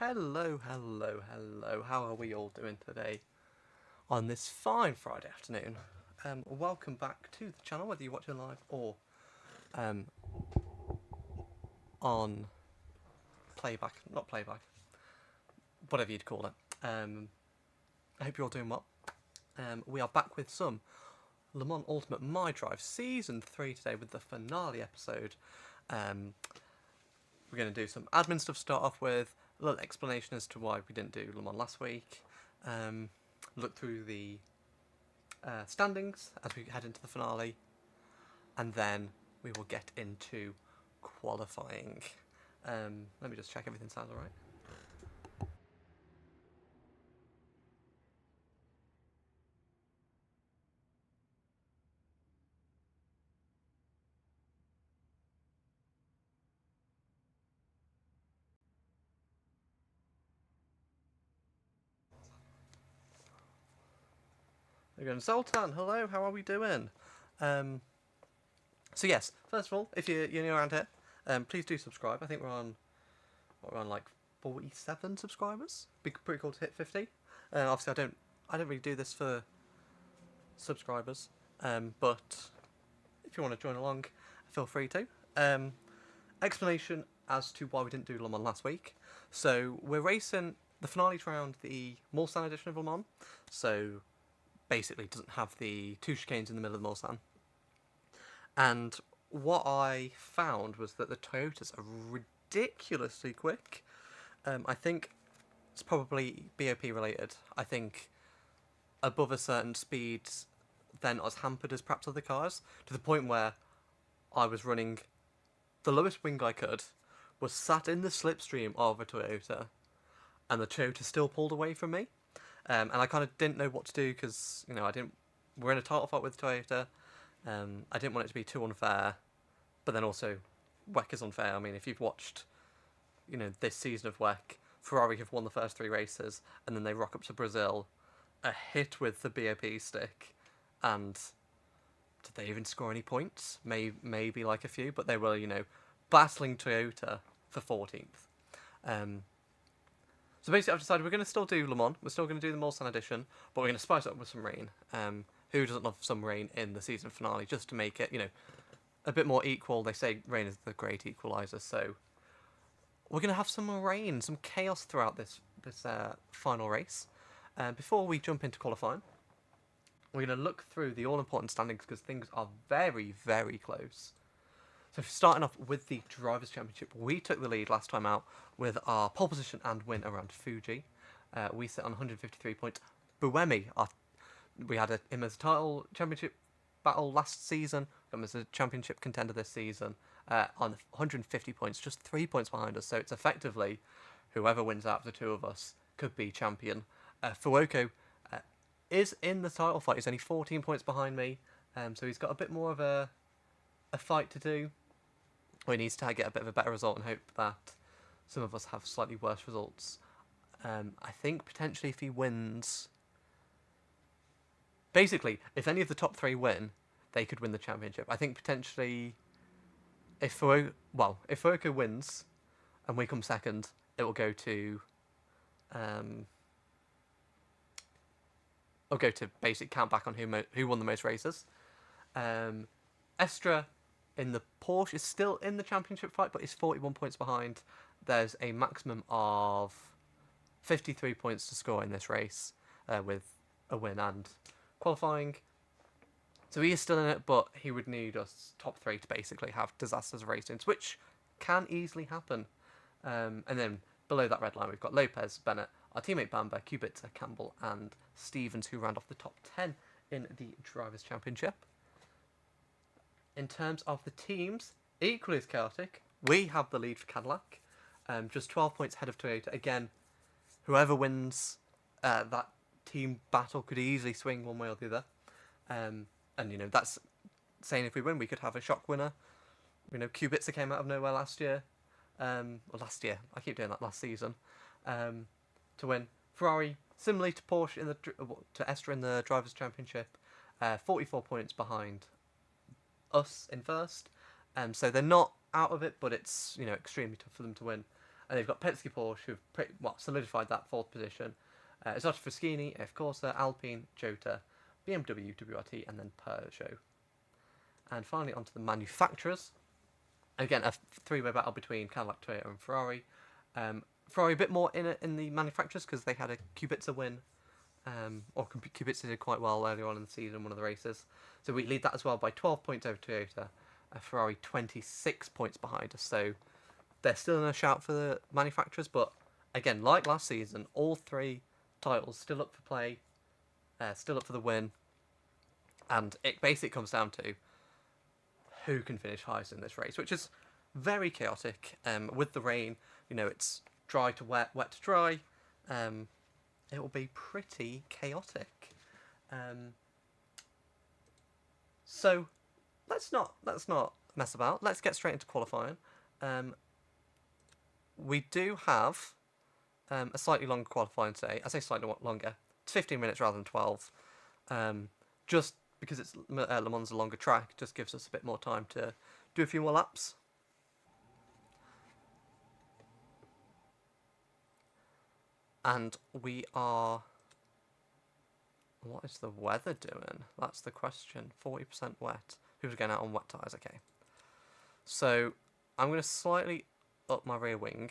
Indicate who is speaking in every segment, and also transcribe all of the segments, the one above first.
Speaker 1: Hello, hello, hello. How are we all doing today on this fine Friday afternoon? Welcome back to the channel, whether you're watching live or um, on playback, not playback, whatever you'd call it. I hope you're all doing well. We are back with some Le Mans Ultimate My Drive Season 3 today with the finale episode. We're going to do some admin stuff to start off with, a little explanation as to why we didn't do Le Mans last week, look through the standings as we head into the finale, and then we will get into qualifying. Let me just check everything sounds alright. We're going, Zoltan, hello, how are we doing? So yes, first of all, if you're new around here, please do subscribe. I think we're on like 47 subscribers. Be pretty cool to hit 50. Obviously, I don't really do this for subscribers, but if you want to join along, feel free to. Explanation as to why we didn't do Le Mans last week. So we're racing the finale's around the Mulsanne edition of Le Mans. So basically, it doesn't have the two chicanes in the middle of the Mulsanne. And what I found was that the Toyotas are ridiculously quick. I think it's probably BOP related. I think above a certain speed, they're not as hampered as perhaps other cars, to the point where I was running the lowest wing I could, was sat in the slipstream of a Toyota, and the Toyota still pulled away from me. And I kind of didn't know what to do because, we're in a title fight with Toyota. I didn't want it to be too unfair, but then also WEC is unfair. I mean, if you've watched, this season of WEC, Ferrari have won the first three races, and then they rock up to Brazil, a hit with the BOP stick, and did they even score any points? Maybe like a few, but they were, battling Toyota for 14th. So basically, I've decided we're going to still do Le Mans. We're still going to do the Mulsanne edition, but we're going to spice it up with some rain. Who doesn't love some rain in the season finale, just to make it, a bit more equal? They say rain is the great equaliser, so we're going to have some rain, some chaos throughout this final race. Before we jump into qualifying, we're going to look through the all-important standings because things are very, very close. So starting off with the Drivers' Championship, we took the lead last time out with our pole position and win around Fuji. We sit on 153 points. Buemi, we had him as a title championship battle last season, him as a championship contender this season, on 150 points, just 3 points behind us. So it's effectively whoever wins out of the two of us could be champion. Fuoco is in the title fight. He's only 14 points behind me, so he's got a bit more of a fight to do. Or he needs to get a bit of a better result and hope that some of us have slightly worse results. I think potentially if he wins... Basically, if any of the top three win, they could win the championship. I think potentially if Fuoco wins and we come second, it will go to... I'll go to basic count back on who won the most races. Estra in the Porsche is still in the championship fight, but is 41 points behind. There's a maximum of 53 points to score in this race with a win and qualifying. So he is still in it, but he would need us top three to basically have disasters racings, which can easily happen. And then below that red line, we've got Lopez, Bennett, our teammate Bamber, Kubica, Campbell, and Stevens, who round off the top 10 in the Drivers' Championship. In terms of the teams, equally as chaotic, we have the lead for Cadillac, just 12 points ahead of Toyota. Again, whoever wins that team battle could easily swing one way or the other. And, that's saying if we win, we could have a shock winner. Kubica came out of nowhere last year. I keep doing that, last season. To win. Ferrari, similarly to Porsche, to Estra in the Drivers' Championship, 44 points behind us in first. So they're not out of it, but it's extremely tough for them to win. And they've got Penske Porsche, who've solidified that 4th position. Isotta Fraschini, F Corsa, Alpine, Jota, BMW, WRT, and then Peugeot. And finally, onto the manufacturers. Again, a 3-way battle between Cadillac, Toyota, and Ferrari. Ferrari a bit more in the manufacturers because they had a Kubica win. Kubica did quite well earlier on in the season in one of the races. So we lead that as well by 12 points over Toyota. Ferrari 26 points behind us. So they're still in a shout for the manufacturers. But again, like last season, all 3 titles still up for play. Still up for the win. And it basically comes down to who can finish highest in this race, which is very chaotic. With the rain, it's dry to wet, wet to dry. It will be pretty chaotic. So let's not mess about. Let's get straight into qualifying. We do have a slightly longer qualifying today. I say slightly longer. It's 15 minutes rather than 12. Just because it's Le Mans a longer track, just gives us a bit more time to do a few more laps. And we are... What is the weather doing? That's the question. 40% wet. People are going out on wet tyres, okay. So, I'm going to slightly up my rear wing.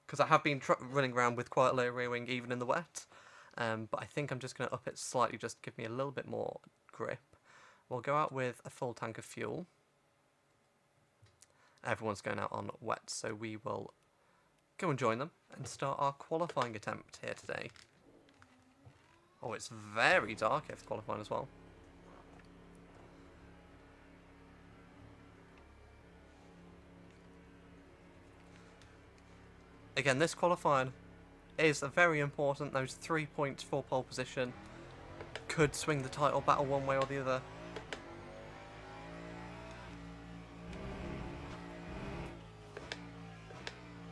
Speaker 1: Because I have been running around with quite a low rear wing even in the wet. But I think I'm just going to up it slightly just to give me a little bit more grip. We'll go out with a full tank of fuel. Everyone's going out on wet, so we will go and join them and start our qualifying attempt here today. Oh, it's very dark here for qualifying as well. Again, this qualifying is very important. Those 3 points for pole position could swing the title battle one way or the other.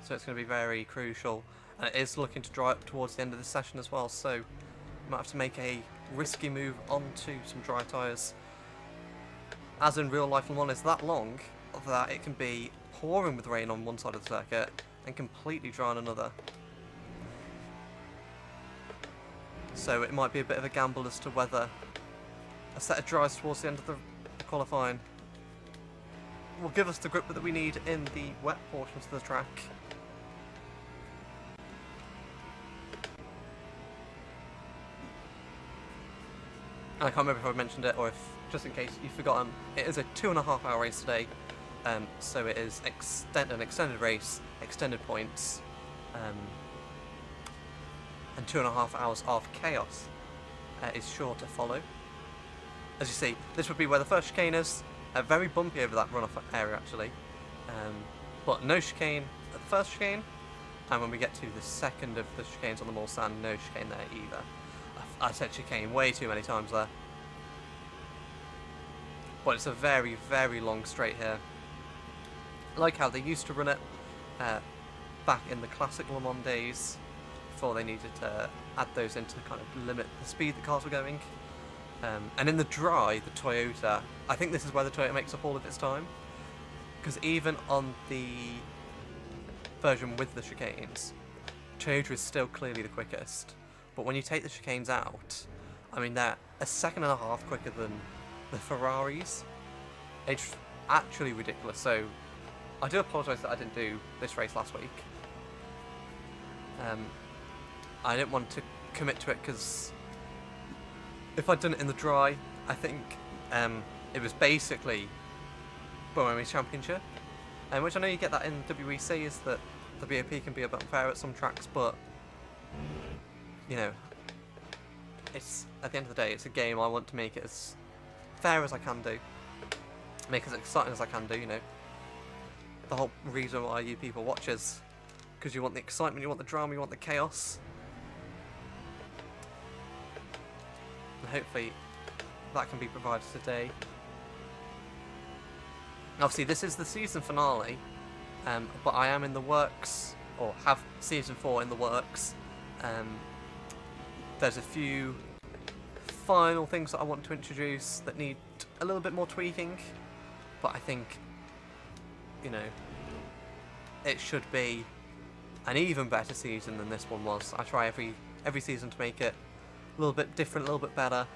Speaker 1: So it's going to be very crucial. And it is looking to dry up towards the end of the session as well, so you might have to make a risky move onto some dry tyres. As in real life, Le Mans is that long that it can be pouring with rain on one side of the circuit and completely dry on another. So it might be a bit of a gamble as to whether a set of dries towards the end of the qualifying will give us the grip that we need in the wet portions of the track. And I can't remember if I mentioned it or if, just in case you've forgotten, it is a 2.5-hour race today. So it is an extended race, extended points, and 2.5 hours of chaos is sure to follow. As you see, this would be where the first chicane is. Very bumpy over that runoff area actually, but no chicane at the first chicane, and when we get to the second of the chicanes on the Mulsanne, no chicane there either. I said chicane way too many times there. But it's a very, very long straight here. I like how they used to run it back in the classic Le Mans days, before they needed to add those in to kind of limit the speed the cars were going. And in the dry, the Toyota, I think this is where the Toyota makes up all of its time. Because even on the version with the chicanes, Toyota is still clearly the quickest. But when you take the chicanes out, I mean, they're 1.5 seconds quicker than the Ferraris. It's actually ridiculous. So I do apologise that I didn't do this race last week. I didn't want to commit to it because if I'd done it in the dry, I think it was basically Boremi's Championship, which I know you get that in WEC, is that the BOP can be a bit unfair at some tracks, but you know, it's at the end of the day, it's a game. I want to make it as fair as I can do, make it as exciting as I can do. You know, the whole reason why you people watch is because you want the excitement, you want the drama, you want the chaos. And hopefully that can be provided today. Obviously this is the season finale, but I am in the works, or have season 4 in the works. There's a few final things that I want to introduce that need a little bit more tweaking, but I think, you know, it should be an even better season than this one was. I try every season to make it a little bit different, a little bit better.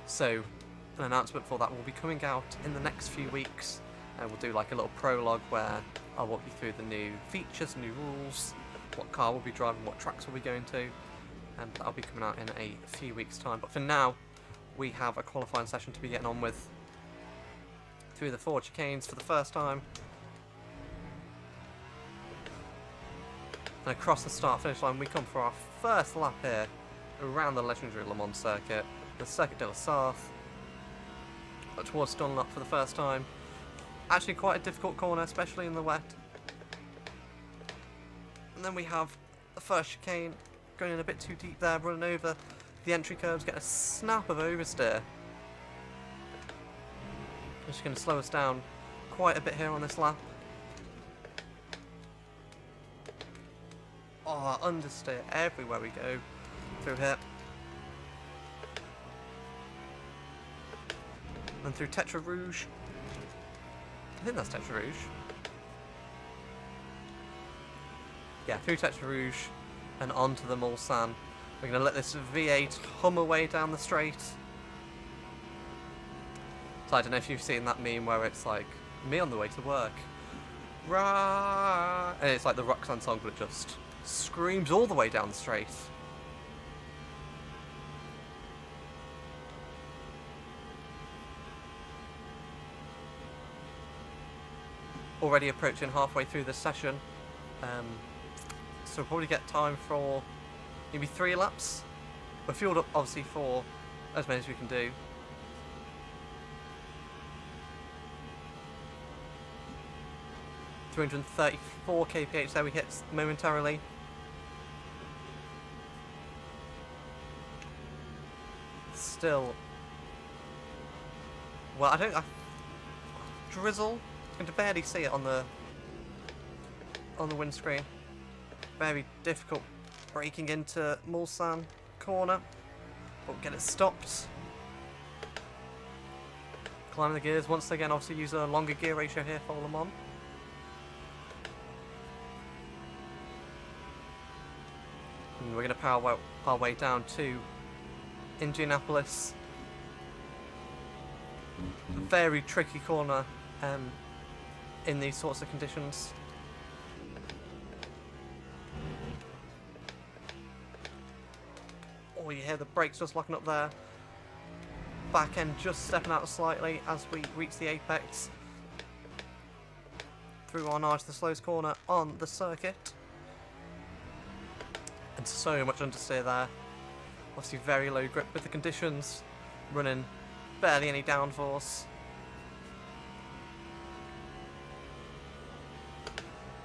Speaker 1: So, an announcement for that will be coming out in the next few weeks. And we'll do like a little prologue where I'll walk you through the new features, new rules, what car we'll be driving, what tracks we'll be going to. And that'll be coming out in a few weeks' time. But for now, we have a qualifying session to be getting on with through the Ford chicanes for the first time. And across the start-finish line, we come for our first lap here around the legendary Le Mans circuit, the Circuit de la Sarthe, towards Dunlop for the first time. Actually quite a difficult corner, especially in the wet. And then we have the first chicane, going in a bit too deep there, running over the entry curves, getting a snap of oversteer. Which is going to slow us down quite a bit here on this lap. Oh, understeer everywhere we go through here. And through Tetra Rouge. I think that's Tetra Rouge. Yeah, through Tetra Rouge and onto the Mulsanne. We're going to let this V8 hum away down the straight. So I don't know if you've seen that meme where it's like, me on the way to work. Rah! And it's like the Roxanne song, but it just screams all the way down the straight. Already approaching halfway through this session, so we'll probably get time for maybe 3 laps. We're fueled up obviously for as many as we can do. .334 kph there we hit momentarily. Still, well, I drizzle. You can barely see it on the windscreen. Very difficult braking into Mulsanne corner, but we'll get it stopped. Climbing the gears once again. Obviously, use a longer gear ratio here for Le Mans. And we're going to power our way down to Indianapolis. A very tricky corner. In these sorts of conditions. Oh, you hear the brakes just locking up there. Back end just stepping out slightly as we reach the apex. Through our nose, the slowest corner on the circuit. And so much understeer there. Obviously very low grip with the conditions. Running barely any downforce.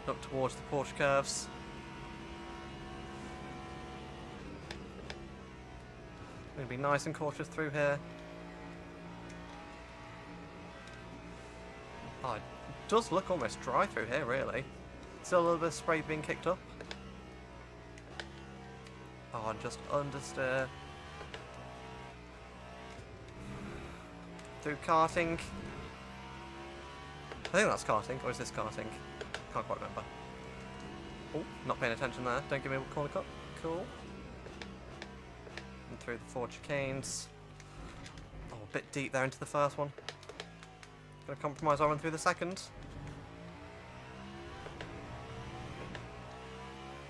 Speaker 1: Up towards the Porsche curves. Going to be nice and cautious through here. Oh, it does look almost dry through here, really. Still a little bit of spray being kicked up. Oh, just understeer. Through karting. I think that's karting, or is this karting? Can't quite remember. Oh, not paying attention there. Don't give me a corner cut. Cool. And through the 4 chicanes. Oh, a bit deep there into the first one. Gonna compromise our run through the second.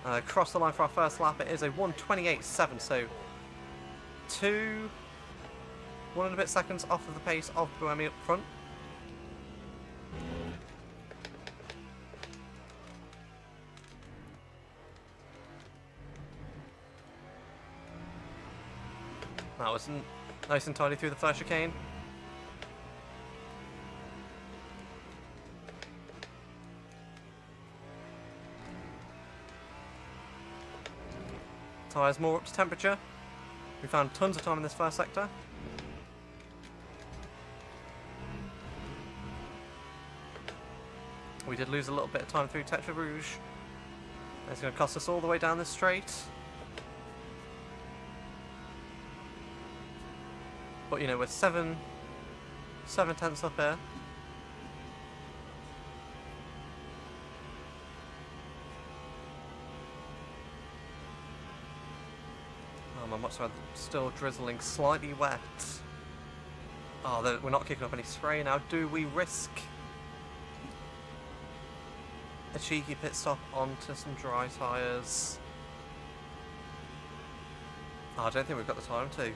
Speaker 1: Across the line for our first lap, it is a 1:28.7, so 1 and a bit seconds off of the pace of Buemi up front. That was nice and tidy through the first chicane. Tyres more up to temperature. We found tons of time in this first sector. We did lose a little bit of time through Tetra Rouge. It's going to cost us all the way down this straight. But you know, we're 7 tenths up here. my mods are still drizzling, slightly wet. Oh, we're not kicking up any spray now. Do we risk a cheeky pit stop onto some dry tyres? Oh, I don't think we've got the time to.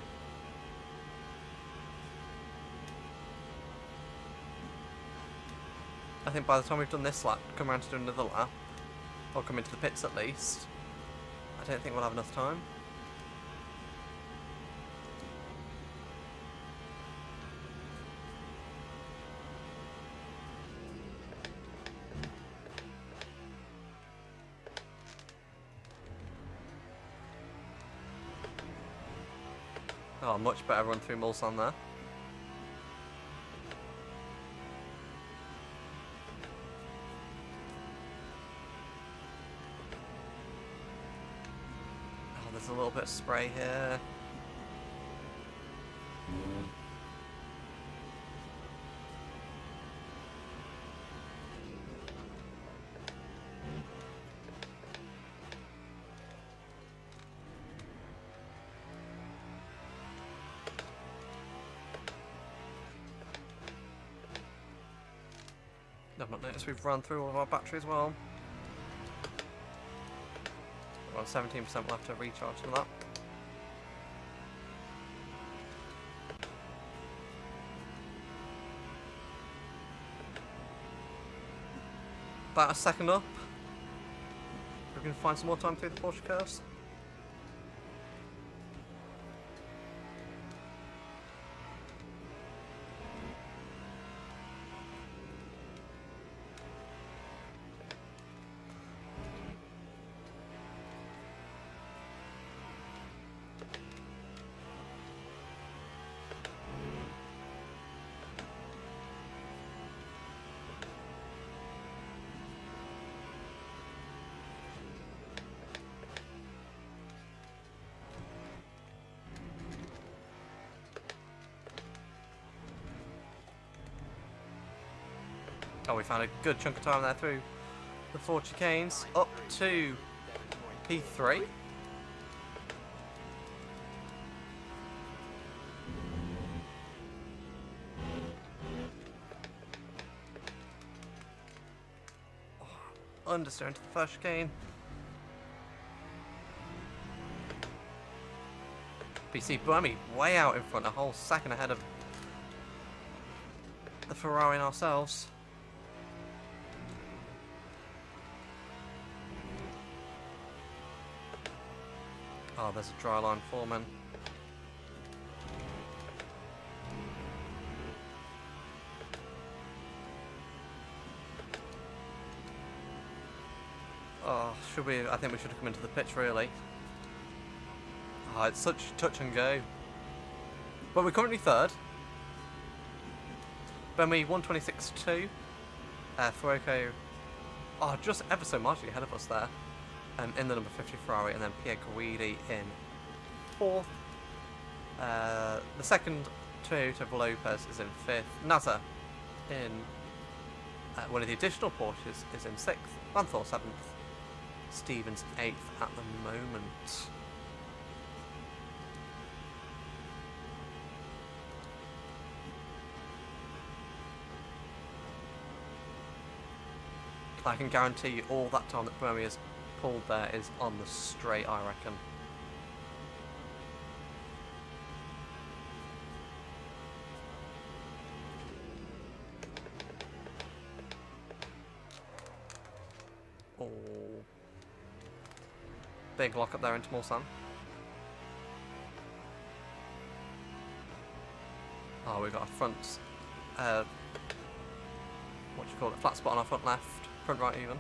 Speaker 1: I think by the time we've done this lap, come around to do another lap, or come into the pits at least, I don't think we'll have enough time. Oh, much better run through Mulsanne there. Oh, there's a little bit of spray here. I've not noticed we've run through all of our battery as well. We're on 17% left to recharge from that. About a second up. We're going to find some more time through the Porsche curves. Oh, we found a good chunk of time there through the 4 chicanes, up to P3. Understeer into the first chicane. BC Buemi way out in front, a whole second ahead of the Ferrari and ourselves. Oh, there's a dry line foreman. Oh, should we? I think we should have come into the pitch really. Oh, it's such touch and go. But we're currently third. Buemi 126.2. Fuoco, oh, just ever so marginally ahead of us there. In the number 50 Ferrari, and then Pierre Guidi in fourth. The second Toyota Lopez is in fifth. Nasser in one of the additional Porsches is in sixth. Manthor seventh. Stevens eighth at the moment. I can guarantee you all that time that Buemi has pulled there is on the straight, I reckon. Oh. Big lock up there into Mulsanne. Oh, we've got a front, what do you call it, flat spot on our front left, front right even.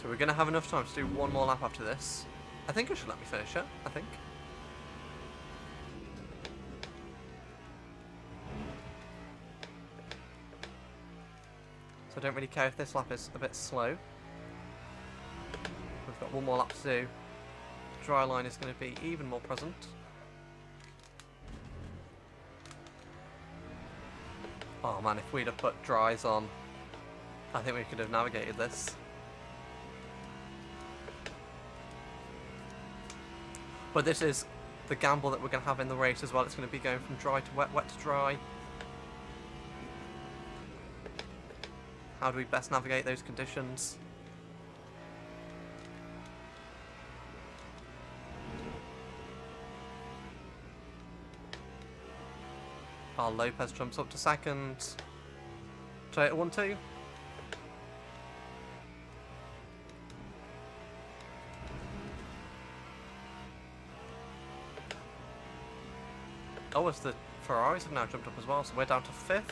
Speaker 1: So we're going to have enough time to do one more lap after this. I think it should let me finish it, I think. So I don't really care if this lap is a bit slow. We've got one more lap to do. Dry line is going to be even more present. Oh man, if we'd have put dries on, I think we could have navigated this. But this is the gamble that we're going to have in the race as well. It's going to be going from dry to wet, wet to dry. How do we best navigate those conditions? Lopez jumps up to second. Toyota 1-2. Oh, it's the Ferraris have now jumped up as well, so we're down to 5th.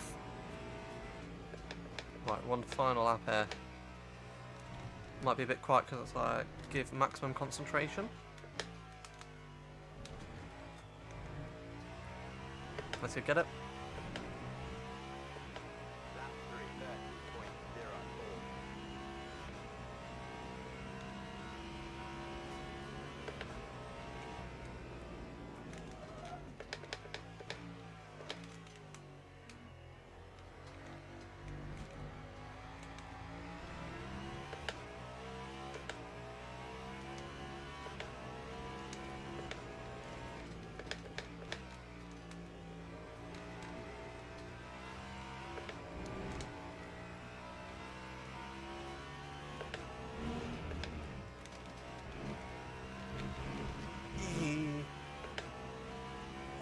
Speaker 1: Right, one final lap here. Might be a bit quiet because it's like, give maximum concentration. Let's go get it.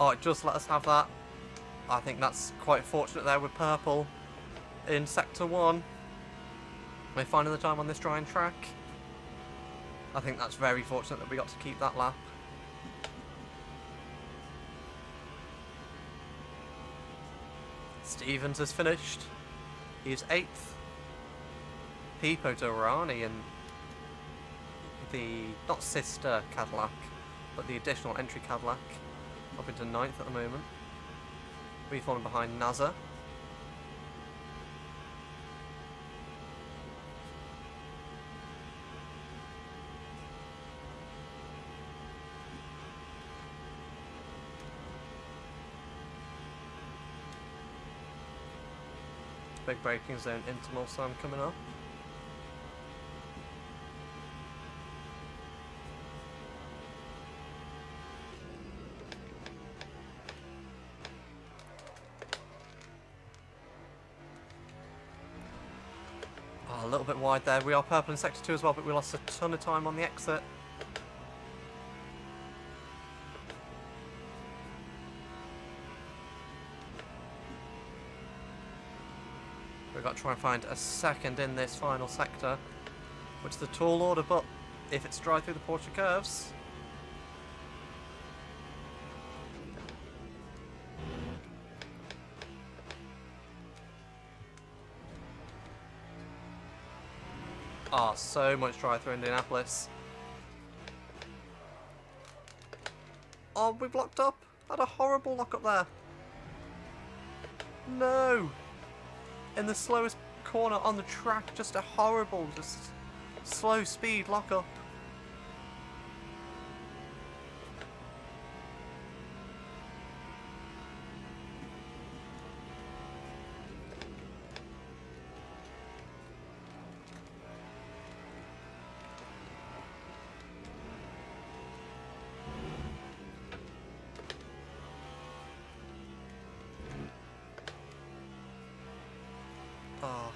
Speaker 1: Oh, it just let us have that. I think that's quite fortunate there with purple in Sector 1. We're finding the time on this drying track. I think that's very fortunate that we got to keep that lap. Stevens is finished. He's 8th. Pipo Derani in the, not sister Cadillac, but the additional entry Cadillac. Up into 9th at the moment. We've fallen behind NASA. Big braking zone interval sun coming up. A little bit wide there. We are purple in Sector 2 as well, but we lost a ton of time on the exit. We've got to try and find a second in this final sector, which is a tall order, but if it's dry through the Porsche curves... so much dry through Indianapolis. Oh, we blocked up. Had a horrible lock up there. No! In the slowest corner on the track, just a horrible, just slow speed lock up.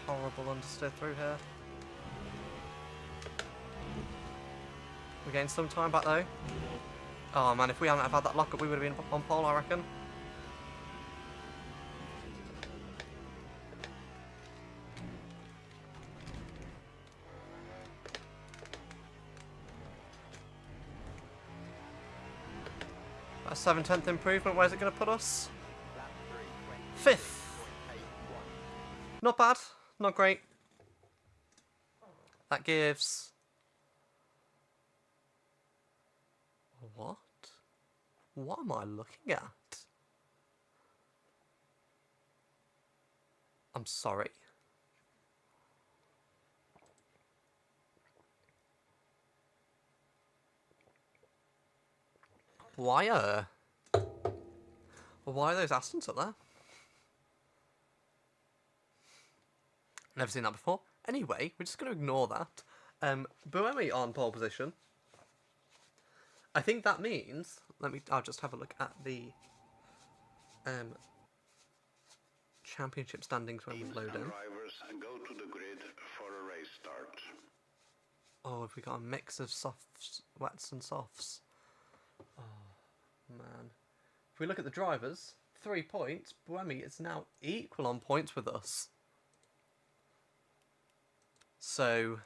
Speaker 1: Horrible understeer through here. We gained some time back though. Oh man, if we hadn't have had that lockup, we would have been on pole, I reckon. A 7/10 improvement. Where's it going to put us? 5th. Not bad. Not great. That gives... What? What am I looking at? I'm sorry. Why are those Astons up there? Never seen that before. Anyway, we're just going to ignore that. Buemi on pole position. I think that means, I'll just have a look at the championship standings when we load in.
Speaker 2: Drivers go to the grid for a race start.
Speaker 1: Oh, have we got a mix of softs, wets and softs? Oh, man. If we look at the drivers, 3 points. Buemi is now equal on points with us. So,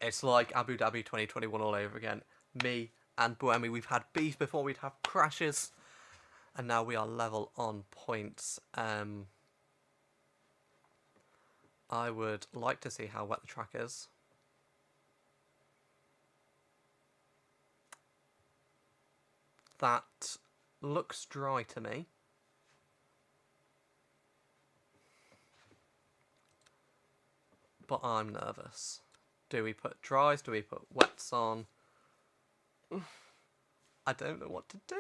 Speaker 1: it's like Abu Dhabi 2021 all over again. Me and Buemi, we've had beef before, we'd have crashes. And now we are level on points. I would like to see how wet the track is. That looks dry to me. But I'm nervous. Do we put dries? Do we put wets on? I don't know what to do.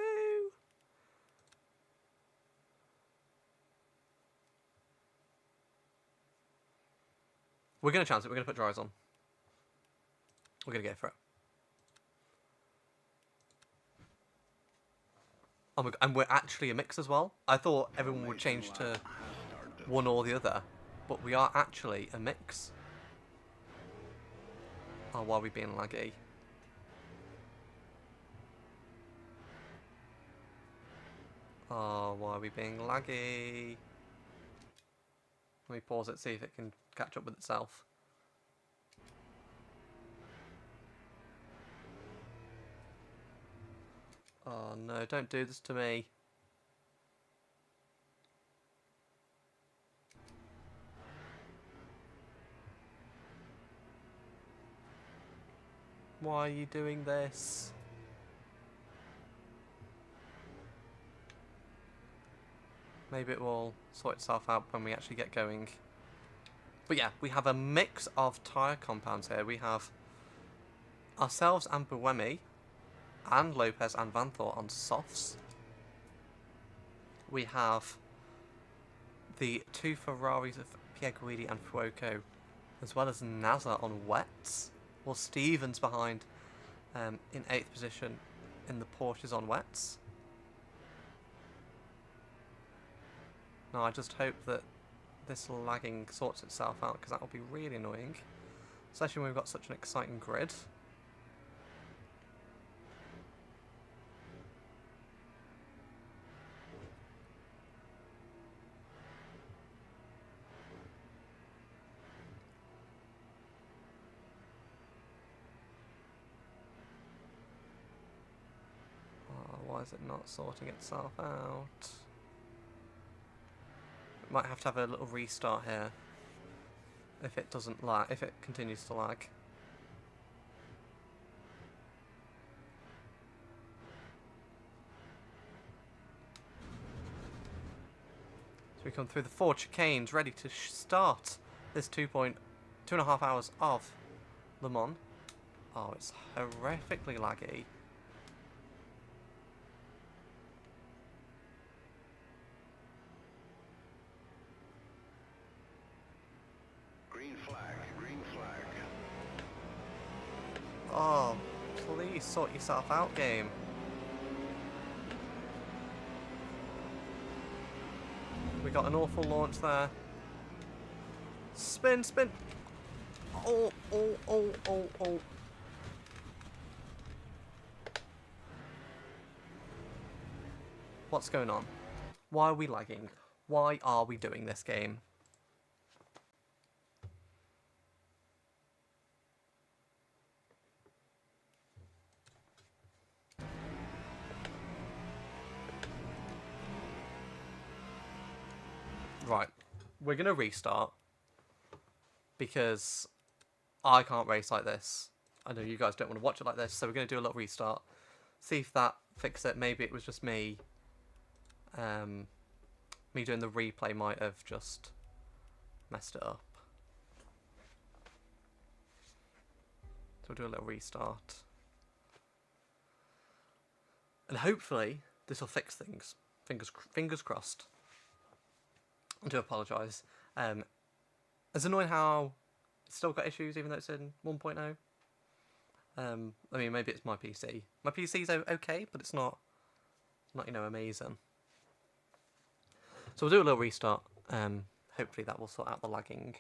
Speaker 1: We're going to chance it. We're going to put dries on. We're going to go for it. Oh my God. And we're actually a mix as well. I thought everyone would change to one or the other. But we are actually a mix. Oh, why are we being laggy? Oh, why are we being laggy? Let me pause it, see if it can catch up with itself. Oh no, don't do this to me. Why are you doing this? Maybe it will sort itself out when we actually get going. But yeah, we have a mix of tyre compounds here. We have ourselves and Buemi, and Lopez and Vanthor on softs. We have the 2 Ferraris of Pierre Guidi and Fuoco, as well as Nasser on wets. While Stevens behind in 8th position in the Porsches on wets. Now I just hope that this lagging sorts itself out, because that will be really annoying. Especially when we've got such an exciting grid. Oh, why is it not sorting itself out? Might have to have a little restart here if it doesn't lag, if it continues to lag. So we come through the 4 chicanes, ready to start this 2.5 hours of Le Mans. Oh, it's horrifically laggy.
Speaker 2: Green flag, green flag.
Speaker 1: Oh, please sort yourself out, game. We got an awful launch there. Spin, spin. Oh, oh, oh, oh, oh. What's going on? Why are we lagging? Why are we doing this game? Right, we're going to restart because I can't race like this. I know you guys don't want to watch it like this, so we're going to do a little restart. See if that fixed it. Maybe it was just me. Me doing the replay might have just messed it up. So we'll do a little restart. And hopefully this will fix things. Fingers crossed. I do apologise. It's annoying how it's still got issues even though it's in 1.0. I mean, maybe it's my PC. My PC's okay, but it's not, amazing. So we'll do a little restart. Hopefully that will sort out the lagging.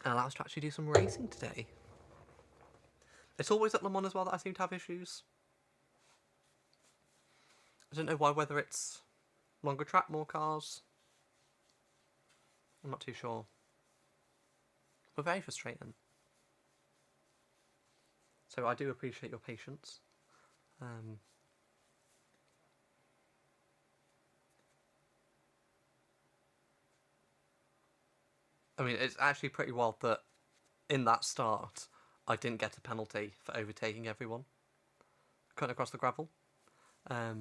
Speaker 1: And allow us to actually do some racing today. It's always at Le Mans as well that I seem to have issues. I don't know why, whether it's longer track, more cars. I'm not too sure. But very frustrating. So I do appreciate your patience. I mean, it's actually pretty wild that in that start, I didn't get a penalty for overtaking everyone, cutting across the gravel. I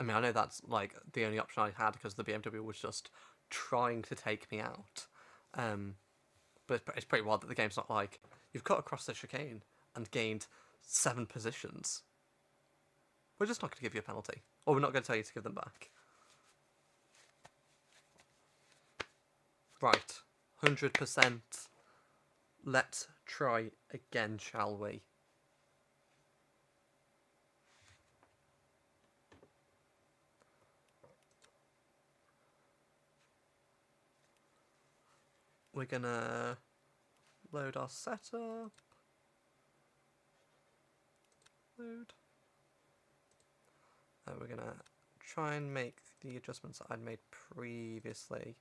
Speaker 1: mean, I know that's like the only option I had because the BMW was just trying to take me out. But it's pretty wild that the game's not like, you've cut across the chicane and gained 7 positions. We're just not going to give you a penalty. Or we're not going to tell you to give them back. Right. 100%. Let's try again, shall we? We're gonna load our setup. Load. We're gonna try and make the adjustments that I'd made previously.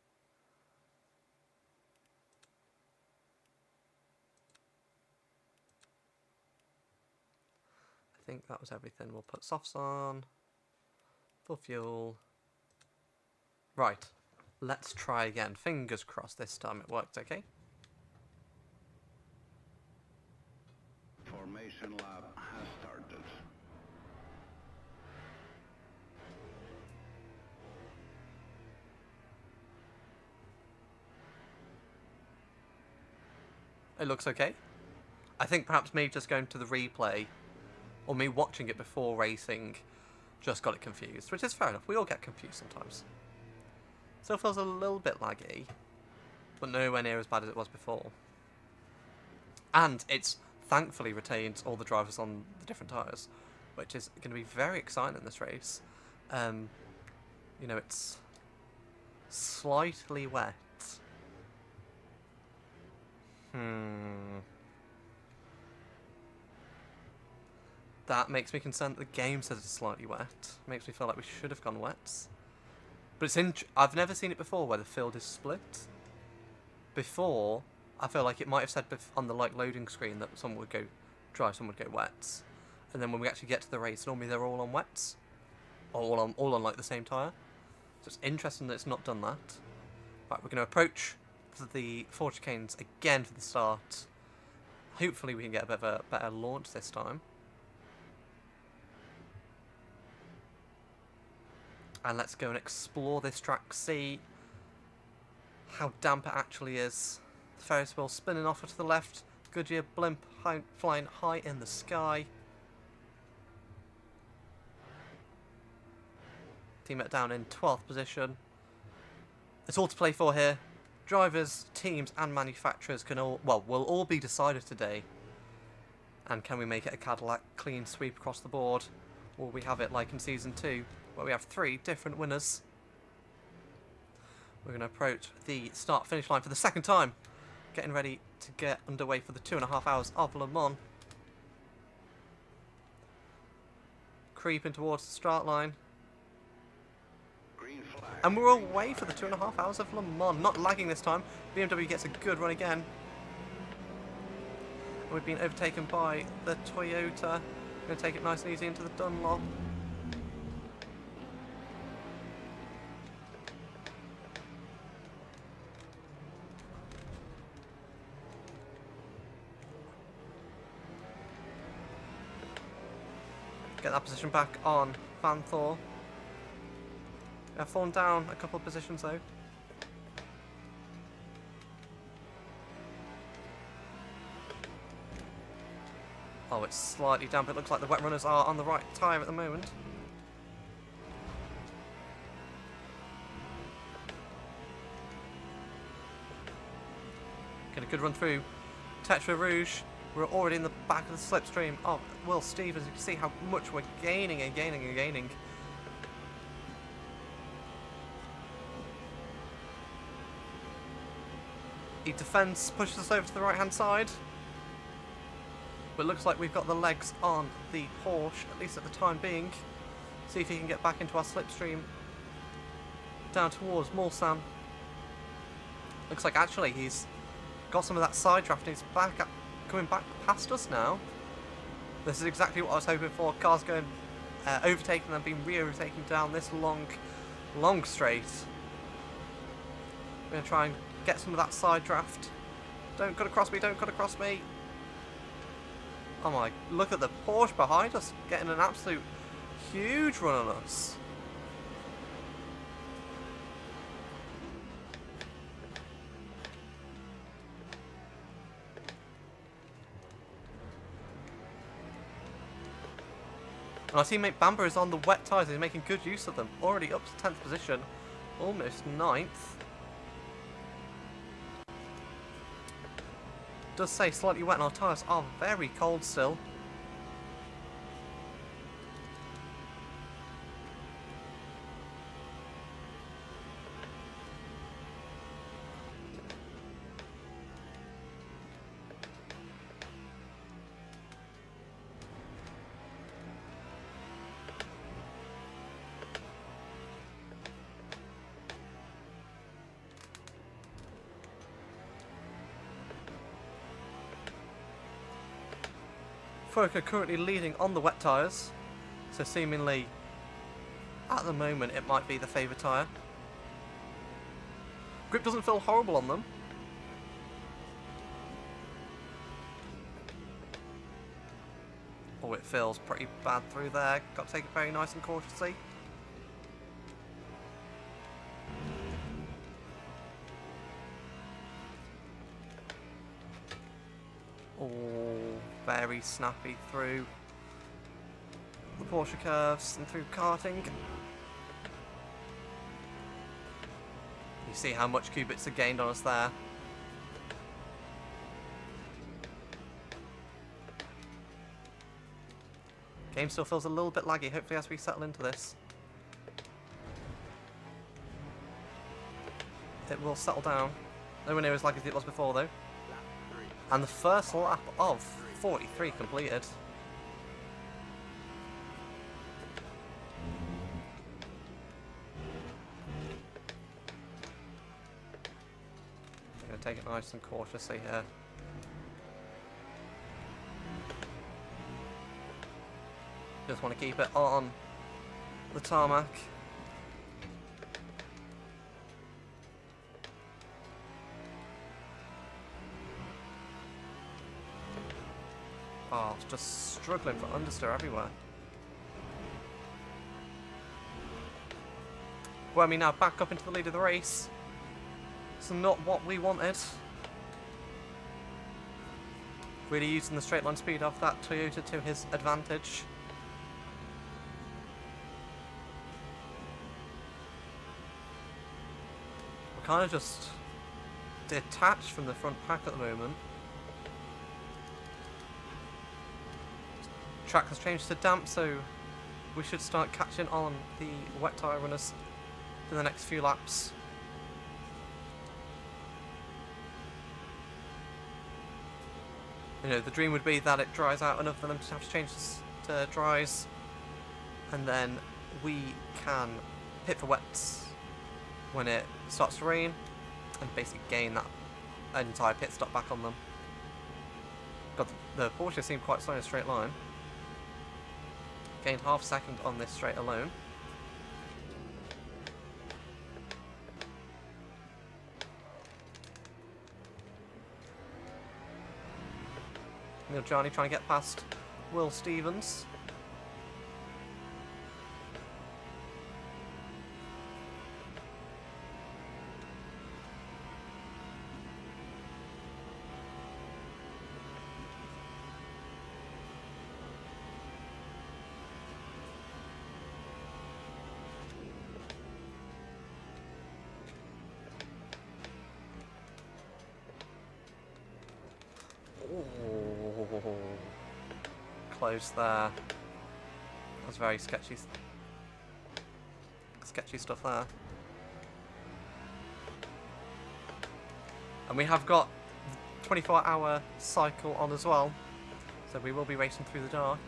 Speaker 1: I think that was everything. We'll put softs on. Full fuel. Right. Let's try again. Fingers crossed this time it worked, okay?
Speaker 2: Formation lap has started.
Speaker 1: It looks okay. I think perhaps me just going to the replay, or me watching it before racing, just got it confused, which is fair enough. We all get confused sometimes. Still feels a little bit laggy, but nowhere near as bad as it was before. And it's thankfully retained all the drivers on the different tyres, which is going to be very exciting in this race. You know, it's slightly wet. That makes me concerned that the game says it's slightly wet. Makes me feel like we should have gone wet. But it's I've never seen it before where the field is split. Before, I feel like it might have said on the loading screen that someone would go dry, someone would go wets. And then when we actually get to the race, normally they're all on wets. Or all on like the same tyre. So it's interesting that it's not done that. Right, we're going to approach the 4 chicanes again for the start. Hopefully we can get a bit of a better launch this time. And let's go and explore this track, see how damp it actually is. The Ferris wheel spinning off to the left. Goodyear blimp flying high in the sky. Teammate down in 12th position. It's all to play for here. Drivers, teams and manufacturers will all be decided today. And can we make it a Cadillac clean sweep across the board? Or will we have it like in Season 2, where we have 3 different winners? We're going to approach the start-finish line for the second time. Getting ready to get underway for the 2.5 hours of Le Mans. Creeping towards the start line.
Speaker 2: Green flag.
Speaker 1: And we're away for the 2.5 hours of Le Mans. Not lagging this time. BMW gets a good run again. And we've been overtaken by the Toyota. Going to take it nice and easy into the Dunlop. Get that position back on Van Thor. I've fallen down a couple of positions though. Oh, it's slightly damp. It looks like the wet runners are on the right tyre at the moment. Good run through. Tetra Rouge. We're already in the back of the slipstream of Will Stevens. You can see how much we're gaining and gaining and gaining. He defends, pushes us over to the right hand side. But it looks like we've got the legs on the Porsche, at least at the time being. See if he can get back into our slipstream. Down towards Mulsanne. Looks like actually he's got some of that side draft and he's coming back past us now. This is exactly what I was hoping for. Cars going overtaking and being re-overtaken down this long straight. We're going to try and get some of that side draft. Don't cut across me, don't cut across me. Oh my, look at the Porsche behind us getting an absolute huge run on us. And our teammate Bamber is on the wet tyres, he's making good use of them. Already up to 10th position, almost 9th. Does say slightly wet and our tyres are very cold still. Foka currently leading on the wet tyres, so seemingly at the moment it might be the favoured tyre. Grip doesn't feel horrible on them. Oh, it feels pretty bad through there. Got to take it very nice and cautiously. Oh, very snappy through the Porsche curves and through karting. You see how much Cubits are gained on us there. Game still feels a little bit laggy, hopefully as we settle into this. It will settle down. Nowhere near as laggy as it was before though. And the first lap of 43 completed. I'm going to take it nice and cautiously here. Just want to keep it on the tarmac. Oh, it's just struggling for understeer everywhere. Wormy now back up into the lead of the race. It's not what we wanted. Really using the straight line speed of that Toyota to his advantage. We're kind of just detached from the front pack at the moment. Track has changed to damp, so we should start catching on the wet tyre runners for the next few laps. You know, the dream would be that it dries out enough for them to have to change to dries, and then we can pit for wets when it starts to rain, and basically gain that entire pit stop back on them. God, the Porsche seemed quite slow in a straight line. Gained half a second on this straight alone. Neil Johnny trying to get past Will Stevens. Close there. That's very sketchy. Sketchy stuff there. And we have got 24-hour cycle on as well, so we will be racing through the dark.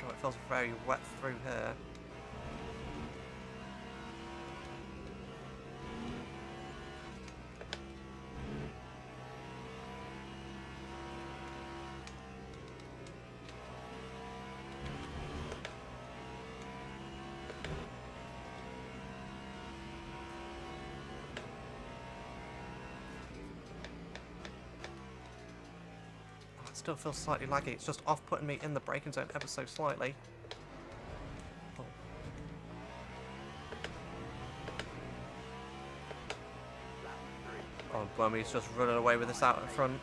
Speaker 1: God, it feels very wet through here. Still feels slightly laggy. It's just off-putting me in the braking zone ever so slightly. Oh, Bummy's just running away with this out in front.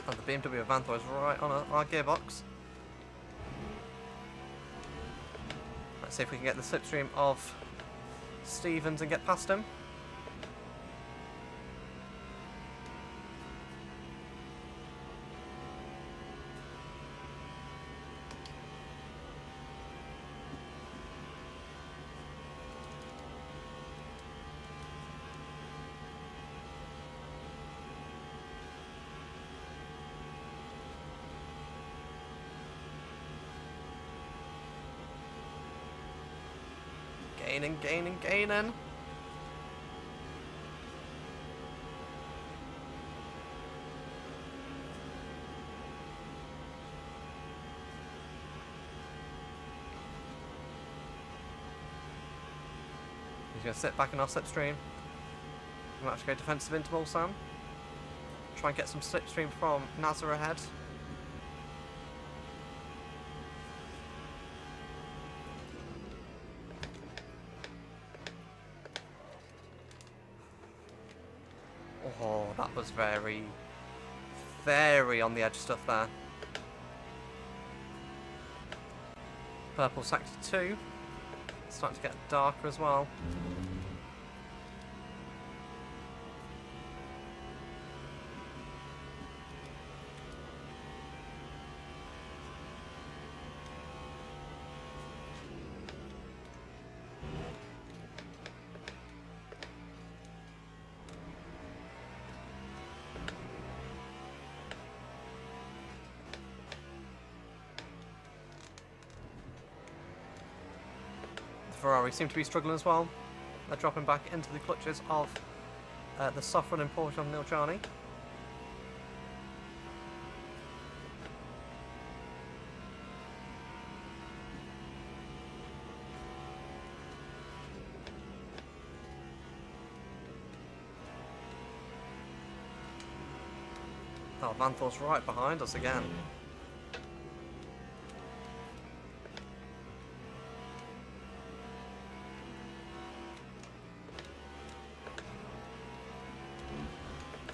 Speaker 1: And the BMW Avanto is right on our gearbox. Let's see if we can get the slipstream of Stevens and get past him. Gaining. He's going to sit back in our slipstream. We might have to go defensive into Mulsanne. Try and get some slipstream from Nazar ahead. Oh, that was very on the edge stuff there. Purple sector 2. It's starting to get darker as well. Ferrari seem to be struggling as well. They're dropping back into the clutches of the soft running Porsche of Niljani. Oh, Vanthoor's right behind us again.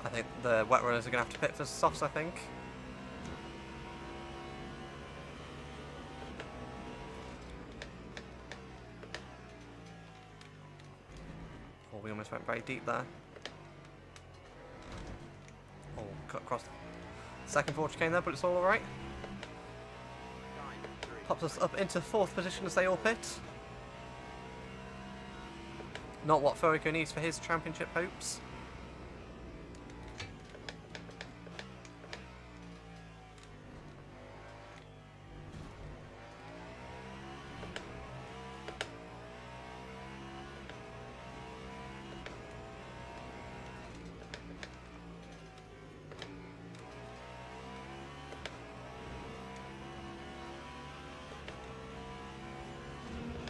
Speaker 1: I think the wet runners are going to have to pit for softs, I think. Oh, we almost went very deep there. Oh, cut across the second forward chicane there, but it's all alright. Pops us up into 4th position as they all pit. Not what Furico needs for his championship hopes.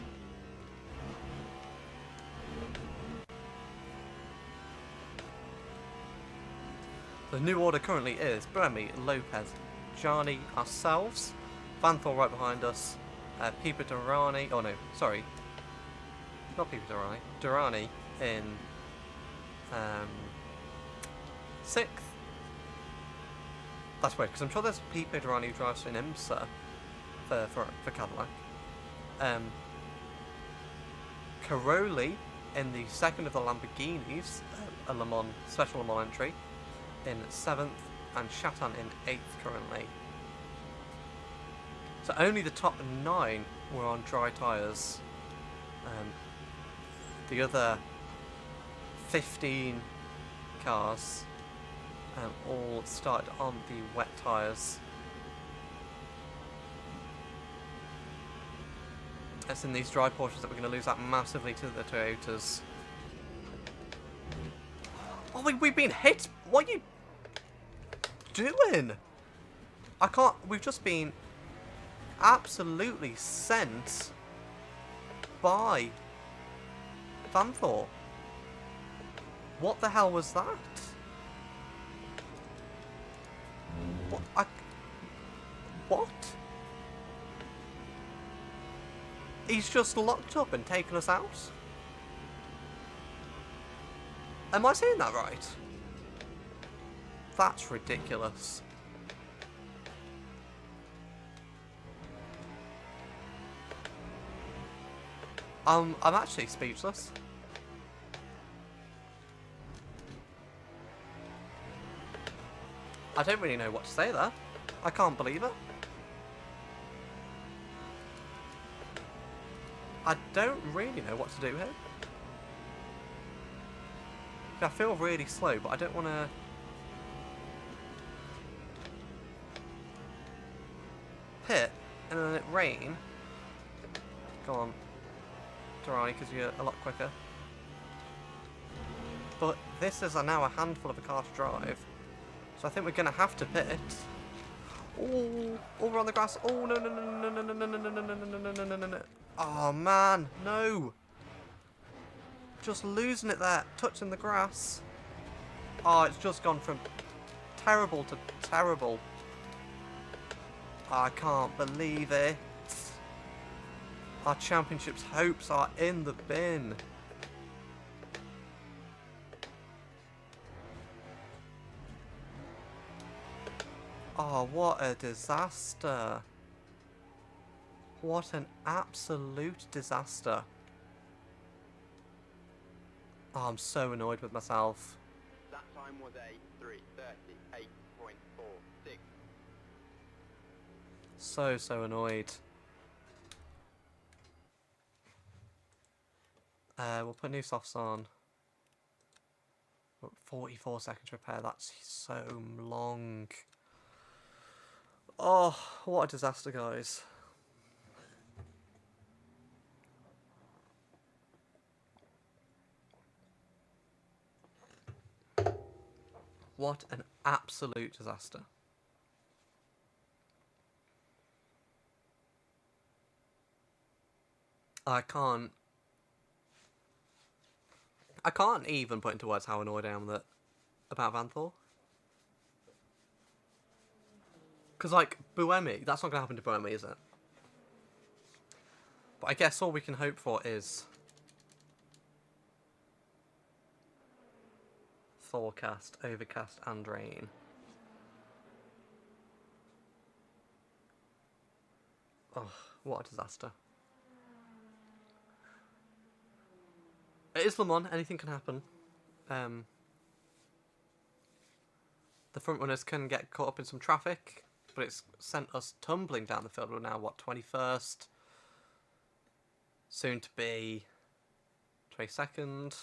Speaker 1: The Ferrari seem to be struggling as well. They're dropping back into the clutches of the The new order currently is Buemi, Lopez, Gianni, ourselves, Vanthor right behind us, Pipa Durrani, oh no, sorry, not Pipa Durrani, Durrani in 6th. That's weird, because I'm sure there's Pipa Durrani who drives in IMSA for Cadillac. Caroli in the 2nd of the Lamborghinis, a Le Mans, special Le Mans entry, in 7th, and Chatan in 8th currently. So only the top 9 were on dry tyres. The other 15 cars all started on the wet tyres. It's in these dry portions that we're going to lose out massively to the Toyotas. Oh, we've been hit! What are you doing? I can't... We've just been absolutely sent by Vanthor. What the hell was that? What? He's just locked up and taken us out? Am I saying that right? That's ridiculous. I'm actually speechless. I don't really know what to say there. I can't believe it. I don't really know what to do here. I feel really slow, but I don't want to... pit and then it rain. Go on, Durrani, because you're a lot quicker. But this is now a handful of a car to drive, so I think we're going to have to pit. Oh, we're on the grass. Oh no no no no no no no no no no no no no no no. Oh man, no. Just losing it there, touching the grass. Oh, it's just gone from terrible to terrible. I can't believe it. Our championship's hopes are in the bin. Oh, what a disaster. What an absolute disaster. Oh, I'm so annoyed with myself.
Speaker 2: That time was a 3:38.46.
Speaker 1: So annoyed. We'll put new softs on. 44 seconds repair, that's so long. Oh, what a disaster, guys. What an absolute disaster. I can't even put into words how annoyed I am about Vanthor. Because, like, Buemi, that's not going to happen to Buemi, is it? But I guess all we can hope for is forecast, overcast, and rain. Oh, what a disaster. It is Le Mans, anything can happen. The front runners can get caught up in some traffic, but it's sent us tumbling down the field. We're now, what, 21st? Soon to be 22nd.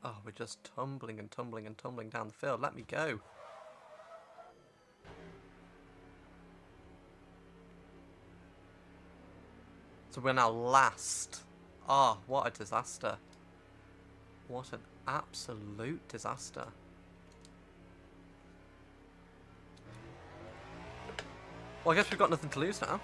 Speaker 1: Oh, we're just tumbling and tumbling and tumbling down the field. Let me go. So we're now last. Oh, what a disaster. What an absolute disaster. Well, I guess we've got nothing to lose now.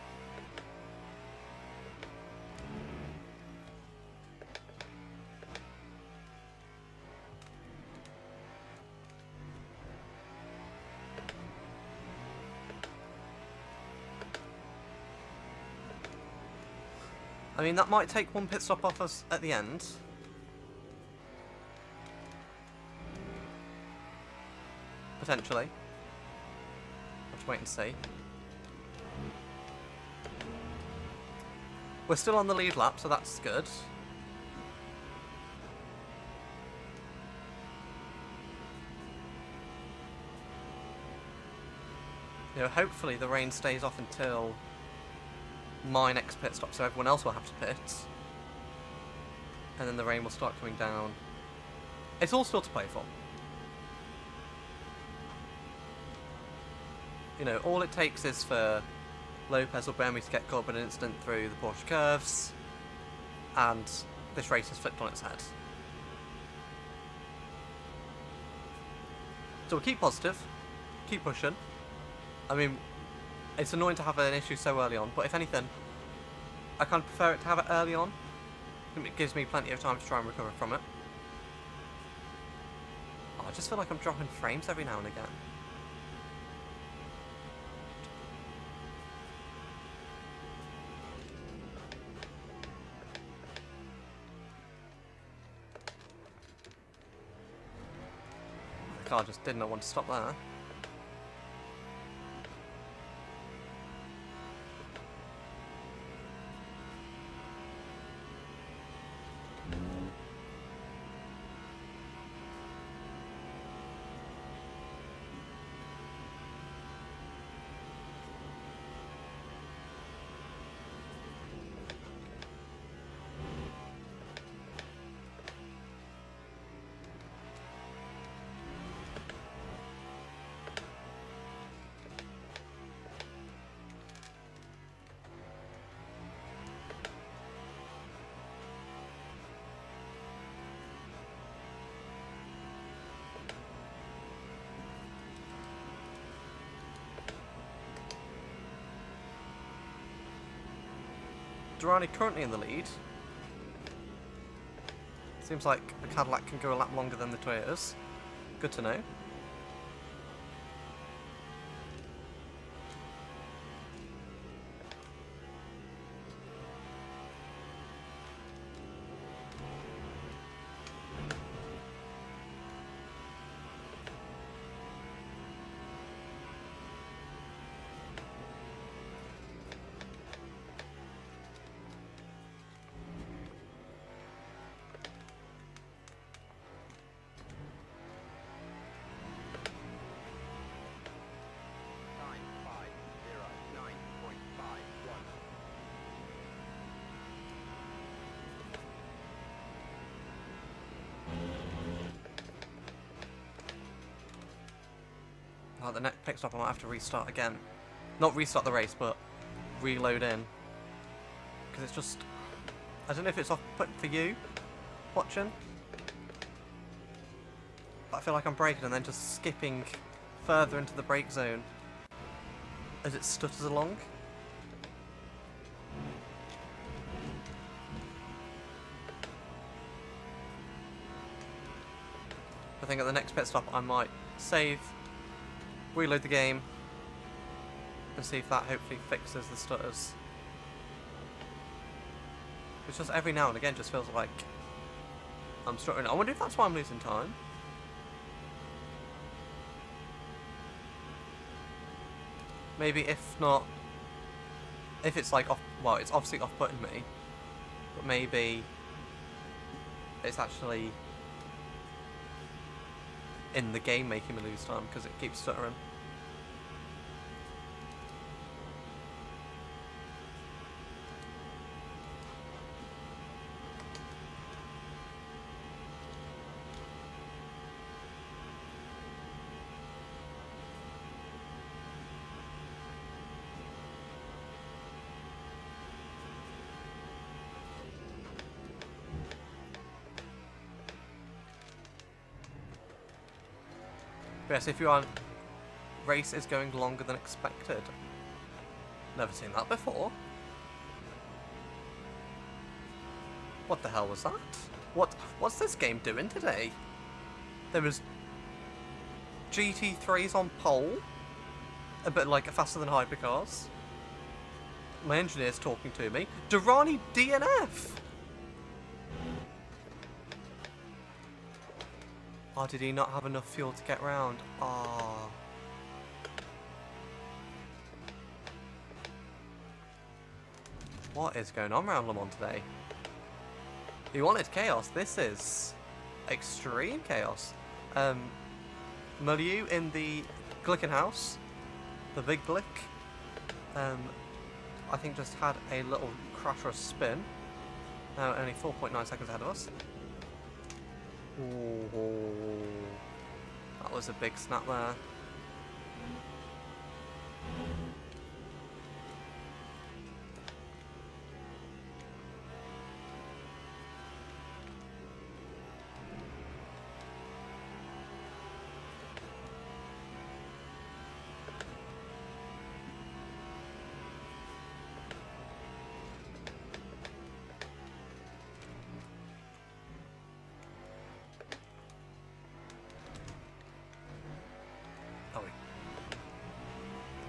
Speaker 1: I mean, that might take one pit stop off us at the end. Potentially. Have to wait and see. We're still on the lead lap, so that's good. You know, hopefully the rain stays off until my next pit stop, so everyone else will have to pit. And then the rain will start coming down. It's all still to play for. You know, all it takes is for Lopez or Bernie to get caught up in an incident through the Porsche curves, and this race has flipped on its head. So we'll keep positive, keep pushing. I mean, it's annoying to have an issue so early on, but if anything, I kind of prefer it to have it early on. It gives me plenty of time to try and recover from it. Oh, I just feel like I'm dropping frames every now and again. The car just did not want to stop there. Durrani currently in the lead. Seems like the Cadillac can go a lap longer than the Toyotas. Good to know. Oh, the next pit stop I might have to restart again. Not restart the race, but reload in. Because it's just... I don't know if it's off-put for you, watching. But I feel like I'm braking and then just skipping further into the brake zone as it stutters along. I think at the next pit stop I might save, reload the game, and see if that hopefully fixes the stutters. It's just every now and again just feels like I'm stuttering. I wonder if that's why I'm losing time. Maybe if not, if it's like off, well, it's obviously off-putting me, but maybe it's actually in the game making me lose time because it keeps stuttering. Yes, if your race is going longer than expected. Never seen that before. What the hell was that? What's this game doing today? There was GT3s on pole, a bit like faster than hypercars. My engineer's talking to me. Durrani DNF! Oh, did he not have enough fuel to get round? Ah. What is going on around Le Mans today? You wanted chaos. This is extreme chaos. Milieu in the Glickenhaus, the big Glick, I think just had a little crash or a spin. Now only 4.9 seconds ahead of us. Ooh, that was a big snap there.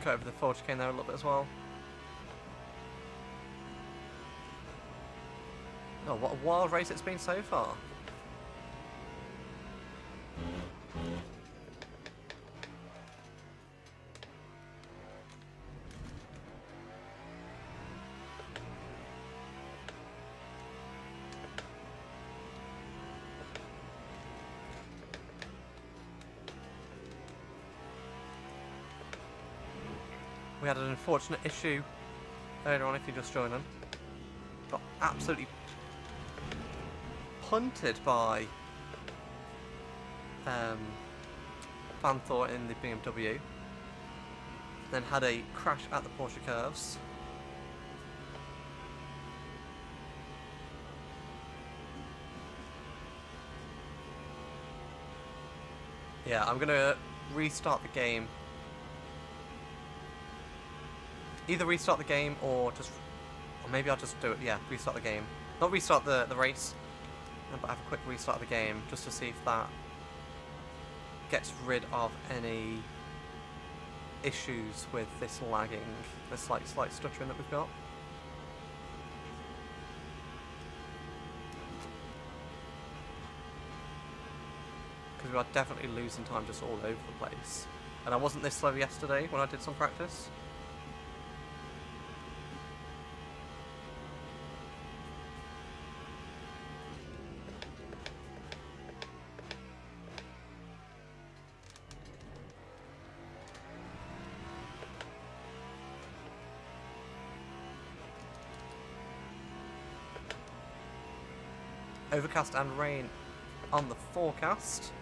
Speaker 1: Cut over the forge chicane there a little bit as well. Oh, what a wild race it's been so far. We had an unfortunate issue earlier on if you're just joining. Got absolutely punted by Fanthor in the BMW. Then had a crash at the Porsche curves. Yeah, I'm gonna restart the game. Either restart the game or maybe I'll just do it, yeah, restart the game. Not restart the race, but have a quick restart of the game just to see if that gets rid of any issues with this lagging, this slight stuttering that we've got. Because we are definitely losing time just all over the place. And I wasn't this slow yesterday when I did some practice. Overcast and rain on the forecast.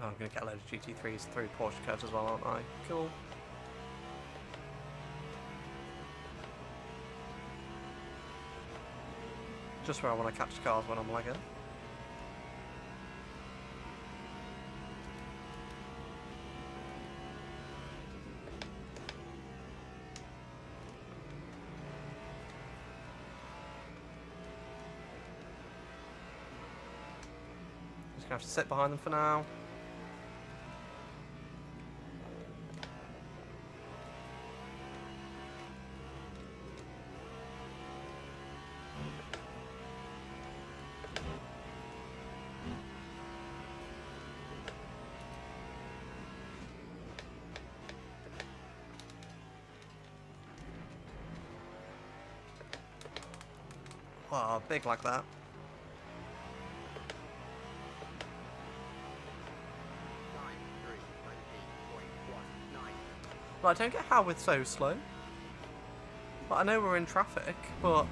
Speaker 1: Oh, I'm going to get a load of GT3s through Porsche curves as well, aren't I? Cool. Just where I want to catch cars when I'm lagging. Just going to have to sit behind them for now. Wow, big like that. Well, I don't get how we're so slow. Well, I know we're in traffic, but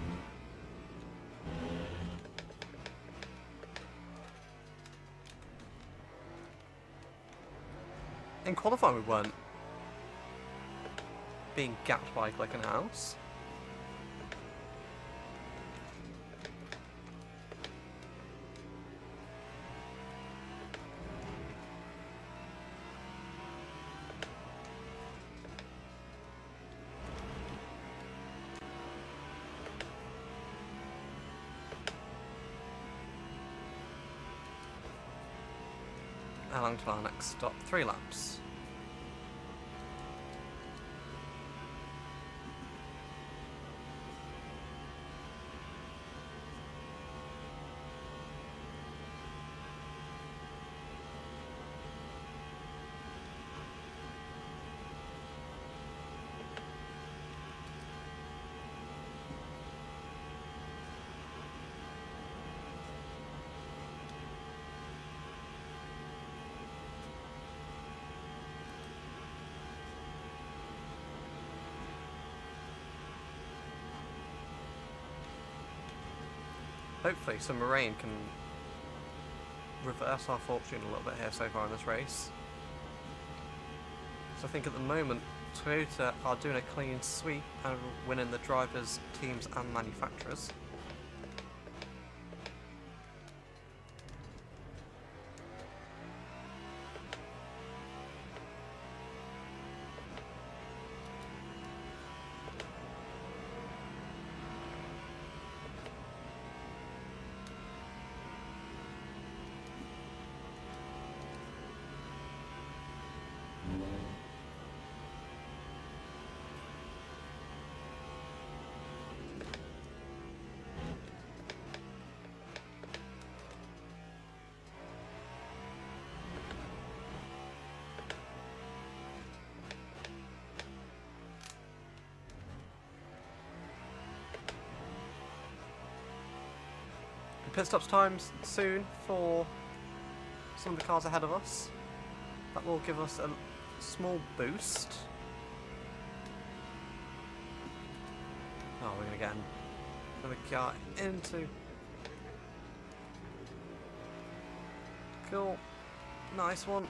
Speaker 1: in qualifying we weren't being gapped by Glickenhaus. Along to our next stop, 3 laps. Hopefully some rain can reverse our fortune a little bit here so far in this race. So I think at the moment Toyota are doing a clean sweep and winning the drivers, teams and manufacturers. Pit stops times soon for some of the cars ahead of us. That will give us a small boost. Oh, we're going to get another car into... Cool. Nice one.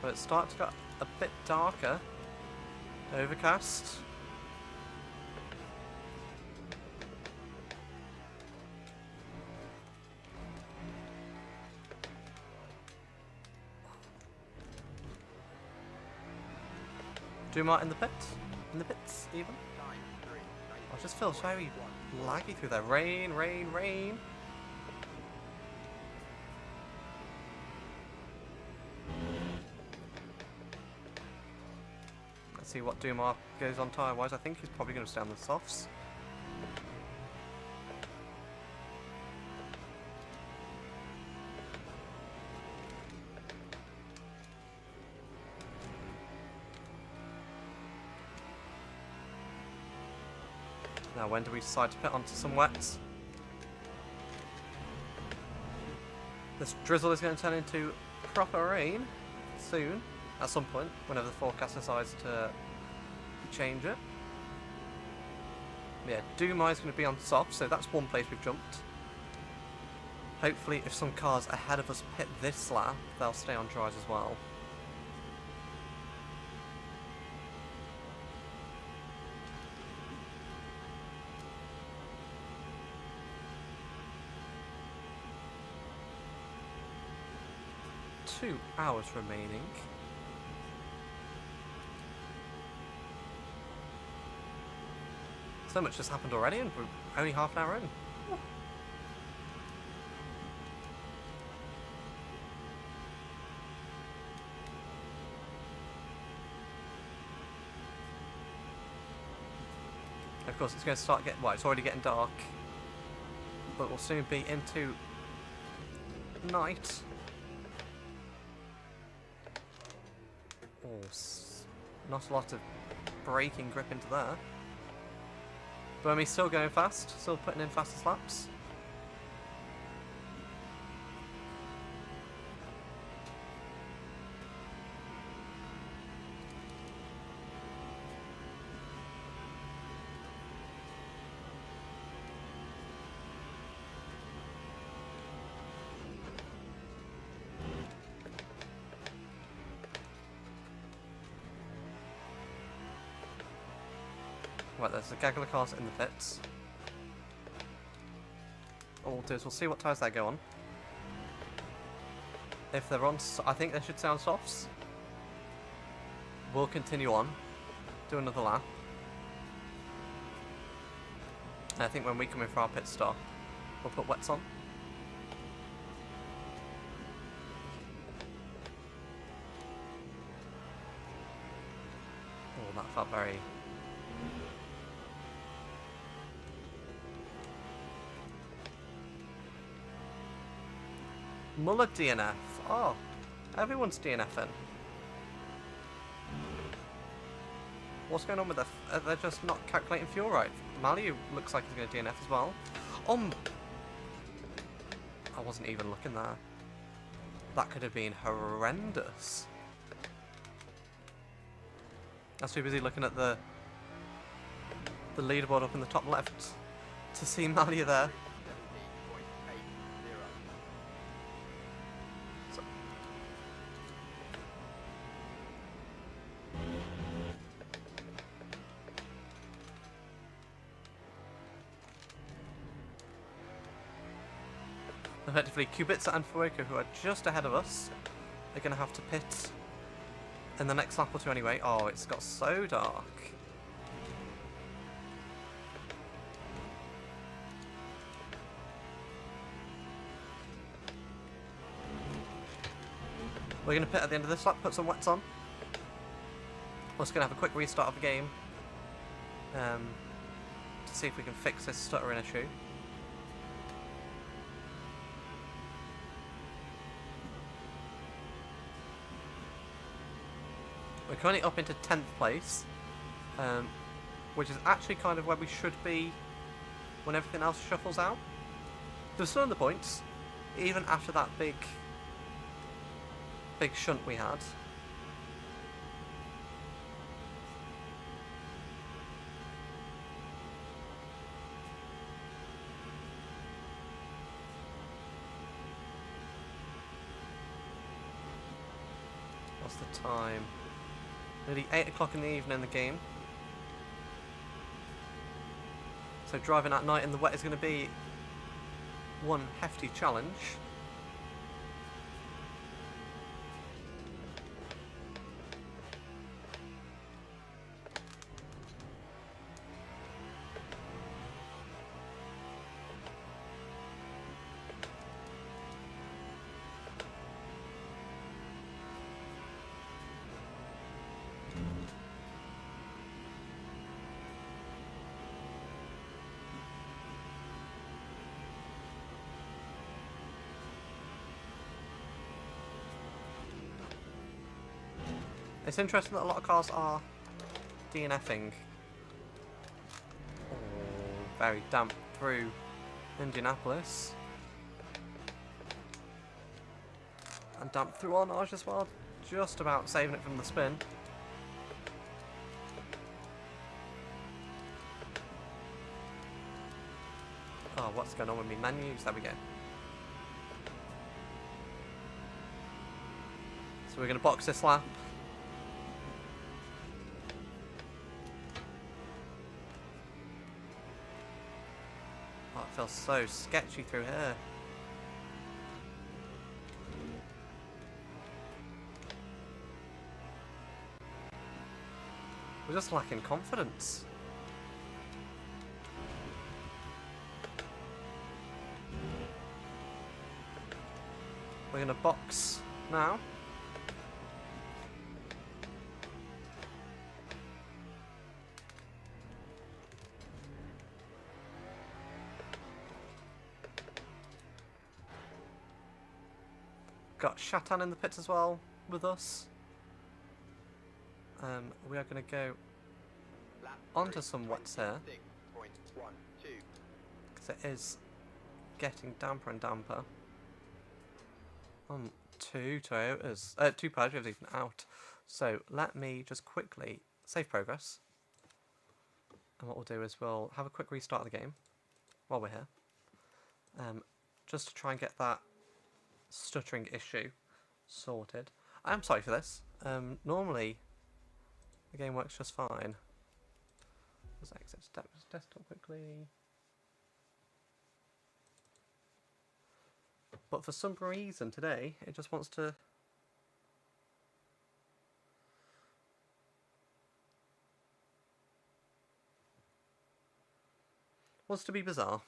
Speaker 1: But it's starting to get a bit darker. Overcast. Dumont in the pit? In the pits, even? I just feel very laggy through there. Rain, rain, rain. Let's see what Dumont goes on tyre-wise. I think he's probably going to stay on the softs. Now, when do we decide to pit onto some wets? This drizzle is going to turn into proper rain soon, at some point, whenever the forecast decides to change it. Yeah, Dumont is going to be on soft, so that's one place we've jumped. Hopefully, if some cars ahead of us pit this lap, they'll stay on dries as well. Two hours remaining. So much has happened already and we're only half an hour in. Of course it's going to start getting, well, it's already getting dark, but we'll soon be into night. Oh, not a lot of braking grip into there. Burmese still going fast, still putting in fastest laps. Right, there's a gaggle of cars in the pits. All we'll do is we'll see what tyres they go on. If they're on, I think they should stay on softs. We'll continue on, do another lap. And I think when we come in for our pit stop, we'll put wets on. Oh, that felt very... Muller DNF. Oh, everyone's DNFing. What's going on with they're just not calculating fuel right. Maliu looks like he's going to DNF as well. I wasn't even looking there. That could have been horrendous. I was too busy looking at the leaderboard up in the top left to see Maliu there. Effectively, Kubica and Fuego, who are just ahead of us, are going to have to pit in the next lap or two anyway. Oh, it's got so dark. We're going to pit at the end of this lap, put some wets on. We're just going to have a quick restart of the game to see if we can fix this stuttering issue. We're currently up into 10th place, which is actually kind of where we should be when everything else shuffles out. There's still in the points, even after that big shunt we had. What's the time? Nearly 8 o'clock in the evening in the game. So driving at night in the wet is going to be one hefty challenge. It's interesting that a lot of cars are DNFing. Oh, very damp through Indianapolis. And damp through Arnage as well. Just about saving it from the spin. Oh, what's going on with me menus? There we go. So we're going to box this lap. Oh, it feels so sketchy through here. We're just lacking confidence. We're going to box now. Got Shatan in the pits as well with us. We are going to go onto some wets here, because it is getting damper and damper. Two Toyotas, two Peugeots even out. So let me just quickly save progress. And what we'll do is we'll have a quick restart of the game while we're here. Just to try and get that stuttering issue sorted. I am sorry for this. Normally the game works just fine. Let's exit. step this desktop quickly. But for some reason today, it just wants to... Wants to be bizarre.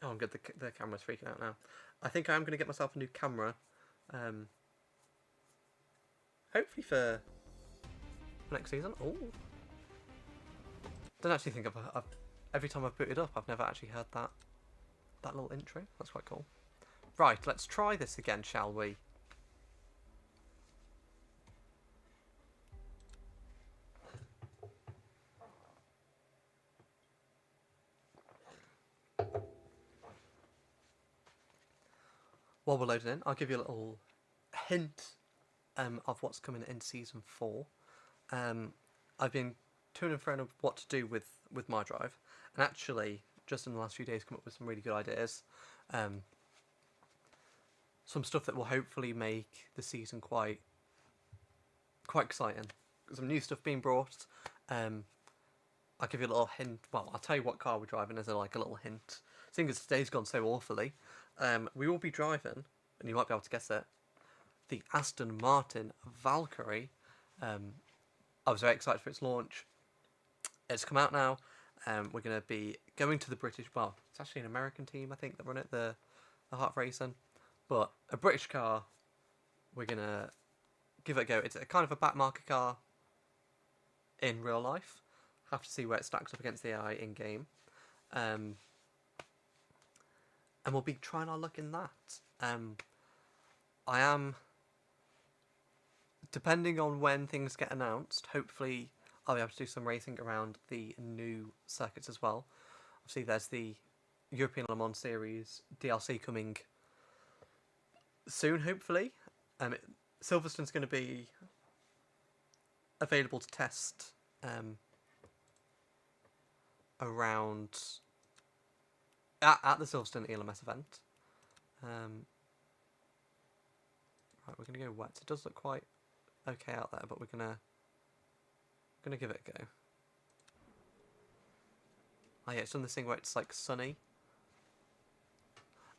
Speaker 1: Oh, good, the camera's freaking out now. I think I am going to get myself a new camera. Hopefully for next season. Oh, don't actually think I've every time I've booted up, I've never actually heard that little intro. That's quite cool. Right, let's try this again, shall we? While we're loading in, I'll give you a little hint of what's coming in Season 4. I've been to and fro of what to do with my drive, and actually, just in the last few days, come up with some really good ideas. Some stuff that will hopefully make the season quite exciting. Some new stuff being brought. I'll give you a little hint. Well, I'll tell you what car we're driving as a little hint. Seeing as today's gone so awfully, we will be driving, and you might be able to guess it, the Aston Martin Valkyrie. I was very excited for its launch. It's come out now. We're going to be going to the British... Well, it's actually an American team, I think, that run it, the Heart Racing. But a British car, we're going to give it a go. It's a kind of a backmarket car in real life. Have to see where it stacks up against the AI in-game. And we'll be trying our luck in that. I am... Depending on when things get announced, hopefully I'll be able to do some racing around the new circuits as well. Obviously there's the European Le Mans Series DLC coming soon, hopefully. Silverstone's going to be available to test around at the Silverstone ELMS event. Right, we're going to go wet. It does look quite okay out there, but we're gonna give it a go. Oh yeah, it's done this thing where it's like sunny.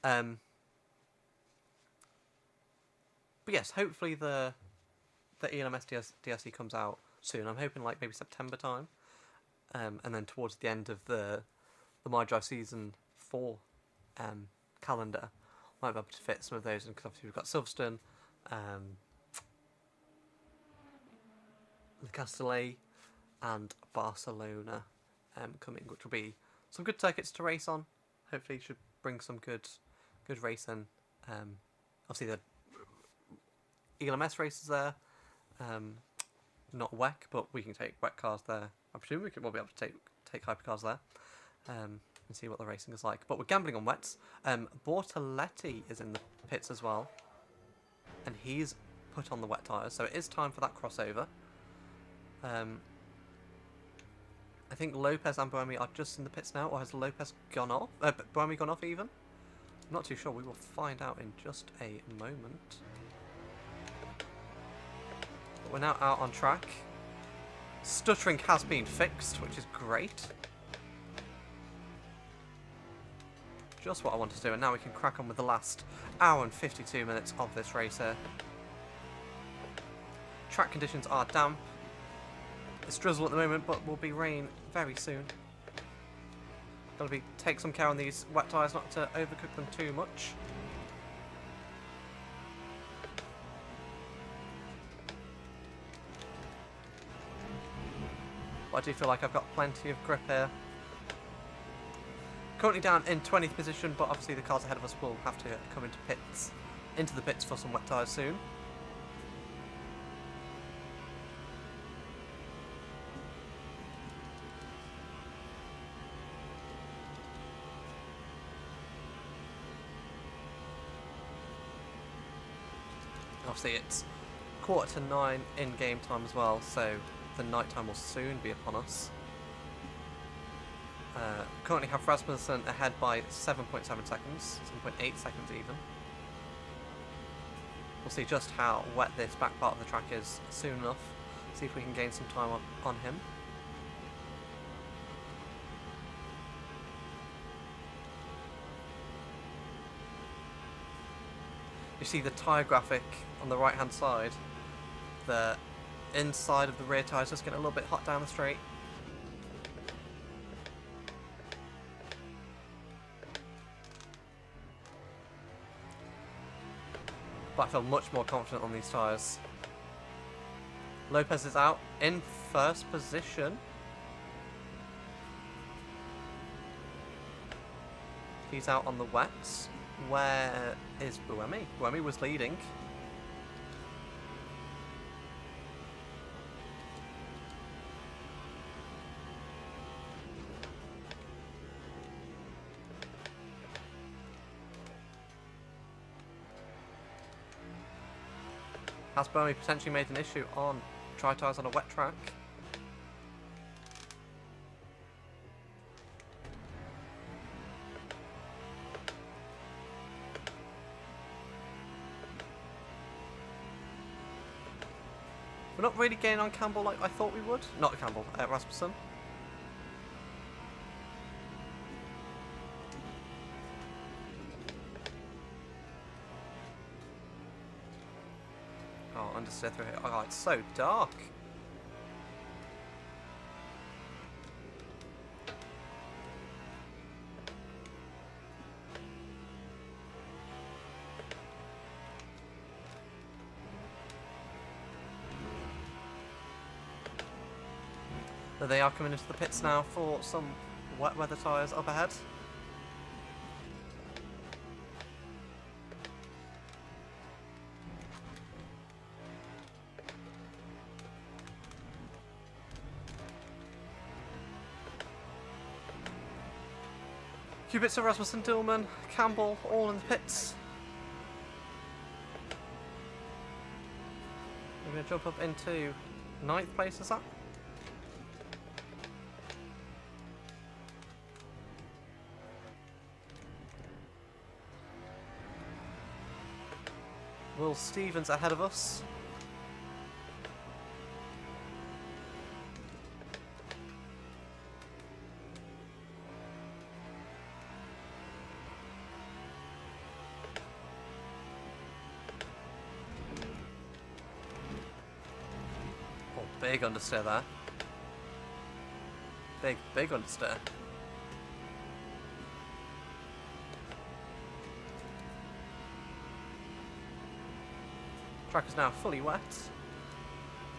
Speaker 1: But yes, hopefully the ELMS DLC comes out soon. I'm hoping like maybe September time, and then towards the end of the My Drive Season 4 calendar, might be able to fit some of those in, because obviously we've got Silverstone, the Castellet and Barcelona coming, which will be some good circuits to race on. Hopefully should bring some good racing. Obviously the ELMS races there, not WEC, but we can take WEC cars there. I presume we'll be able to take hypercars there, and see what the racing is like. But we're gambling on wets. Bortoletti is in the pits as well, and he's put on the wet tyres, so it is time for that crossover. I think Lopez and Buemi are just in the pits now, or has Lopez gone off? Buemi gone off even? I'm not too sure. We will find out in just a moment. But we're now out on track. Stuttering has been fixed, which is great. Just what I wanted to do, and now we can crack on with the last hour and 52 minutes of this race here. Track conditions are damp. It's drizzle at the moment, but will be rain very soon. Got to take some care on these wet tyres not to overcook them too much. But I do feel like I've got plenty of grip here. Currently down in 20th position, but obviously the cars ahead of us will have to come into the pits for some wet tyres soon. Obviously it's 8:45 in game time as well, so the night time will soon be upon us. Currently have Rasmussen ahead by 7.7 seconds, 7.8 seconds even. We'll see just how wet this back part of the track is soon enough. See if we can gain some time on him. You see the tyre graphic on the right hand side. The inside of the rear tyre is just getting a little bit hot down the straight. But I feel much more confident on these tyres. Lopez is out in first position. He's out on the wets. Where is Buemi? Buemi was leading. Has Buemi potentially made an issue on dry tyres on a wet track? We're not really gaining on Campbell like I thought we would. Not Campbell, Rasmussen. Oh, understeer through here. Oh, it's so dark. But they are coming into the pits now for some wet weather tyres up ahead. Kubica, Rasmussen, Dillman, Campbell, all in the pits. We're going to jump up into 9th place, is that? Will Stevens ahead of us. Oh, big understeer there. Big understeer. Track is now fully wet.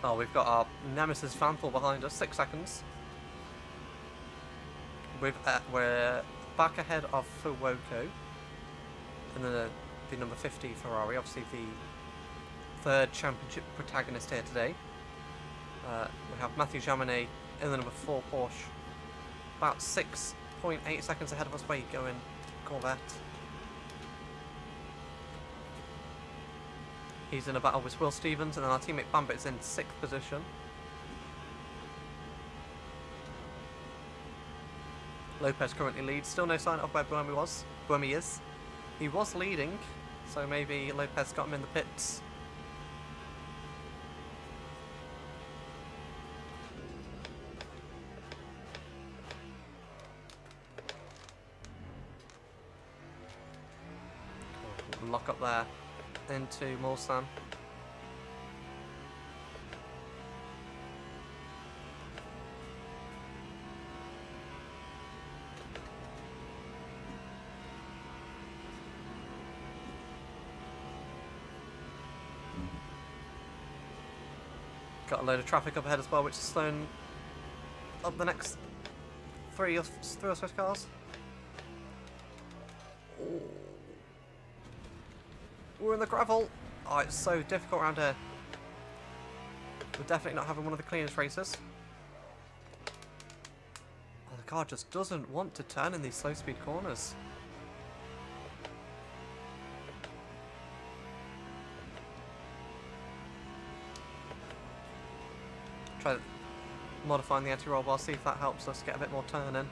Speaker 1: Oh, we've got our Nemesis Vanpool behind us, 6 seconds. We're back ahead of Fuoco and then the number 50 Ferrari, obviously the 3rd championship protagonist here today. We have Matthew Jaminet in the number 4 Porsche, about 6.8 seconds ahead of us. Where you going, Corvette? He's in a battle with Will Stevens, and then our teammate Bambit's in 6th position. Lopez currently leads. Still no sign of where Buemi is. He was leading, so maybe Lopez got him in the pits. Lock up there into Mulsanne. Got a load of traffic up ahead as well, which is slowing up the next three or six cars. Ooh. We're in the gravel. Oh, it's so difficult around here. We're definitely not having one of the cleanest races. Oh, the car just doesn't want to turn in these slow speed corners. Try modifying the anti-roll bar, see if that helps us get a bit more turn in.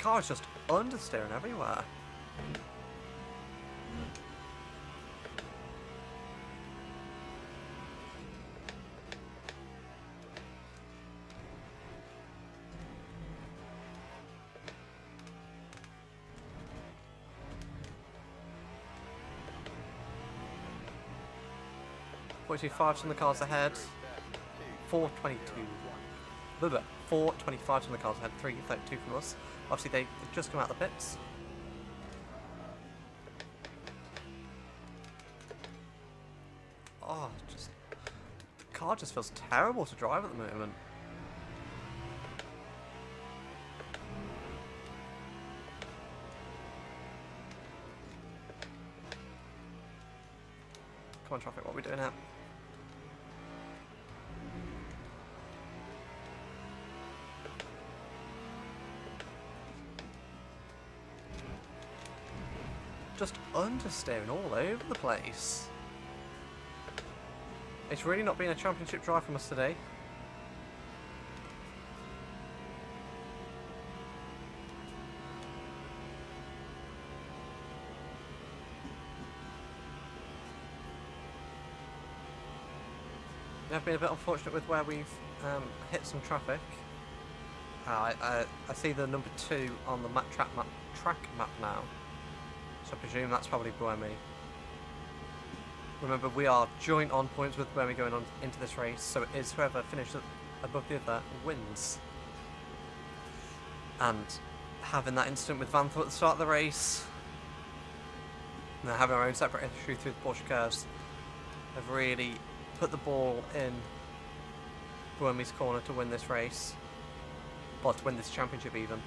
Speaker 1: car is just understeering everywhere. .425 from the cars ahead. 422. 425 from the cars ahead. 332 from us. Obviously, they've just come out of the pits. Oh, just the car just feels terrible to drive at the moment. Come on, traffic, what are we doing now? Just understeering all over the place. It's really not been a championship drive from us today. We have been a bit unfortunate with where we've hit some traffic. I see the number 2 on the track map now. So I presume that's probably Buemi. Remember, we are joint on points with Buemi going on into this race, so it is whoever finishes above the other wins. And having that incident with Vanthoor at the start of the race, and then having our own separate issue through the Porsche curves, have really put the ball in Buemi's corner to win this race, or to win this championship even.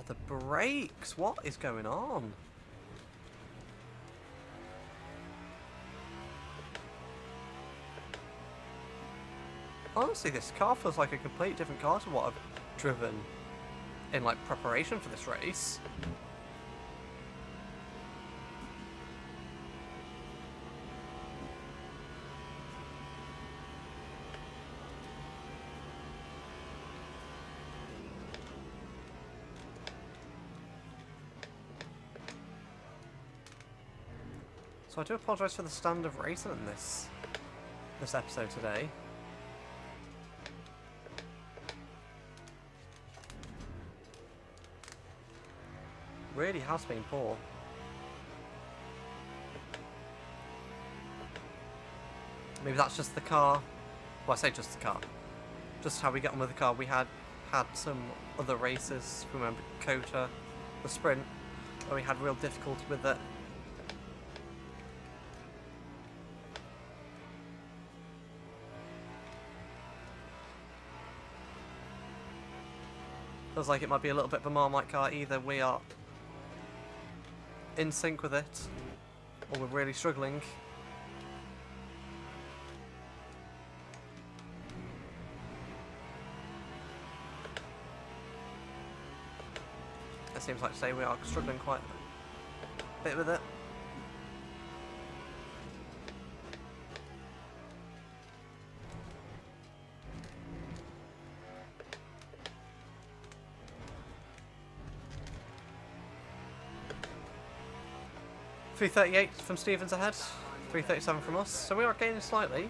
Speaker 1: The brakes, what is going on? Honestly, this car feels like a completely different car to what I've driven in like preparation for this race. So I do apologise for the standard of racing in this episode today. Really has been poor. Maybe that's just the car. Well, I say just the car. Just how we get on with the car. We had some other races. Remember Kota, the sprint, where we had real difficulty with it. Feels like it might be a little bit of a Marmite car. Either we are in sync with it, or we're really struggling. It seems like to say we are struggling quite a bit with it. .338 from Stevens ahead, 337 from us, so we are gaining slightly.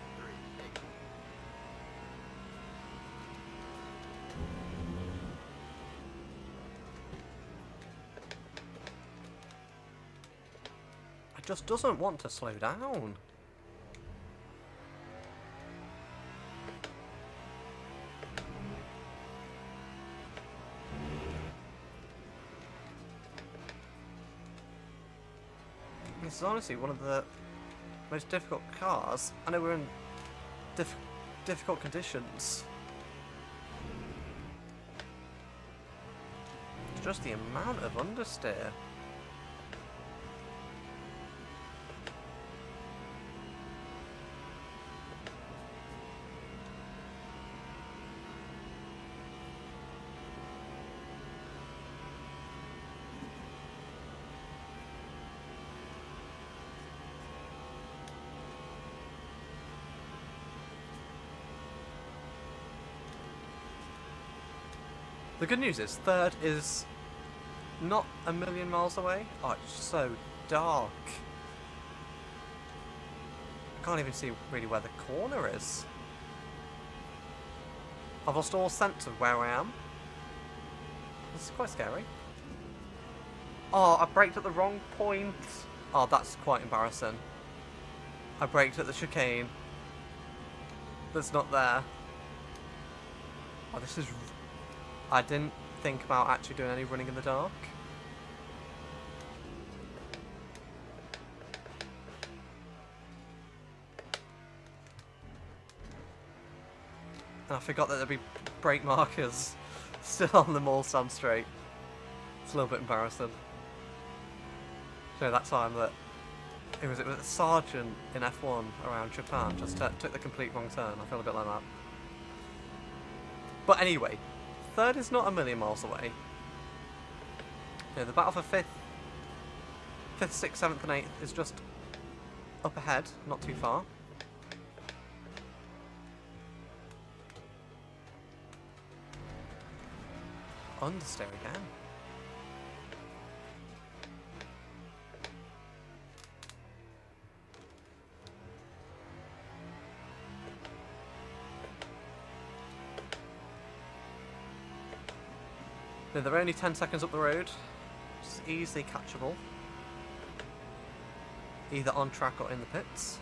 Speaker 1: It just doesn't want to slow down. This is honestly one of the most difficult cars. I know we're in difficult conditions. It's just the amount of understeer. The good news is third is not a million miles away. Oh, it's so dark. I can't even see really where the corner is. I've lost all sense of where I am. This is quite scary. Oh, I braked at the wrong point. Oh, that's quite embarrassing. I braked at the chicane. That's not there. Oh, this is... I didn't think about actually doing any running in the dark. And I forgot that there'd be brake markers still on the Mulsanne straight. It's a little bit embarrassing. So that time that it was a sergeant in F1 around Japan just took the complete wrong turn. I feel a bit like that. But anyway, third is not a million miles away. Yeah, the battle for fifth, 6th, 7th and 8th is just up ahead, not too far. Understeer again. No, they're only 10 seconds up the road. It's easily catchable. Either on track or in the pits.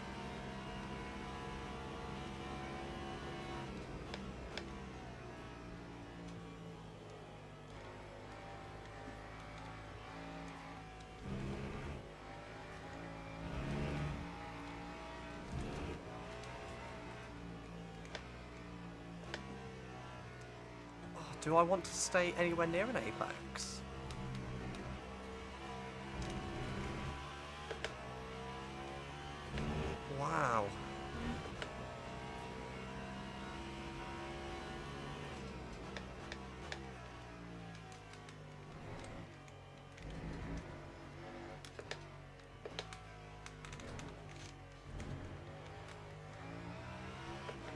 Speaker 1: Do I want to stay anywhere near an apex? Wow.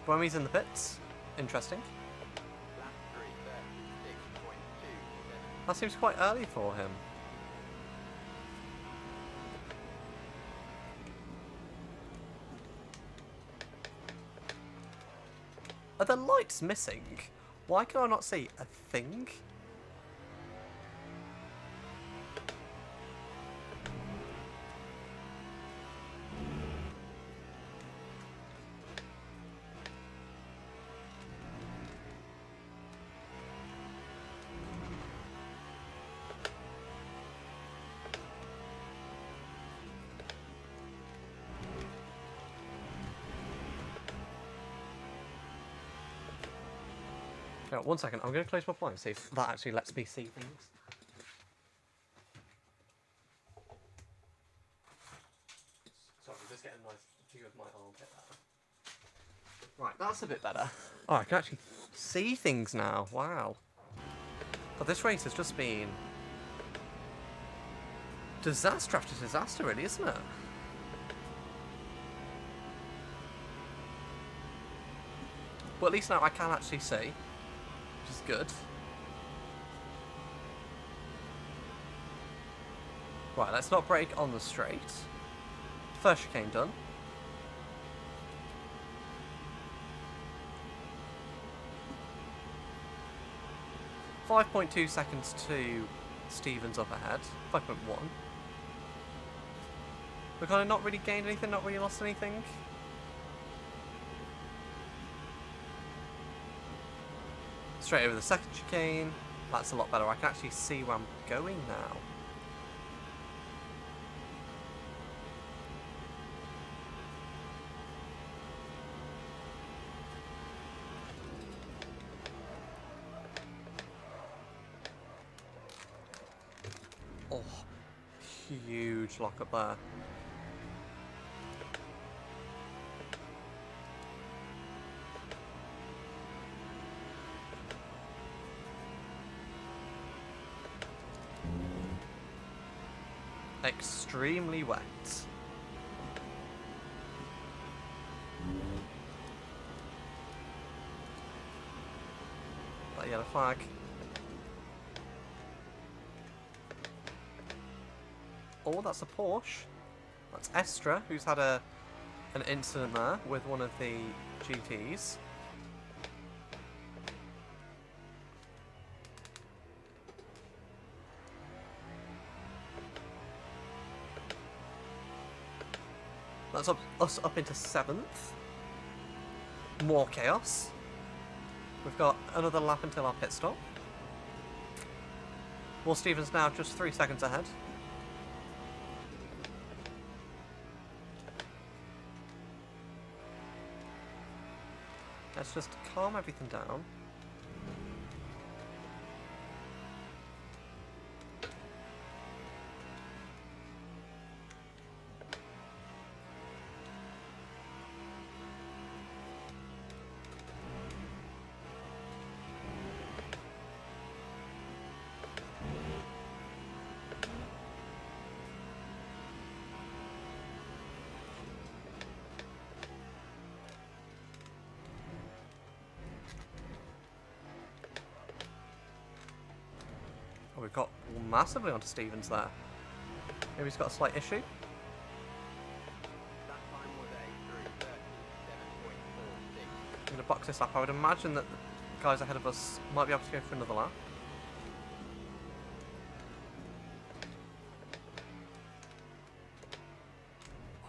Speaker 1: Buemi's in the pits. Interesting. That seems quite early for him. Are the lights missing? Why can I not see a thing? No, 1 second, I'm going to close my blind and see if that actually lets me see things. Sorry, I'm just getting a nice view of my armpit there. Right, that's a bit better. Oh, I can actually see things now. Wow. But this race has just been disaster after disaster, really, isn't it? Well, at least now I can actually see, which is good. Right, let's not brake on the straight. First chicane done. .2 seconds to Stevens up ahead. 5.1. We've kind of not really gained anything, not really lost anything. Straight over the second chicane. That's a lot better. I can actually see where I'm going now. Oh, huge lock up there. Extremely wet. That yellow flag. Oh, that's a Porsche. That's Estra, who's had an incident there with one of the GTs. That's us up into 7th. More chaos. We've got another lap until our pit stop. Will Stevens now just 3 seconds ahead. Let's just calm everything down. Oh, we've got massively onto Stevens there. Maybe he's got a slight issue.
Speaker 2: That time was a 3:37.46.
Speaker 1: I'm going to box this up. I would imagine that the guys ahead of us might be able to go for another lap.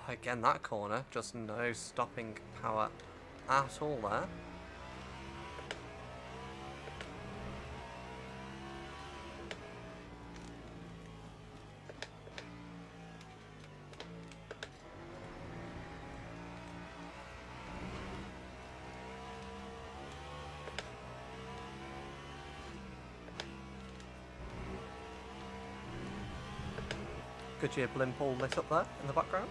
Speaker 1: Again, that corner, just no stopping power at all there. Goodyear blimp all lit up there in the background.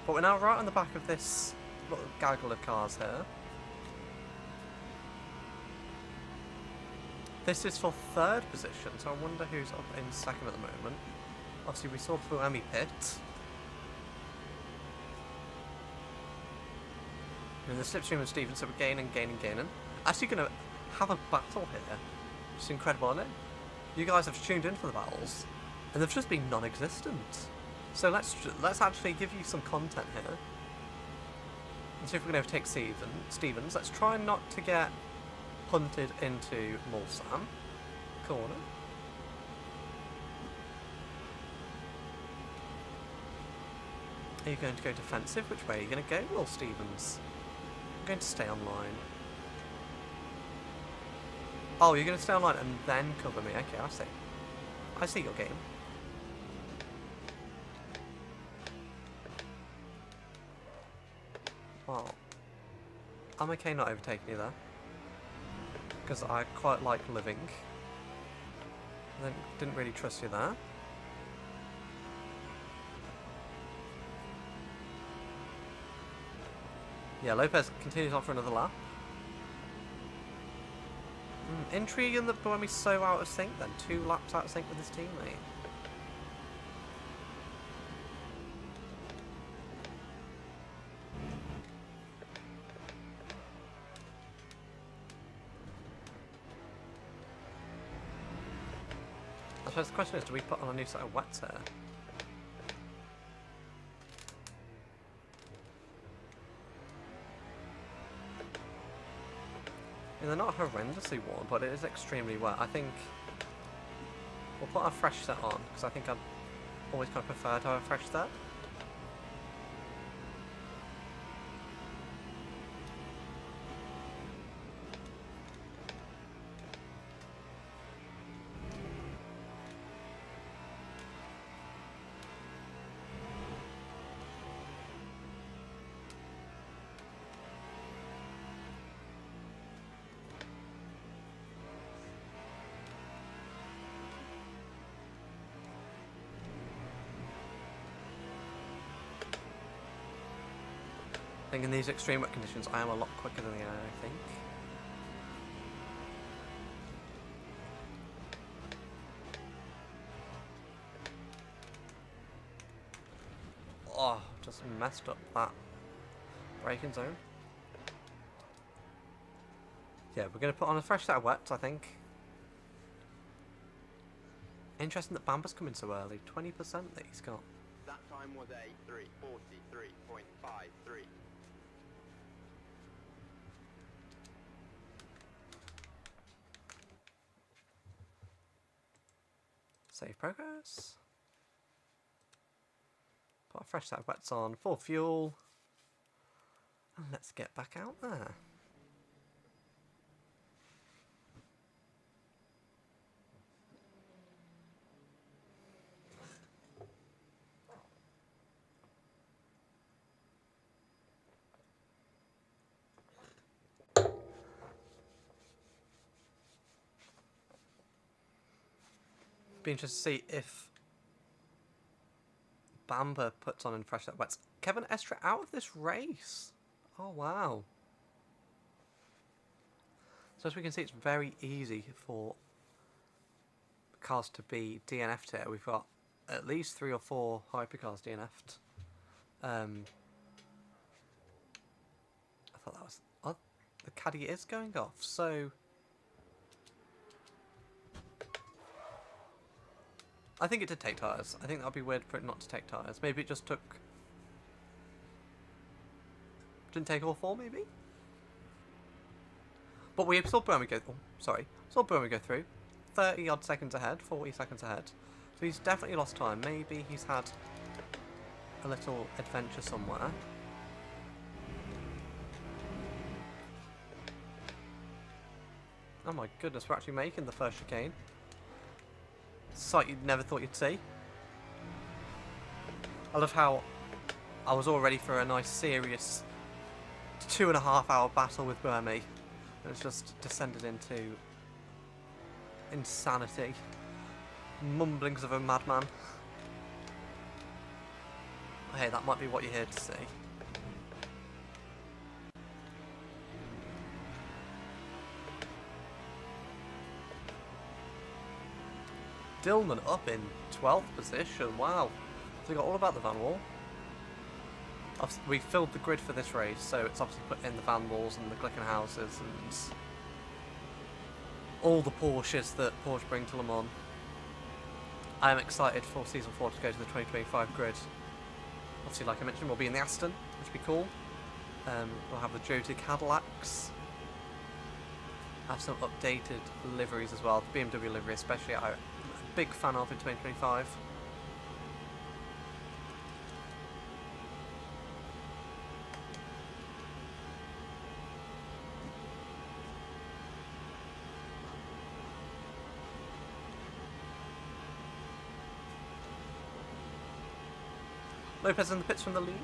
Speaker 1: But we're now right on the back of this little gaggle of cars here. This is for 3rd position, so I wonder who's up in 2nd at the moment. Obviously we saw Buemi pit. And the slipstream of Stevens, so we're gaining. Actually going to have a battle here. Just incredible, isn't it? You guys have tuned in for the battles, and they've just been non-existent. So let's actually give you some content here. And see if we can overtake Stevens. Let's try not to get punted into Mulsanne corner. Are you going to go defensive? Which way are you going to go, Will Stevens? I'm going to stay online. Oh, you're going to stay online and then cover me. Okay, I see. I see your game. Well, I'm okay not overtaking you there, because I quite like living. Didn't really trust you there. Yeah, Lopez continues on for another lap. Intriguing that Buemi's so out of sync then. 2 laps out of sync with his teammate. I suppose the question is, do we put on a new set of wets here? I mean, they're not horrendously warm, but it is extremely wet. I think we'll put a fresh set on, because I think I'd always kind of prefer to have a fresh set. I think in these extreme wet conditions, I am a lot quicker than the AI, I think. Oh, just messed up that braking zone. Yeah, we're going to put on a fresh set of wets, I think. Interesting that Bamba's coming so early. 20% that he's got.
Speaker 2: That time was a 3:43.53.
Speaker 1: Save progress. Put a fresh set of wets on, full fuel. And let's get back out there. Be interested to see if Bamba puts on in fresh set of wets. Kevin Estre out of this race. Oh wow. So as we can see, it's very easy for cars to be DNF'd here. We've got at least 3 or 4 hypercars DNF'd. I thought that was... Oh, the caddy is going off, so... I think it did take tyres. I think that would be weird for it not to take tyres. Maybe it just took... Didn't take all 4, maybe? But we saw Burma go... Oh, sorry. Saw Burma go through. 30 odd seconds ahead. 40 seconds ahead. So he's definitely lost time. Maybe he's had a little adventure somewhere. Oh my goodness, we're actually making the first chicane. Sight you'd never thought you'd see. I love how I was all ready for a nice serious 2.5 hour battle with Burmy. And it's just descended into insanity. Mumblings of a madman. Hey, that might be what you're here to see. Dillman up in 12th position, wow. So we got all about the Van Wall. We filled the grid for this race, so it's obviously put in the Van Walls and the Glickenhauses and all the Porsches that Porsche bring to Le Mans. I am excited for Season 4 to go to the 2025 grid. Obviously, like I mentioned, we'll be in the Aston, which will be cool. We'll have the Jota Cadillacs. Have some updated liveries as well. The BMW livery especially, I'm a big fan of in 2025. Lopez in the pits from the lead.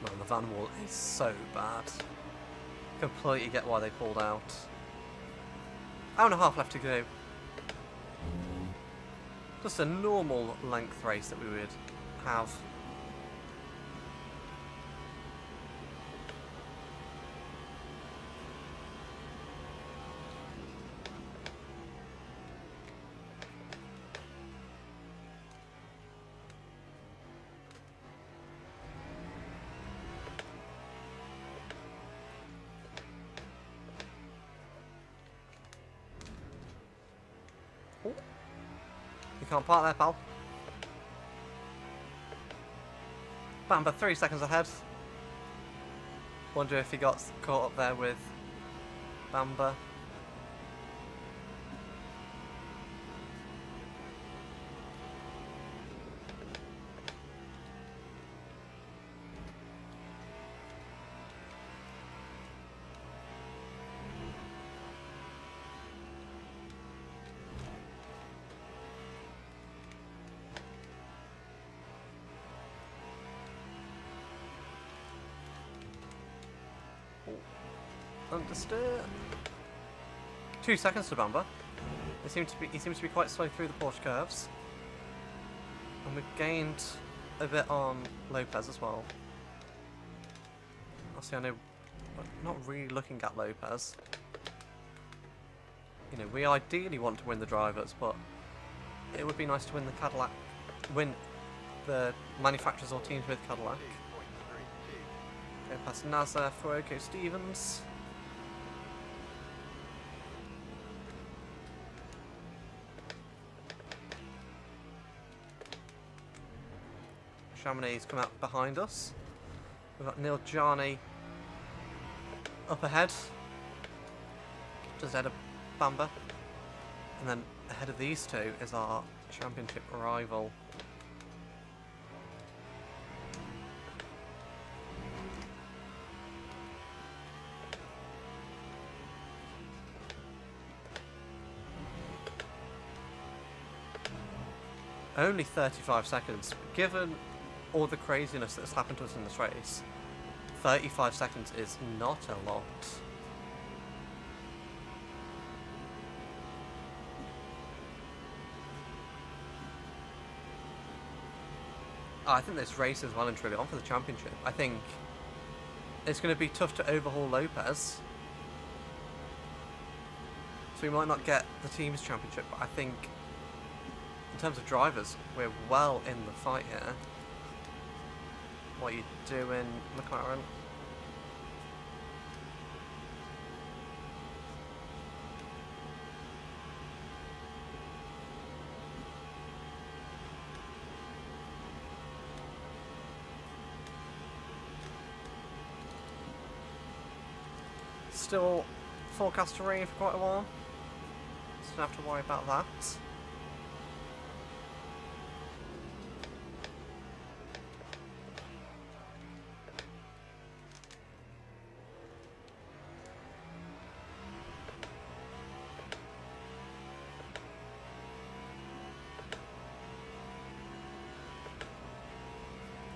Speaker 1: Man, the Van Wall is so bad. Completely get why they pulled out. Hour and a half left to go. Just a normal length race that we would have. Oh. You can't park there, pal. Bamba 3 seconds ahead. Wonder if he got caught up there with Bamba. Understood. 2 seconds to Bamba. He seems to be quite slow through the Porsche curves. And we've gained a bit on Lopez as well. Obviously I know I'm not really looking at Lopez. You know, we ideally want to win the drivers, but it would be nice to win the Cadillac, win the manufacturers or teams with Cadillac.
Speaker 2: 2.32.
Speaker 1: Go past Nazar, Fuoco, Stevens. Chamonix come out behind us. We've got Neil Jarni up ahead, just ahead of Bamber, and then ahead of these two is our championship rival. Only 35 seconds. Given all the craziness that's happened to us in this race, 35 seconds is not a lot. I think this race is well and truly on for the championship. I think it's going to be tough to overhaul Lopez, so we might not get the team's championship, but I think in terms of drivers, we're well in the fight here. What are you doing, McLaren? Still forecast to rain for quite a while, so don't have to worry about that.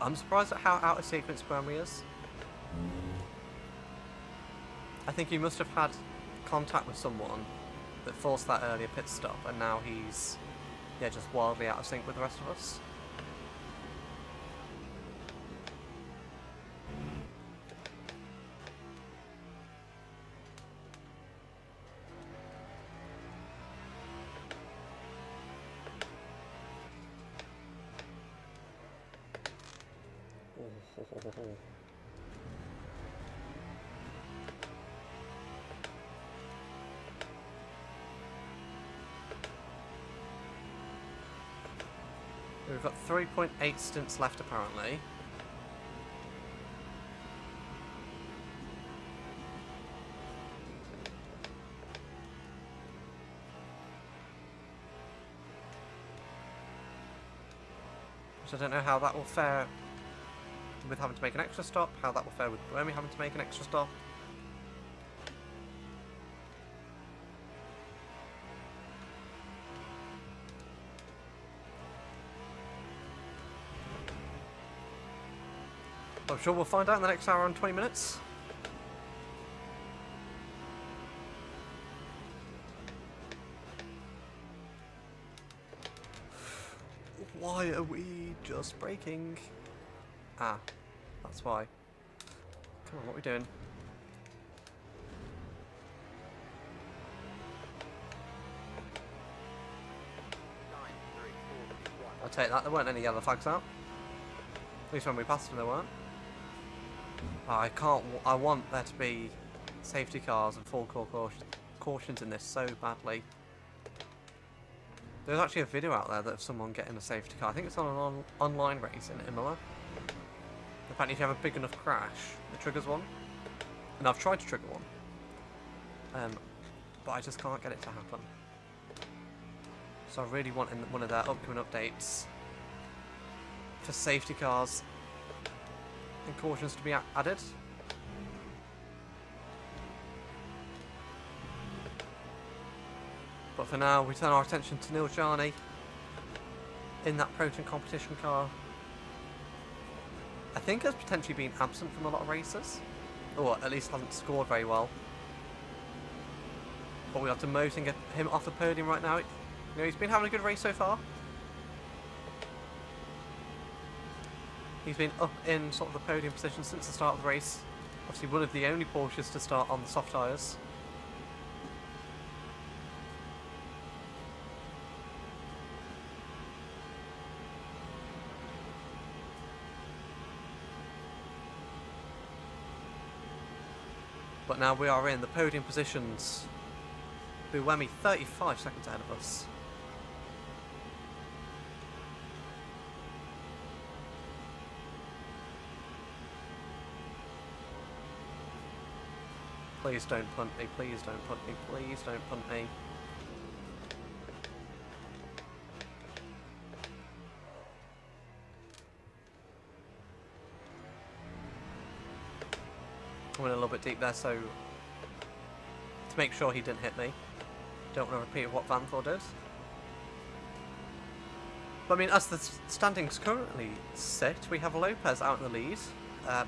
Speaker 1: I'm surprised at how out of sequence Bermy is. I think he must have had contact with someone that forced that earlier pit stop, and now he's, yeah, just wildly out of sync with the rest of us. We've got 3.8 stints left apparently. So I don't know how that will fare with having to make an extra stop, how that will fare with Bermy having to make an extra stop. I'm sure we'll find out in the next hour and 20 minutes. Why are we just braking? Ah, that's why. Come on, what are we doing? I'll take that. There weren't any yellow flags out. At least when we passed them, there weren't. I can't. I want there to be safety cars and full core cautions in this so badly. There's actually a video out there of someone getting a safety car. I think it's on an online race in Imola. Apparently, if you have a big enough crash, it triggers one. And I've tried to trigger one, but I just can't get it to happen. So I really want in one of their upcoming updates for safety cars and cautions to be added. But for now, we turn our attention to Neil Jarni in that Proton competition car. I think has potentially been absent from a lot of races, or at least hasn't scored very well. But we are demoting him off the podium right now. You know, he's been having a good race so far. He's been up in sort of the podium position since the start of the race. Obviously one of the only Porsches to start on the soft tyres. But now we are in the podium positions. Buemi 35 seconds ahead of us. Please don't punt me, please don't punt me, please don't punt me. I went a little bit deep there, so to make sure he didn't hit me. Don't want to repeat what Vanthor did. But I mean, as the standings currently sit, we have Lopez out in the lead,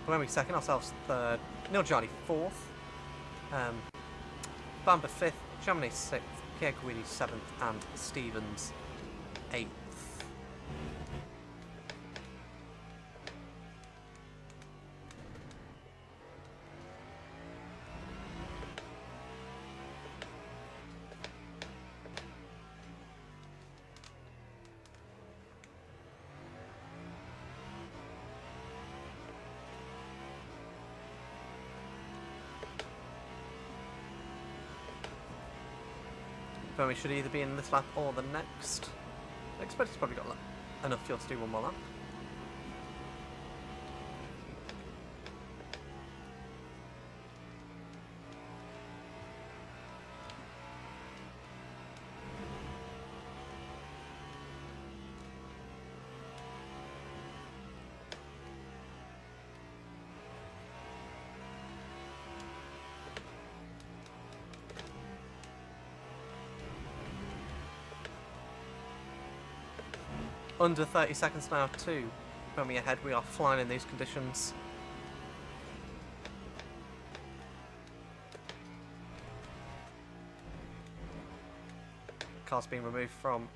Speaker 1: Buemi second, ourselves third, Nilgiani fourth, Bamba fifth, Gemini sixth, Pierre Guidi seventh, and Stevens eighth. Buemi should either be in this lap or the next. I expect he's probably got enough fuel to do one more lap. Under 30 seconds now to Buemi ahead. We are flying in these conditions. Car's being removed from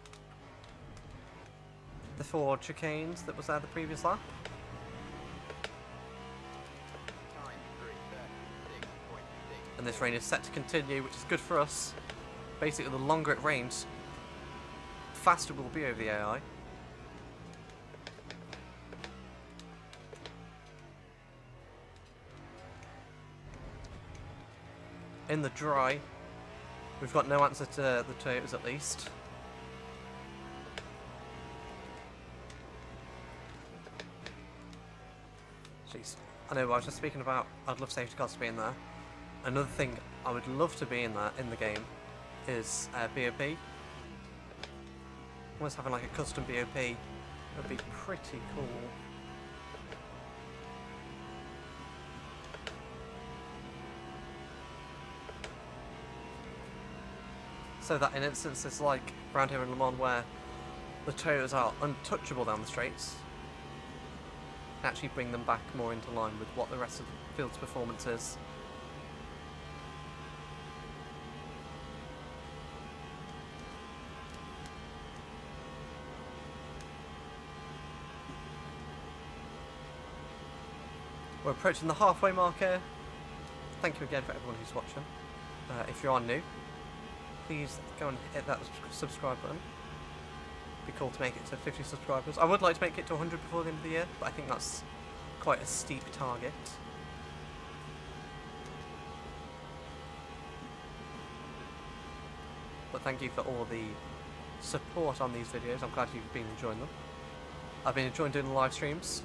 Speaker 1: the four chicanes that was there the previous lap.
Speaker 2: Time 3:36.6.
Speaker 1: And this rain is set to continue, which is good for us. Basically, the longer it rains, faster we'll be over the AI. In the dry, we've got no answer to the Toyotas at least. Jeez. I know, I was just speaking about, I'd love safety cars to be in there. Another thing I would love to be in there, in the game, is BOP. Almost having like a custom BOP would be pretty cool. So that in instances like around here in Le Mans where the Toyotas are untouchable down the straights, actually bring them back more into line with what the rest of the field's performance is. We're approaching the halfway mark here. Thank you again for everyone who's watching. If you are new, please go and hit that subscribe button. It'd be cool to make it to 50 subscribers. I would like to make it to 100 before the end of the year, but I think that's quite a steep target. But thank you for all the support on these videos. I'm glad you've been enjoying them. I've been enjoying doing the live streams,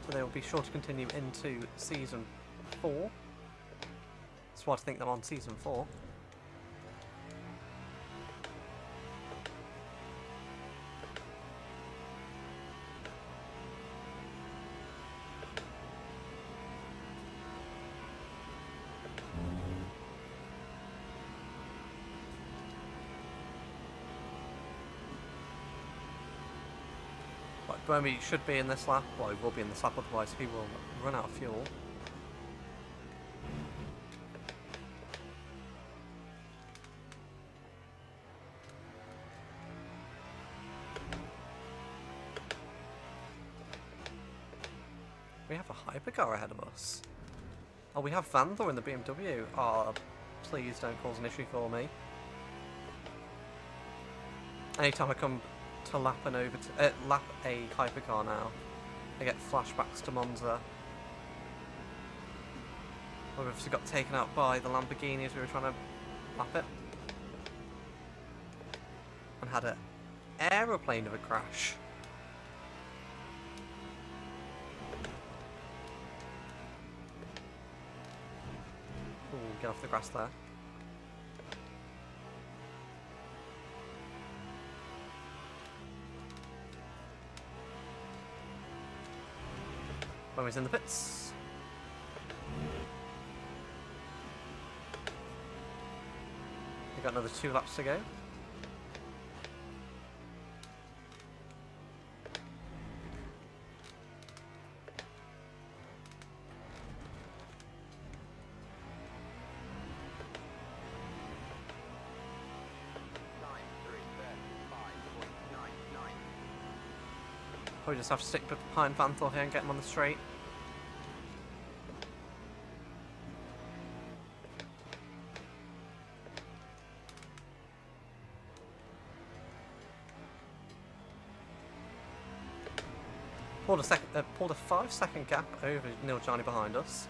Speaker 1: so they will be sure to continue into Season 4. That's why I think they're on Season 4. Buemi should be in this lap, well he will be in this lap, otherwise he will run out of fuel. We have a hypercar ahead of us. Oh, we have Vanthor in the BMW. Oh, please don't cause an issue for me. Anytime I come to lap a hypercar now, I get flashbacks to Monza We obviously got taken out by the Lamborghini as we were trying to lap it. And had an aeroplane of a crash. Ooh, get off the grass there. When he's in the pits. We've got another 2 laps to go.
Speaker 2: Time 3:35.99.
Speaker 1: Probably just have to stick behind Vanthor here and get him on the straight. Pulled a 5-second gap over Neil Johnny behind us.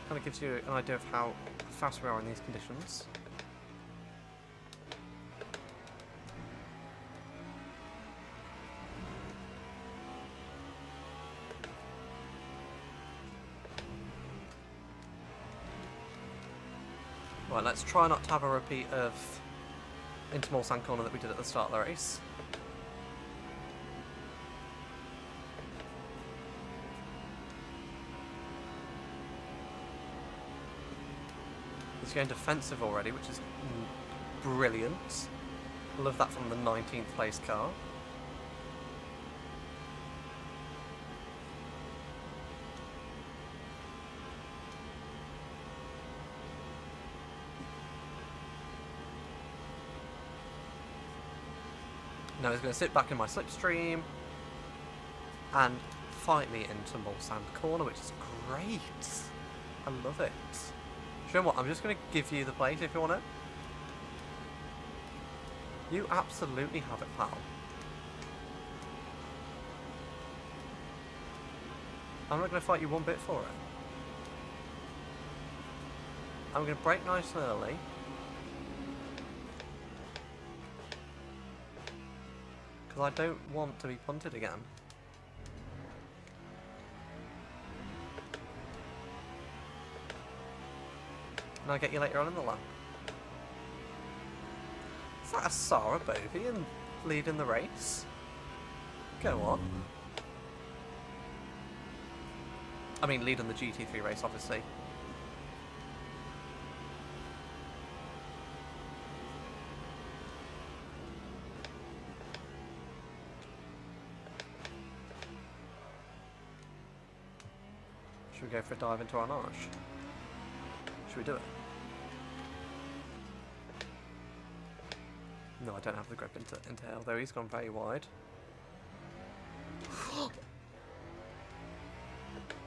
Speaker 1: Kind of gives you an idea of how fast we are in these conditions. Right, let's try not to have a repeat of into Mulsanne corner that we did at the start of the race. He's going defensive already, which is brilliant. Love that from the 19th place car. Now he's going to sit back in my slipstream and fight me into Mulsanne corner, which is great. I love it. Do you know what? I'm just going to give you the place if you want it. You absolutely have it, pal. I'm not going to fight you one bit for it. I'm going to brake nice and early. Because I don't want to be punted again. And I'll get you later on in the lap. Is that a Sarah Bovey leading the race? Go on. I mean, leading the GT3 race, obviously. Should we go for a dive into our notch? Should we do it? No, I don't have the grip into Hale, though he's gone very wide.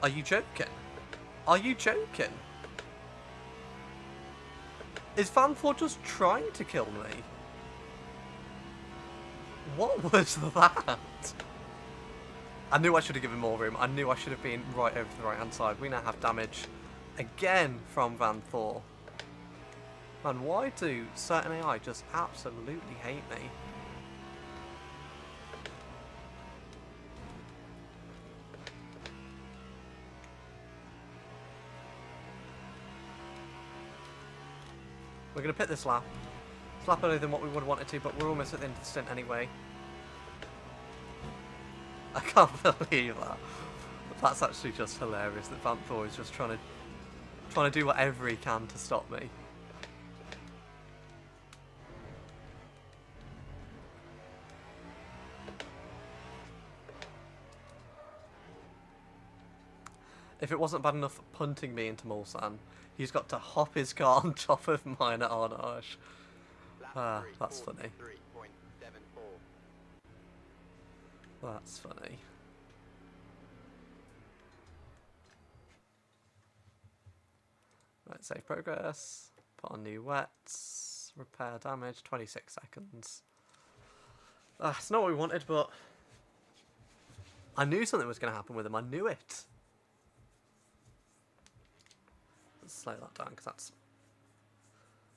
Speaker 1: Are you joking? Are you joking? Is Vanthor just trying to kill me? What was that? I knew I should have given more room. I knew I should have been right over to the right hand side. We now have damage again from Vanthor. Man, why do certain AI just absolutely hate me? We're going to pit this lap. It's a lap earlier than what we would have wanted to, but we're almost at the end of the stint anyway. I can't believe that. That's actually just hilarious that Vanthor is just trying to do whatever he can to stop me. If it wasn't bad enough punting me into Mulsanne, he's got to hop his car on top of mine at Arnage. Ah, that's funny. That's funny. Right, save progress. Put on new wets. Repair damage. 26 seconds. It's not what we wanted, but I knew something was going to happen with him. I knew it. slow that down because that's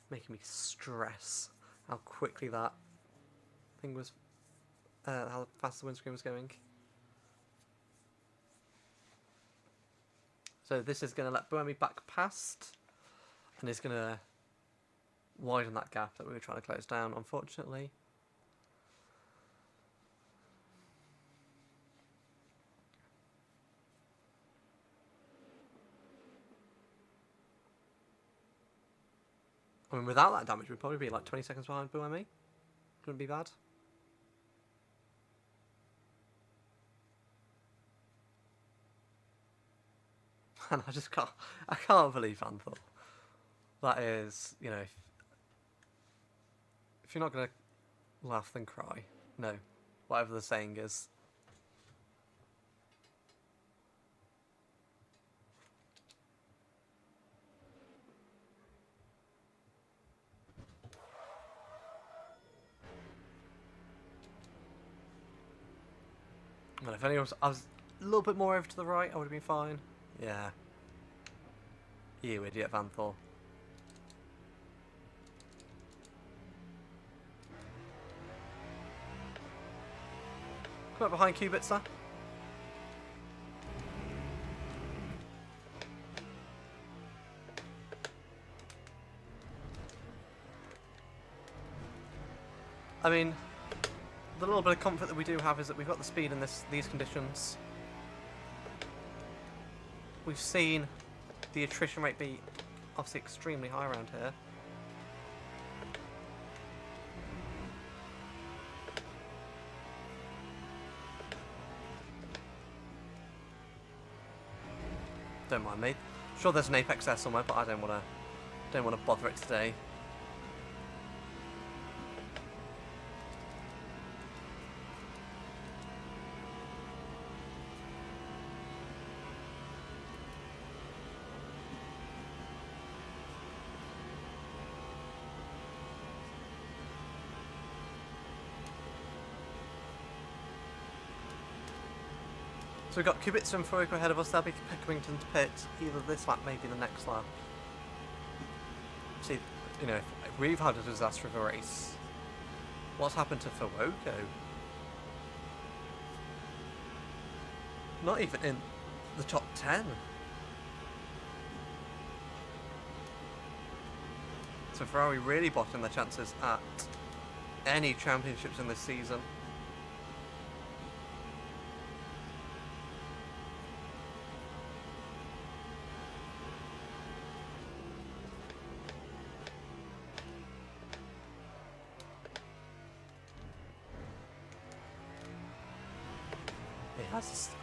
Speaker 1: making me stress how quickly that thing was, how fast the windscreen was going. So this is going to let Buemi back past, and it's going to widen that gap that we were trying to close down, unfortunately. I mean, without that damage, we'd probably be like 20 seconds behind Buemi. Wouldn't be bad. And I just can't believe Vanthor. That is, you know, if you're not going to laugh, then cry. No, whatever the saying is. Well, if anyone I was a little bit more over to the right, I would have been fine. Yeah. You idiot, Vanthor. Come up behind Kubica. I mean, the little bit of comfort that we do have is that we've got the speed in these conditions. We've seen the attrition rate be obviously extremely high around here. Don't mind me. Sure, there's an Apex there somewhere, but I don't want to bother it today. So we've got Kubica and Furuko ahead of us. They'll be coming to pit either this lap, maybe the next lap. See, you know, if we've had a disaster of a race, what's happened to Furuko? Not even in the top 10. So Ferrari really bottoming their chances at any championships in this season.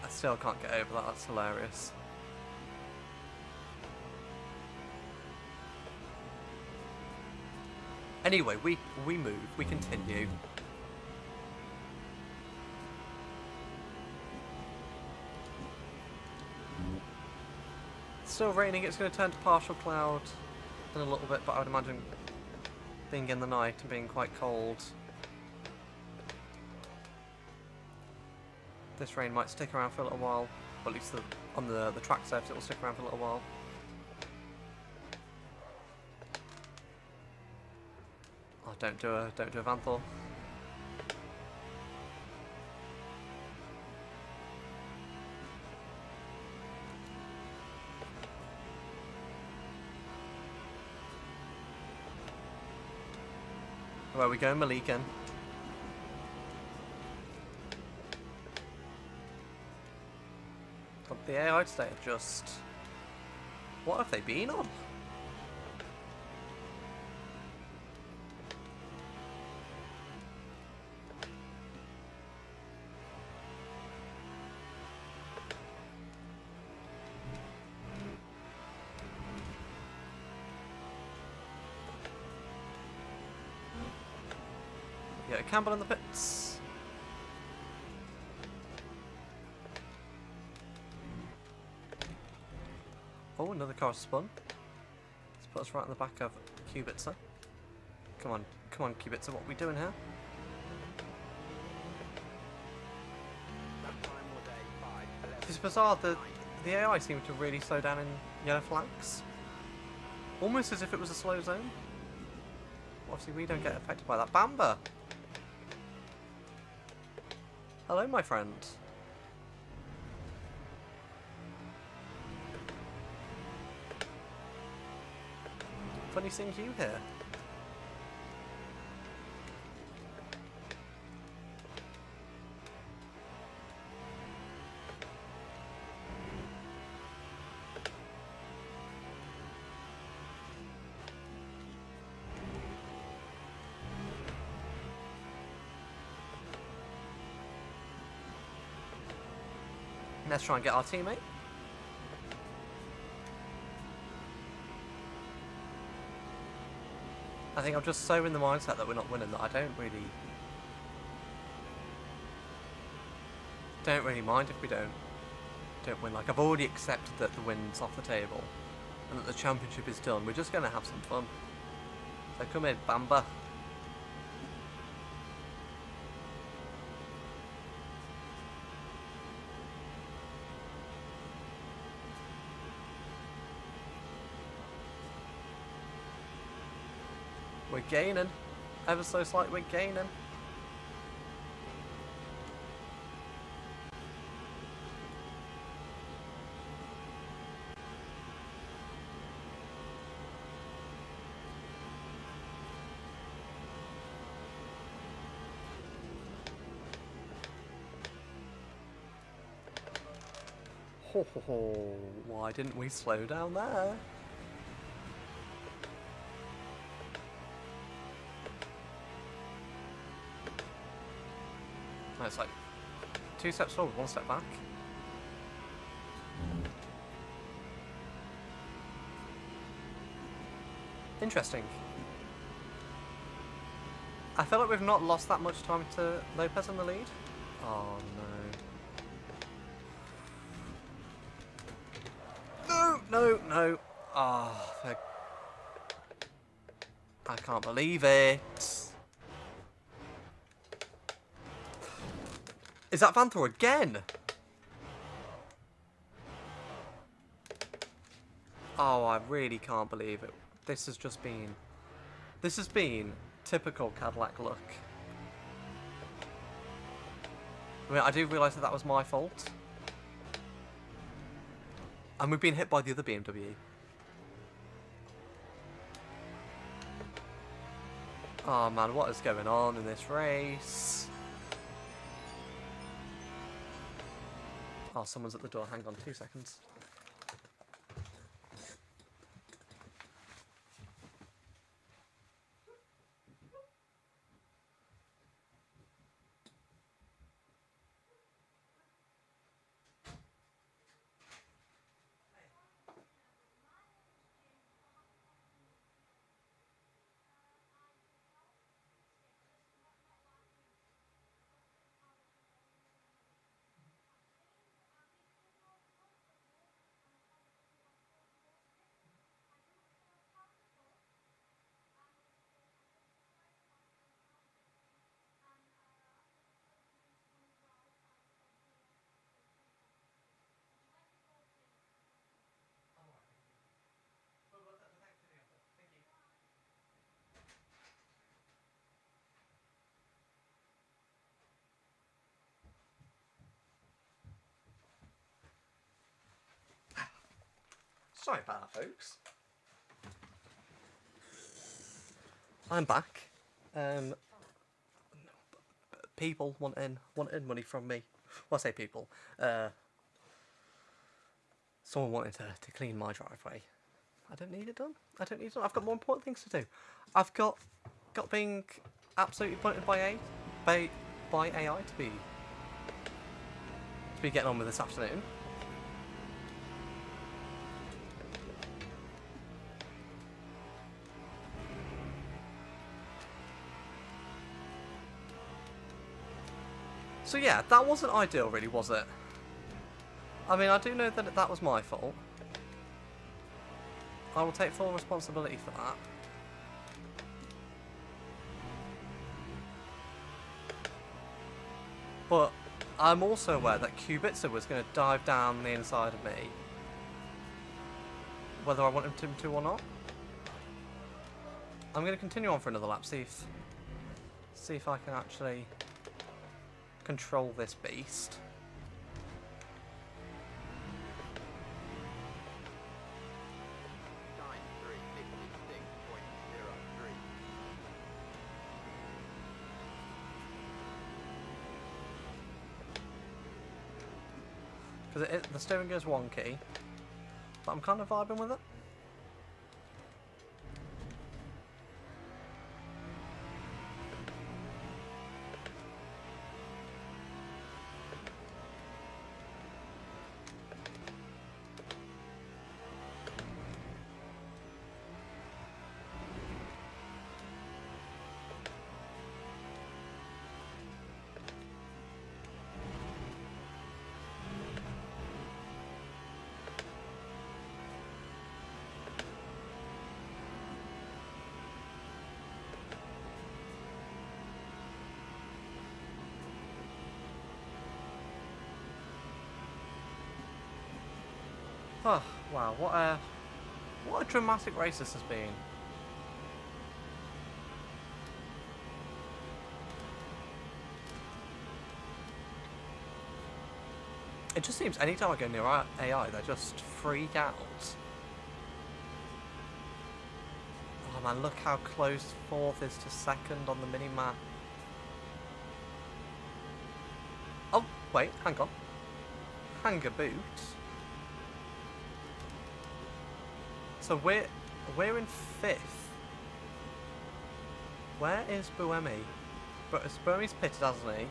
Speaker 1: I still can't get over that, that's hilarious. Anyway, we move, we continue. It's still raining, it's going to turn to partial cloud in a little bit, but I would imagine being in the night and being quite cold, this rain might stick around for a little while, or at least on the track surface it will stick around for a little while. Oh, don't do a Vanthor. Where are we going, Malikan? The AI today are just... what have they been on? Yeah, Campbell in the pits. Oh, another car spun. Let's put us right on the back of Kubica. Come on, Kubica, what are we doing here? It's bizarre that the AI seemed to really slow down in yellow flags. Almost as if it was a slow zone. Obviously, we don't get affected by that. Bamba! Hello, my friend. Funny seeing you here. Let's try and get our teammate. I think I'm just so in the mindset that we're not winning that I don't really mind if we don't win. Like, I've already accepted that the win's off the table and that the championship is done. We're just gonna have some fun. So come in, Bamba. We're gaining. Ever so slightly, we're gaining. Ho ho ho, why didn't we slow down there? No, it's like 2 steps forward, 1 step back. Interesting. I feel like we've not lost that much time to Lopez in the lead. Oh no. No. Oh, I can't believe it. Is that Vanthoor again? Oh, I really can't believe it. This has been typical Cadillac luck. I mean, I do realise that was my fault. And we've been hit by the other BMW. Oh man, what is going on in this race? Oh, someone's at the door. Hang on 2 seconds. Sorry about that, folks. I'm back. People wanting money from me. Well, I say people. Someone wanted to clean my driveway. I don't need it done. I've got more important things to do. I've got being absolutely pointed by AI to be getting on with this afternoon. So yeah, that wasn't ideal really, was it? I mean, I do know that that was my fault. I will take full responsibility for that. But I'm also aware that Kubica was going to dive down the inside of me, whether I wanted him to or not. I'm going to continue on for another lap, see if I can actually control this beast.
Speaker 2: Time 3:56.03.
Speaker 1: Because the steering goes wonky, but I'm kind of vibing with it. Oh, wow, what a dramatic race this has been. It just seems anytime I go near AI, they just freak out. Oh man, look how close fourth is to second on the mini-map. Oh, wait, hang on. Hang a boot. So we're in fifth. Where is Buemi? But Buemi's pitted, hasn't he?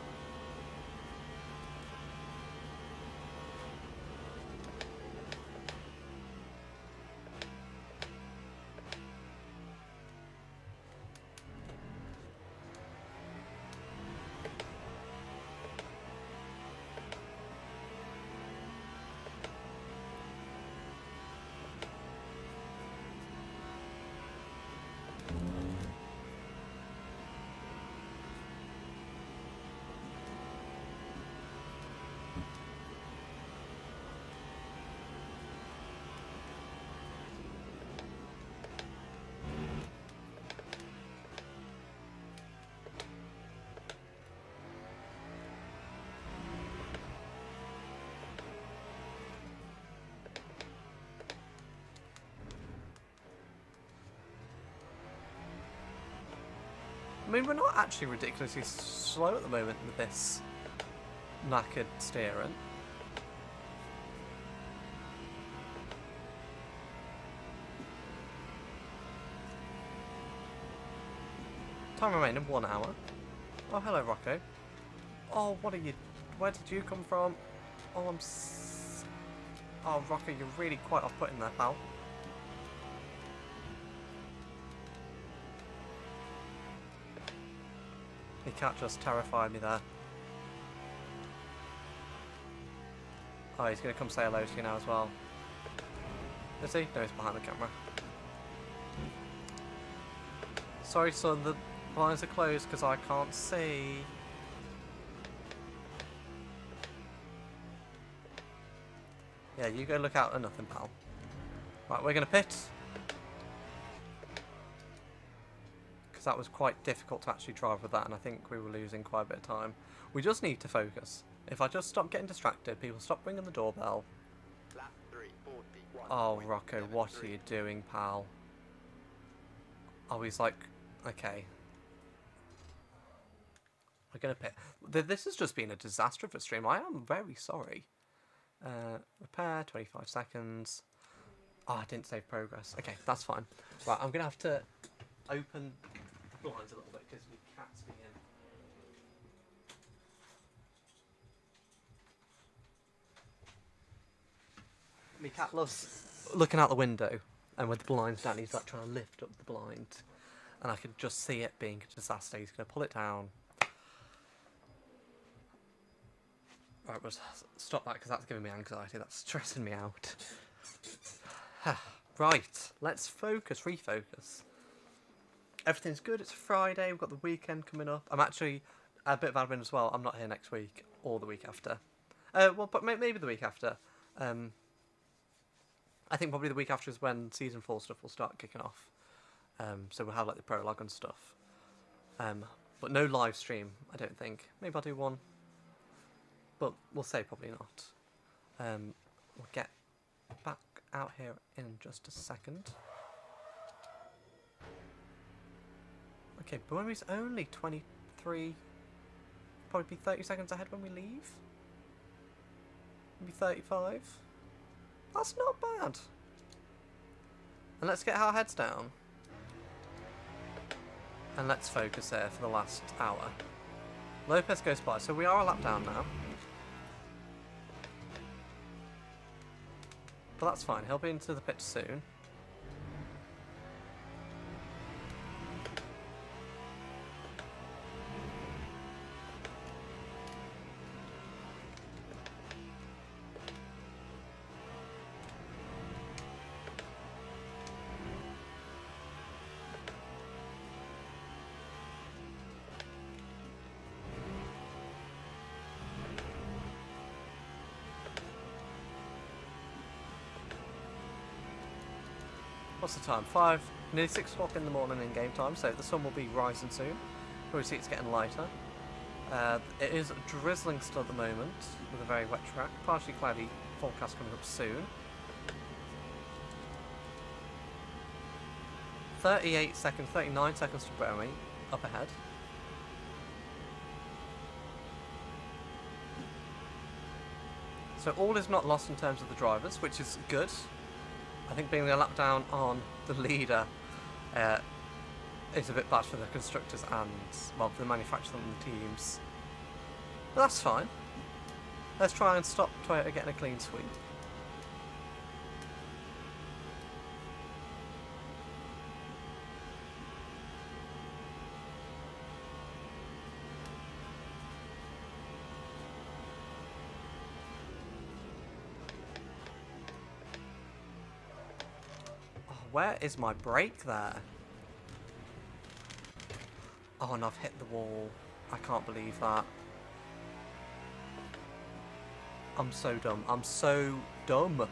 Speaker 1: I mean, we're not actually ridiculously slow at the moment with this knackered steering. Time remaining 1 hour. Oh, hello, Rocco. Oh, what are you... Where did you come from? Oh, Oh, Rocco, you're really quite off-putting there, pal. The cat just terrified me there. Oh, he's going to come say hello to you now as well. Is he? No, he's behind the camera. Sorry, son, the blinds are closed because I can't see. Yeah, you go look out at nothing, pal. Right, we're going to pit. Because that was quite difficult to actually drive with that, and I think we were losing quite a bit of time. We just need to focus. If I just stop getting distracted, people stop ringing the doorbell.
Speaker 2: Lap 3:41.
Speaker 1: Oh, Rocco, what are you doing, pal? Oh, he's like, okay. We're going to pit. This has just been a disaster of a stream. I am very sorry. Repair, 25 seconds. Oh, I didn't save progress. Okay, that's fine. Right, I'm going to have to open blinds a little bit because we cats be in. My cat loves looking out the window, and with the blinds down, he's like trying to lift up the blind, and I could just see it being a disaster. He's going to pull it down. Right, we'll stop that because that's giving me anxiety. That's stressing me out. Right, let's focus, refocus. Everything's good. It's Friday. We've got the weekend coming up. I'm actually a bit of admin as well. I'm not here next week or the week after. Well, but maybe the week after. I think probably the week after is when season 4 stuff will start kicking off. So we'll have like the prologue and stuff. But no live stream, I don't think. Maybe I'll do one, but we'll say probably not. We'll get back out here in just a second. Okay, Buemi's only 23, probably be 30 seconds ahead when we leave. Maybe 35. That's not bad. And let's get our heads down. And let's focus here for the last hour. Lopez goes by, so we are a lap down now. But that's fine, he'll be into the pit soon. What's the time? Nearly 6 o'clock in the morning in game time, so the sun will be rising soon. We'll see it's getting lighter. It is drizzling still at the moment, with a very wet track. Partially cloudy forecast coming up soon. 38 seconds, 39 seconds to Buemi, up ahead. So all is not lost in terms of the drivers, which is good. I think being a lap down on the leader is a bit bad for the constructors and, well, for the manufacturers and the teams. But that's fine. Let's try and stop Toyota getting a clean sweep. Where is my brake there? Oh, and I've hit the wall. I can't believe that. I'm so dumb. I'm so dumb.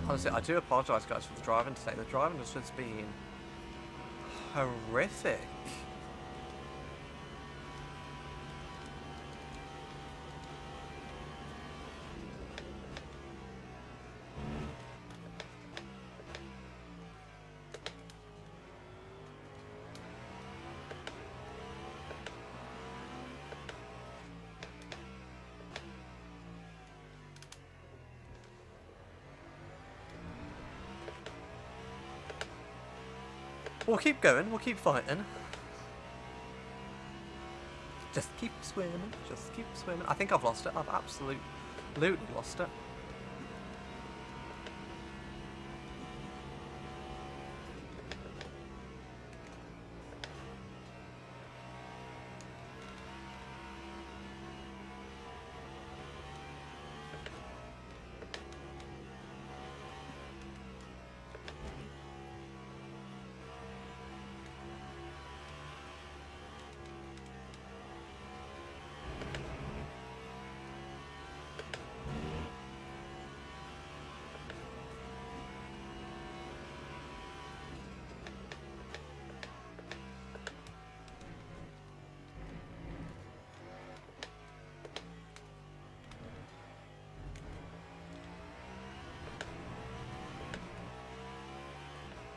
Speaker 1: Honestly, I do apologise, guys, for the driving today. The driving has just been horrific. We'll keep going, we'll keep fighting. Just keep swimming, just keep swimming. I think I've lost it, I've absolutely lost it.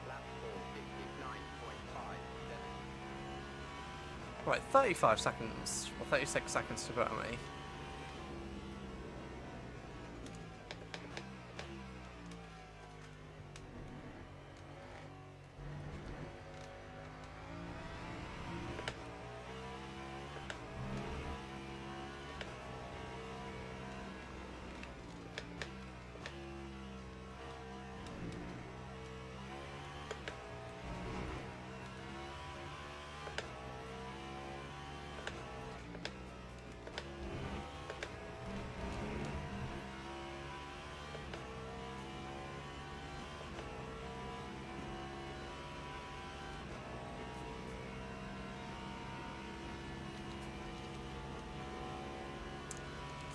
Speaker 2: Lap 4, 59.57.
Speaker 1: Right, 35 seconds, or 36 seconds to Buemi.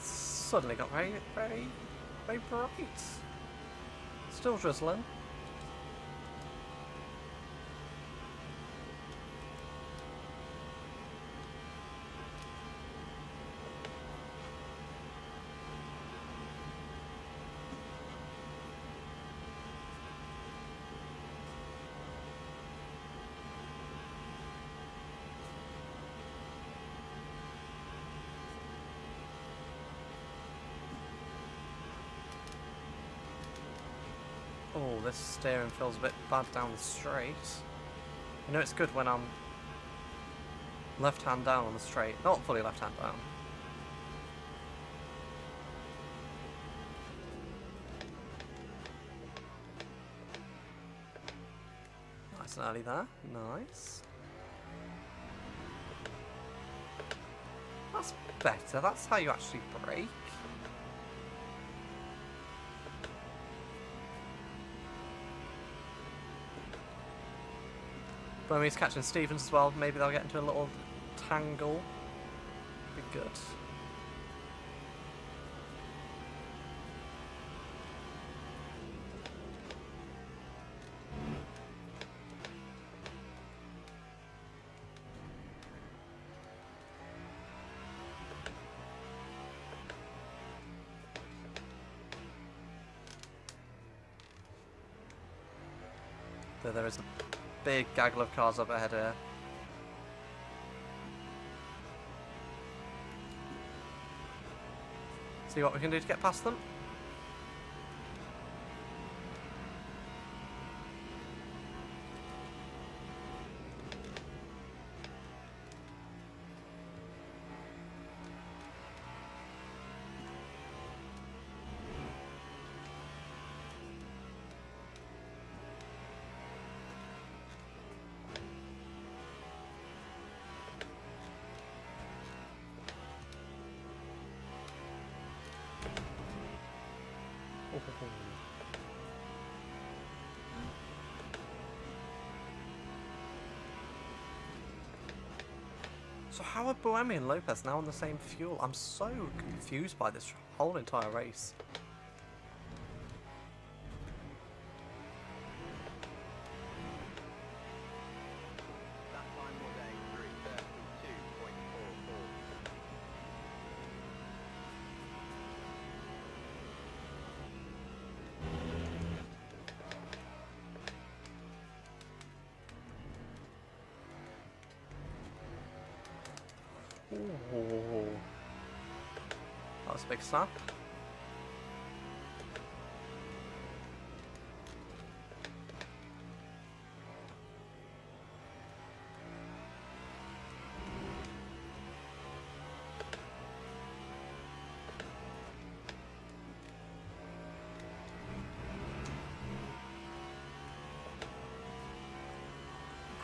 Speaker 1: Suddenly got very bright. Still drizzling. Oh, this steering feels a bit bad down the straight. You know it's good when I'm left hand down on the straight. Not fully left hand down. Nice and early there. Nice. That's better. That's how you actually brake. But he's catching Stevens as well. Maybe they'll get into a little tangle. Be good. So there is a big gaggle of cars up ahead here. See what we can do to get past them. So how are Buemi and Lopez now on the same fuel? I'm so confused by this whole entire race.
Speaker 2: Lap time all day, 3:32.44.
Speaker 1: Ooh. That was a big snap.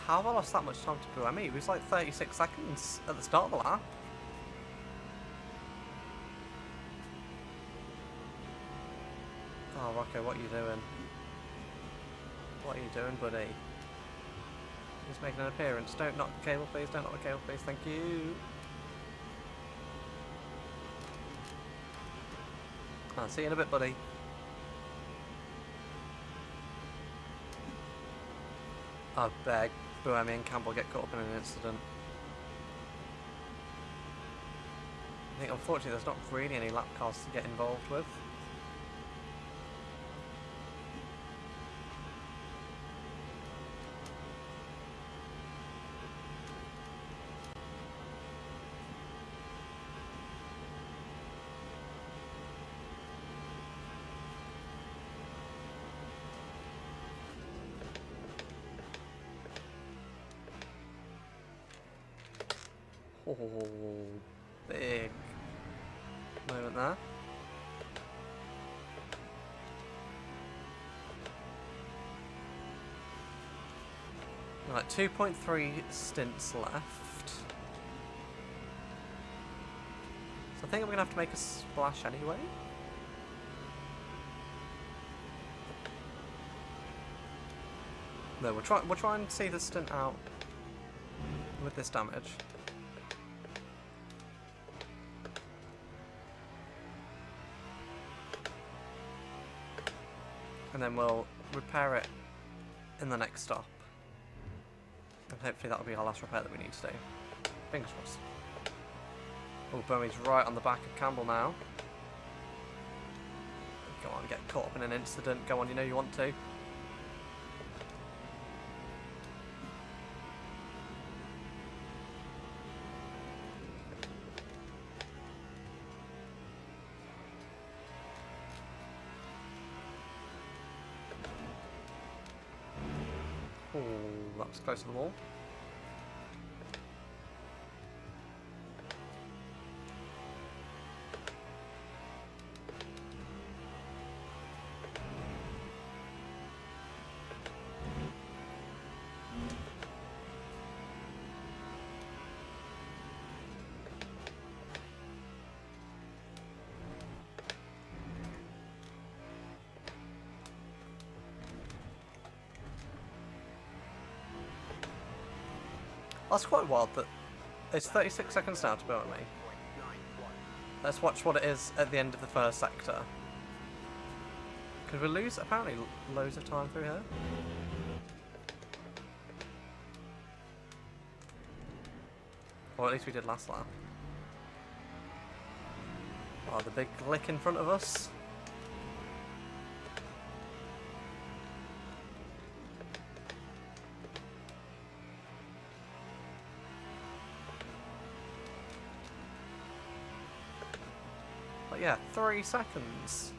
Speaker 1: How have I lost that much time to Buemi? It was like 36 seconds at the start of the lap. Oh, Rocco, what are you doing? What are you doing, buddy? He's making an appearance. Don't knock the cable, please. Don't knock the cable, please. Thank you. I'll see you in a bit, buddy. I beg Buemi and Campbell get caught up in an incident. I think unfortunately there's not really any lap cars to get involved with. Oh, big moment there. Right, 2.3 stints left. So I think I'm gonna have to make a splash anyway. No, we'll try and see the stint out with this damage. and then we'll repair it in the next stop. And hopefully that'll be our last repair that we need to do. Fingers crossed. Oh, Bowie's right on the back of Campbell now. Go on, get caught up in an incident. Go on, you know you want to. Oh, that was close to the wall. That's quite wild that it's 36 seconds now to build me. Let's watch what it is at the end of the first sector. Could we lose apparently loads of time through here? Or at least we did last lap. Oh, the big glick in front of us. But yeah, 3 seconds.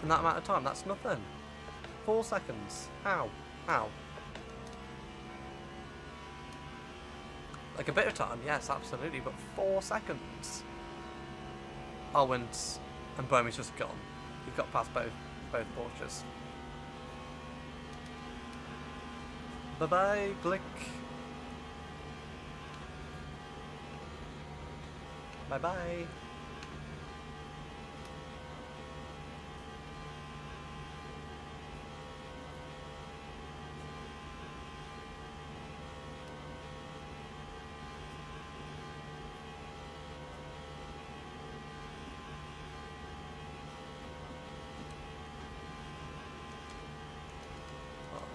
Speaker 1: In that amount of time, that's nothing. 4 seconds. How? How? Like a bit of time, yes, absolutely, but 4 seconds. Owens and Bowman's just gone. He got past both Porsches. Bye bye, Glick. Bye bye.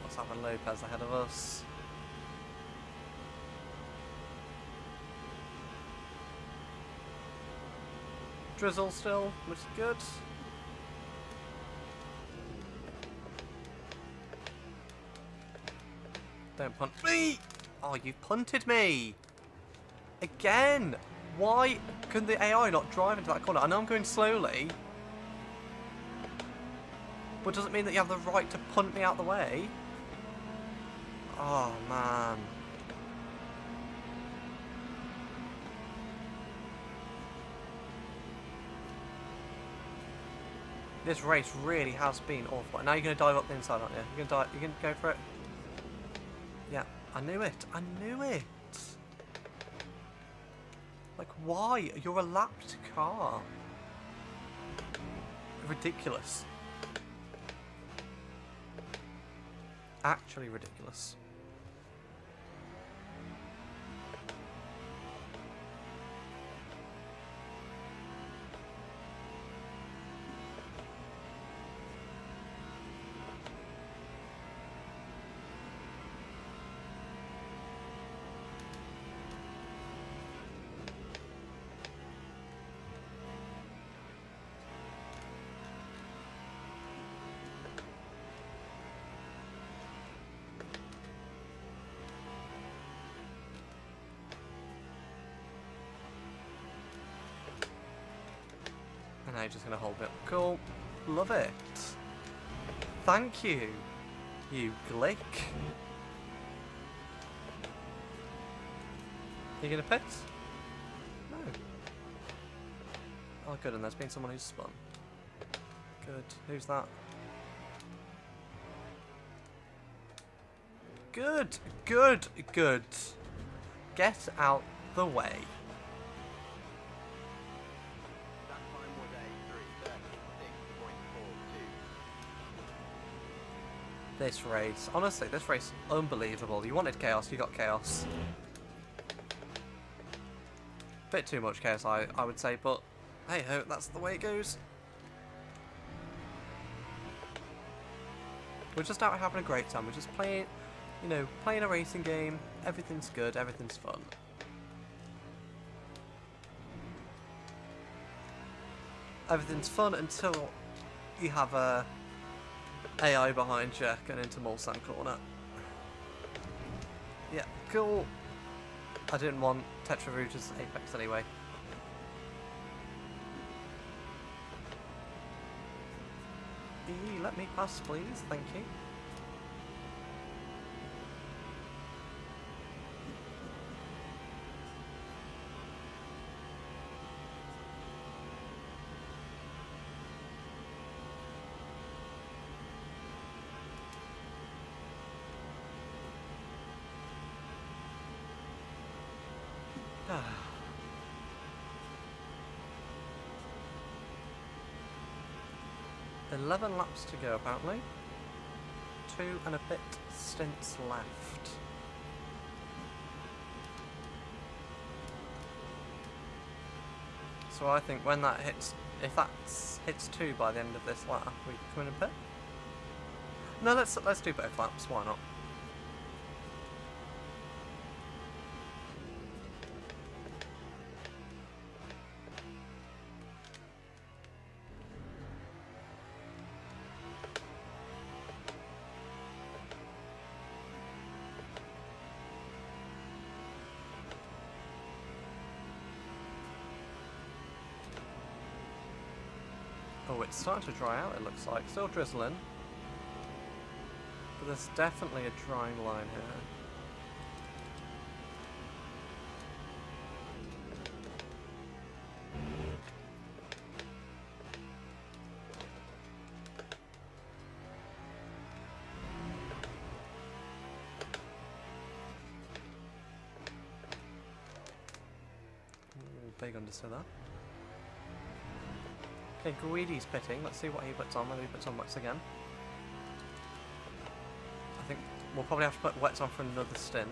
Speaker 1: What's happened? Lopez ahead of us. Drizzle still, which is good. Don't punt me! Oh, you punted me! Again! Why couldn't the AI not drive into that corner? I know I'm going slowly. But doesn't mean that you have the right to punt me out the way. Oh, man. This race really has been awful. And now you're going to dive up the inside, aren't you? You're going to go for it? Yeah, I knew it. I knew it. Like, why? You're a lapped car. Ridiculous. Actually ridiculous. And now you're just going to hold it. Cool. Love it. Thank you, you Glick. You going to pit? No. Oh, good. And there's been someone who's spun. Good. Who's that? Good. Good. Good. Get out the way. This race, honestly, this race, unbelievable. You wanted chaos, you got chaos. Bit too much chaos, I would say, but hey ho, that's the way it goes. We're just out having a great time. We're just playing, you know, playing a racing game. Everything's good. Everything's fun. Everything's fun until you have a AI behind you going into Mulsanne Corner. Yeah, cool. I didn't want Tetra Rouge's Apex anyway. Let me pass, please. Thank you. Ah. 11 laps to go, apparently. 2 and a bit stints left. So I think when that hits, if that hits 2 by the end of this lap, we can come in and pit. No, let's do both laps. Why not? Oh, it's starting to dry out, it looks like. Still drizzling. But there's definitely a drying line here. Ooh, big understood that. Okay, Guidi's pitting. Let's see what he puts on, whether he puts on wets again. I think we'll probably have to put wets on for another stint.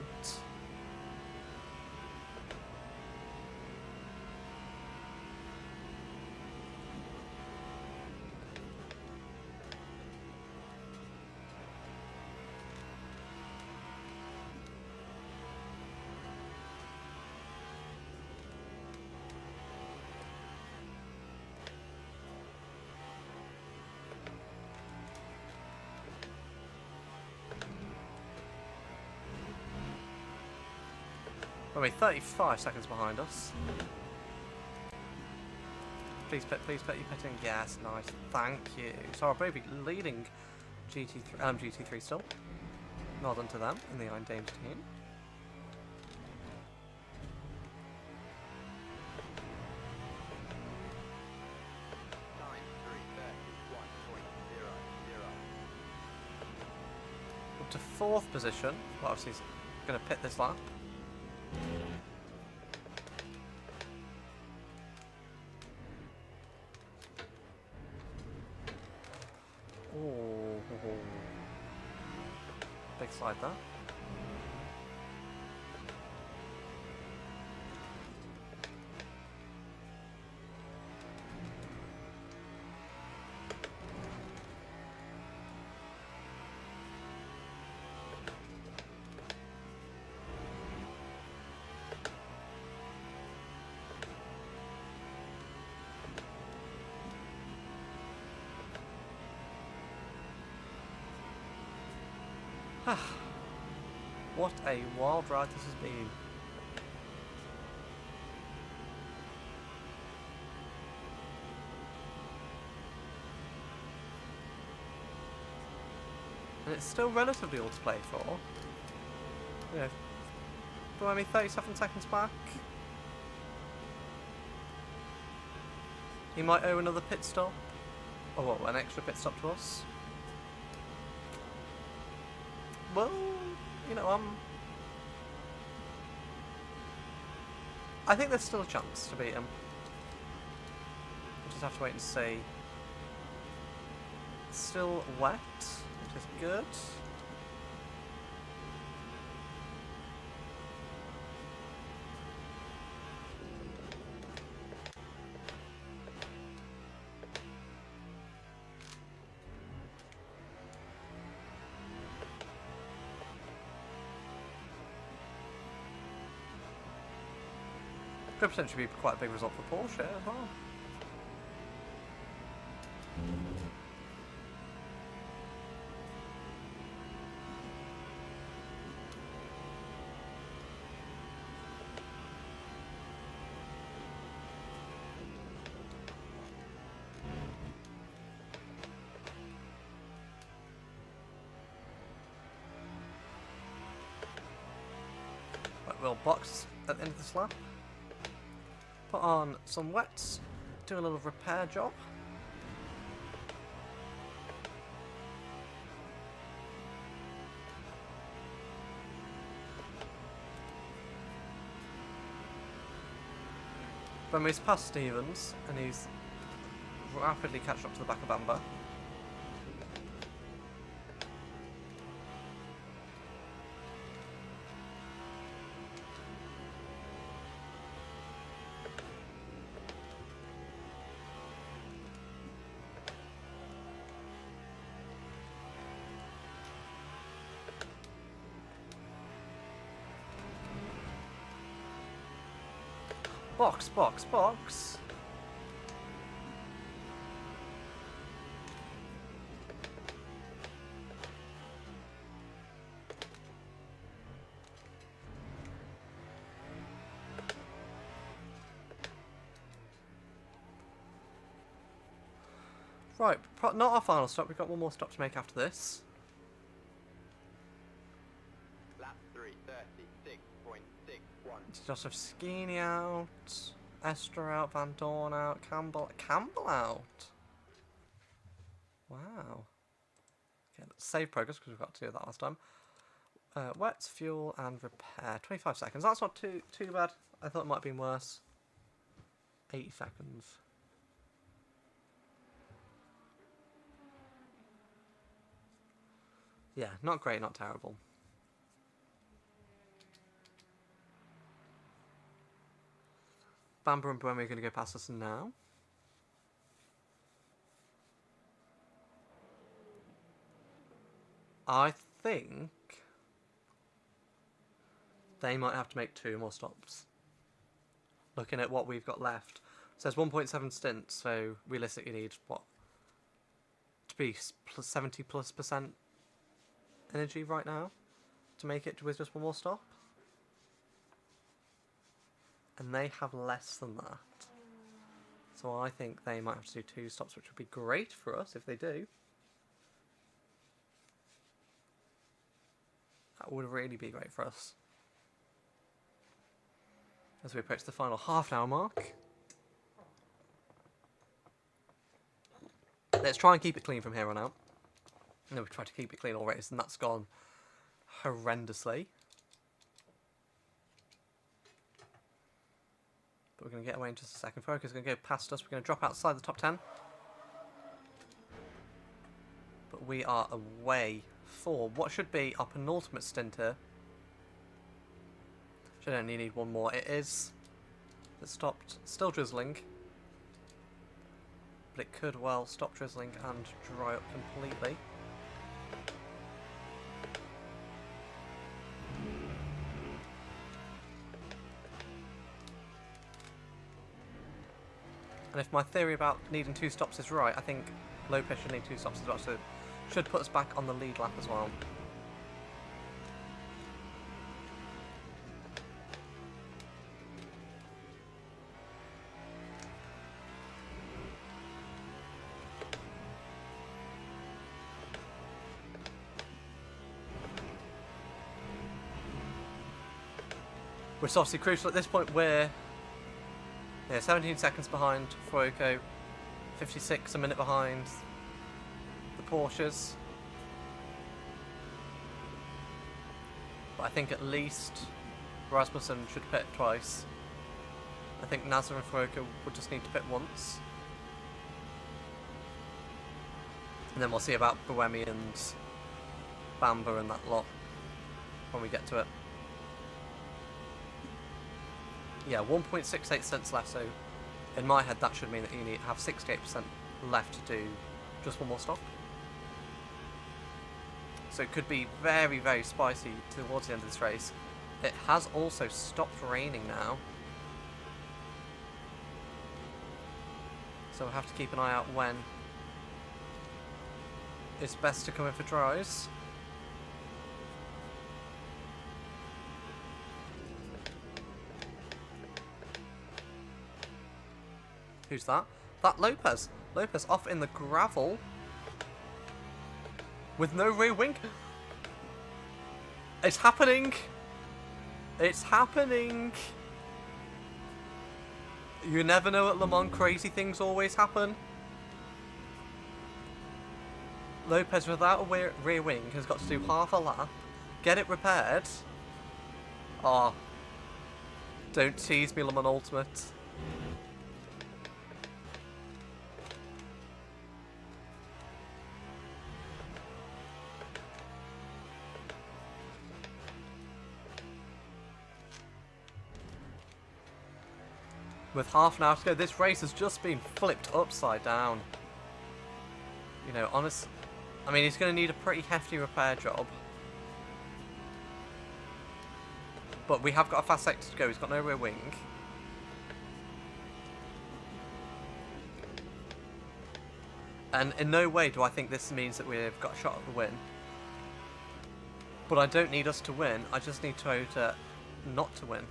Speaker 1: We're 35 seconds behind us. Please pit, you pitting? Yes, nice. Thank you. So our Brave leading GT3 still. Well done to them in the Iron Dames team.
Speaker 2: Time 3:31.00.
Speaker 1: Up to 4th position. Well, obviously he's going to pit this lap. Oh, big slide there. What a wild ride this has been. And it's still relatively old to play for. Yeah. But I mean, 37 seconds back. He might owe another pit stop. Or what, an extra pit stop to us. Well, you know, I think there's still a chance to beat him. We'll just have to wait and see. It's still wet, which is good. Could potentially be quite a big result for Porsche as well. Right, we'll box at the end of this lap. Put on some wets, do a little repair job. When he's past Stevens and he's rapidly catching up to the back of Bamber. Box, box, box. Right, not our final stop. We've got one more stop to make after this.
Speaker 2: Lap 3, 36.61.
Speaker 1: It's Joseph Skeeney out, Esther out, Van Dorn out, Campbell out. Wow. Okay, let's save progress because we've got to do that last time. Wets, fuel, and repair. 25 seconds. That's not too bad. I thought it might have been worse. 80 seconds. Yeah, not great, not terrible. Bamber and Buemi are going to go past us now. I think they might have to make 2 more stops. Looking at what we've got left. It says 1.7 stints, so realistically you need, what, to be 70+% energy right now to make it with just 1 more stop. And they have less than that. So I think they might have to do 2 stops, which would be great for us if they do. That would really be great for us. As we approach the final half-hour mark. Let's try and keep it clean from here on out. And we've tried to keep it clean all race, and that's gone horrendously. But we're going to get away in just a second. Focus is going to go past us. We're going to drop outside the top 10. But we are away for what should be our penultimate stint here. Should only need 1 more. It is. It stopped. Still drizzling. But it could well stop drizzling and dry up completely. And if my theory about needing 2 stops is right, I think Lopez should need 2 stops as well, so should put us back on the lead lap as well. Which is obviously crucial at this point. We're 17 seconds behind Fuoco, 56 a minute behind the Porsches. But I think at least Rasmussen should pit twice. I think Nasser and Fuoco would just need to pit once. And then we'll see about Buemi and Bamber and that lot when we get to it. Yeah, 1.68 cents left, so in my head that should mean that you need to have 68% left to do just 1 more stop. So it could be very, very spicy towards the end of this race. It has also stopped raining now. So we'll have to keep an eye out when it's best to come in for dries. Who's that? That Lopez. Lopez off in the gravel. With no rear wing. It's happening. It's happening. You never know at Le Mans, crazy things always happen. Lopez without a rear wing has got to do half a lap, get it repaired. Oh, don't tease me, Le Mans Ultimate. With half an hour to go, this race has just been flipped upside down. You know, I mean, he's going to need a pretty hefty repair job. But we have got a fast sector to go. He's got no rear wing. And in no way do I think this means that we've got a shot at the win. But I don't need us to win. I just need Toyota not to win.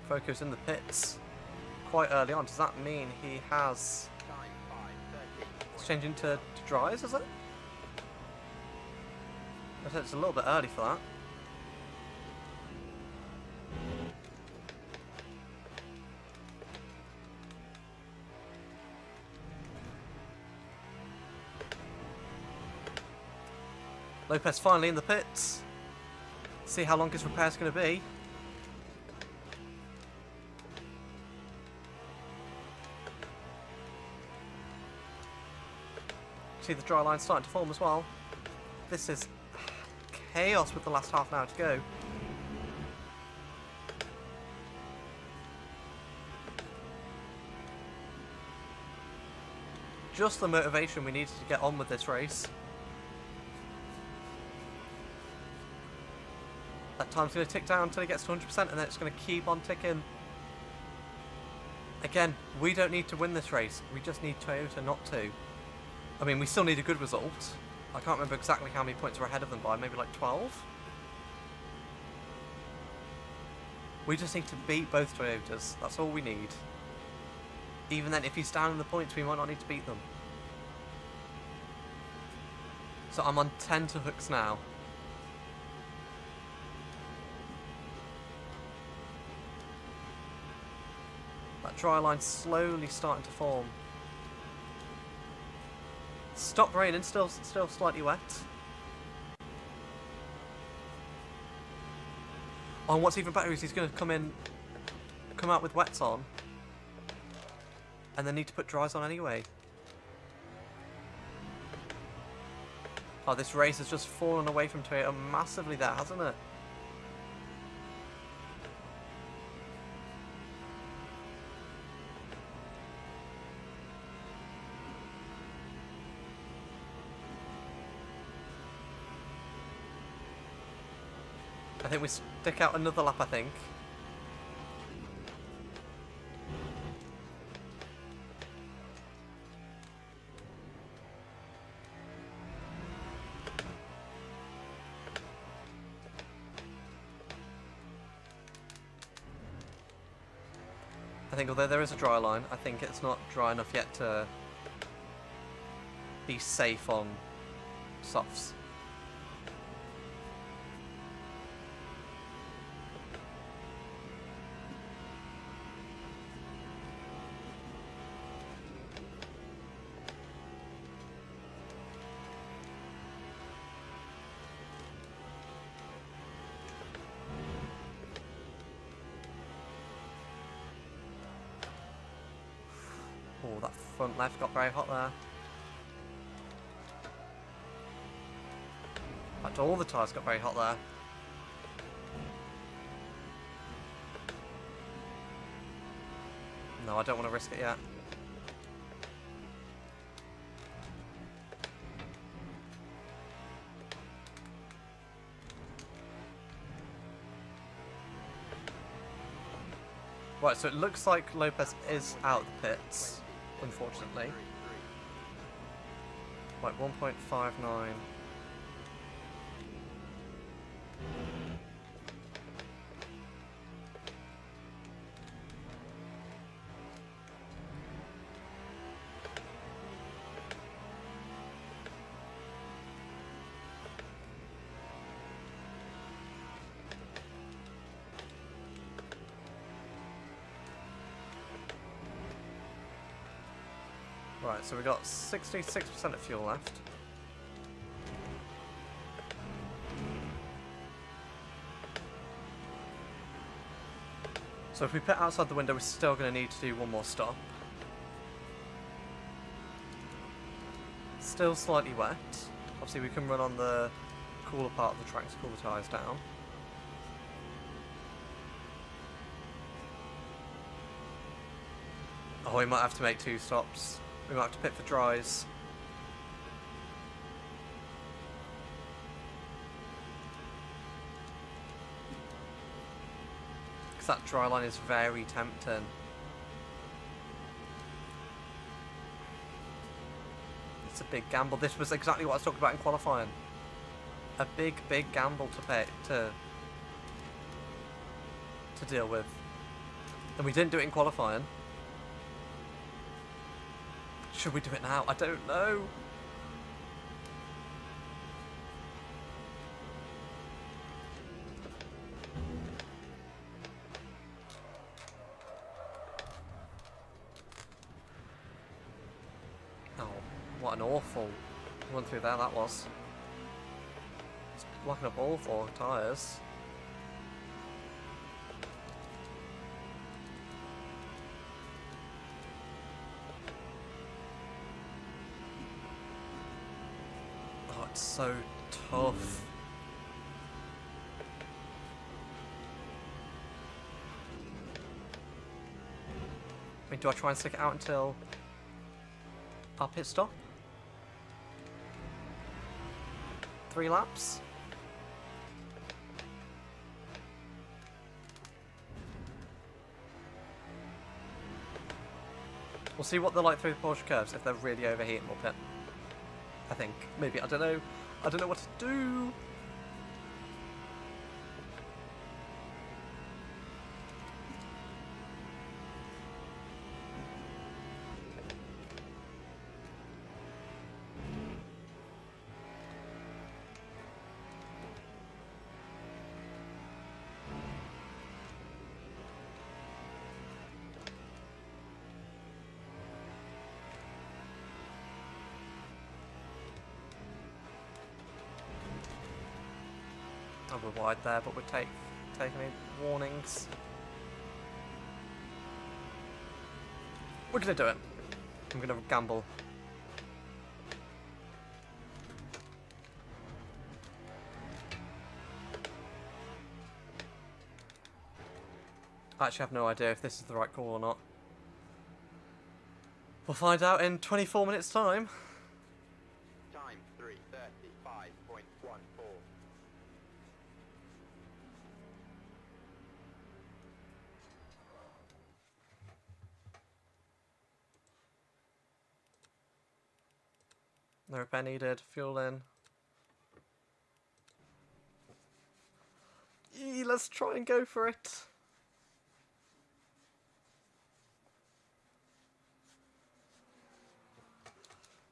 Speaker 1: Foco's in the pits quite early on. Does that mean he has... It's changing to dries, is it? I said it's a little bit early for that. Lopez finally in the pits. See how long his repair's going to be. See the dry line starting to form as well. This is chaos with the last half an hour to go. Just the motivation we needed to get on with this race. That time's going to tick down until it gets to 100% and then it's going to keep on ticking. Again, we don't need to win this race. We just need Toyota not to. I mean, we still need a good result. I can't remember exactly how many points we're ahead of them by, maybe like 12? We just need to beat both Toyotas. That's all we need. Even then, if he's down in the points, we might not need to beat them. So I'm on 10 to hooks now. That dry line's slowly starting to form. Stopped raining, still slightly wet. Oh, and what's even better is he's going to come out with wets on, and then need to put dries on anyway. Oh, this race has just fallen away from Toyota massively there, hasn't it? I think we stick out another lap, I think. I think although there is a dry line, I think it's not dry enough yet to be safe on softs. Oh, that front left got very hot there. All the tyres got very hot there. No, I don't want to risk it yet. Right, so it looks like Lopez is out of the pits, unfortunately. Right, 1.59. Right, so we got 66% of fuel left. So if we pit outside the window, we're still going to need to do one more stop. Still slightly wet. Obviously we can run on the cooler part of the track to cool the tyres down. Oh, we might have to make 2 stops. We might have to pit for dries. Because that dry line is very tempting. It's a big gamble. This was exactly what I was talking about in qualifying. A big gamble to deal with. And we didn't do it in qualifying. Should we do it now? I don't know. Oh, what an awful run through there that was. It's blocking up all 4 tyres. It's so tough. I mean, do I try and stick it out until our pit stop? 3 laps? We'll see what they're like through the Porsche curves. If they're really overheating, we'll pit. I think. Maybe. I don't know. I don't know what to do. Oh, we're wide there, but we're taking any warnings. We're gonna do it. I'm gonna gamble. I actually have no idea if this is the right call or not. We'll find out in 24 minutes' time.
Speaker 2: Time 3:35.14.
Speaker 1: No repair needed. Fuel in. Let's try and go for it.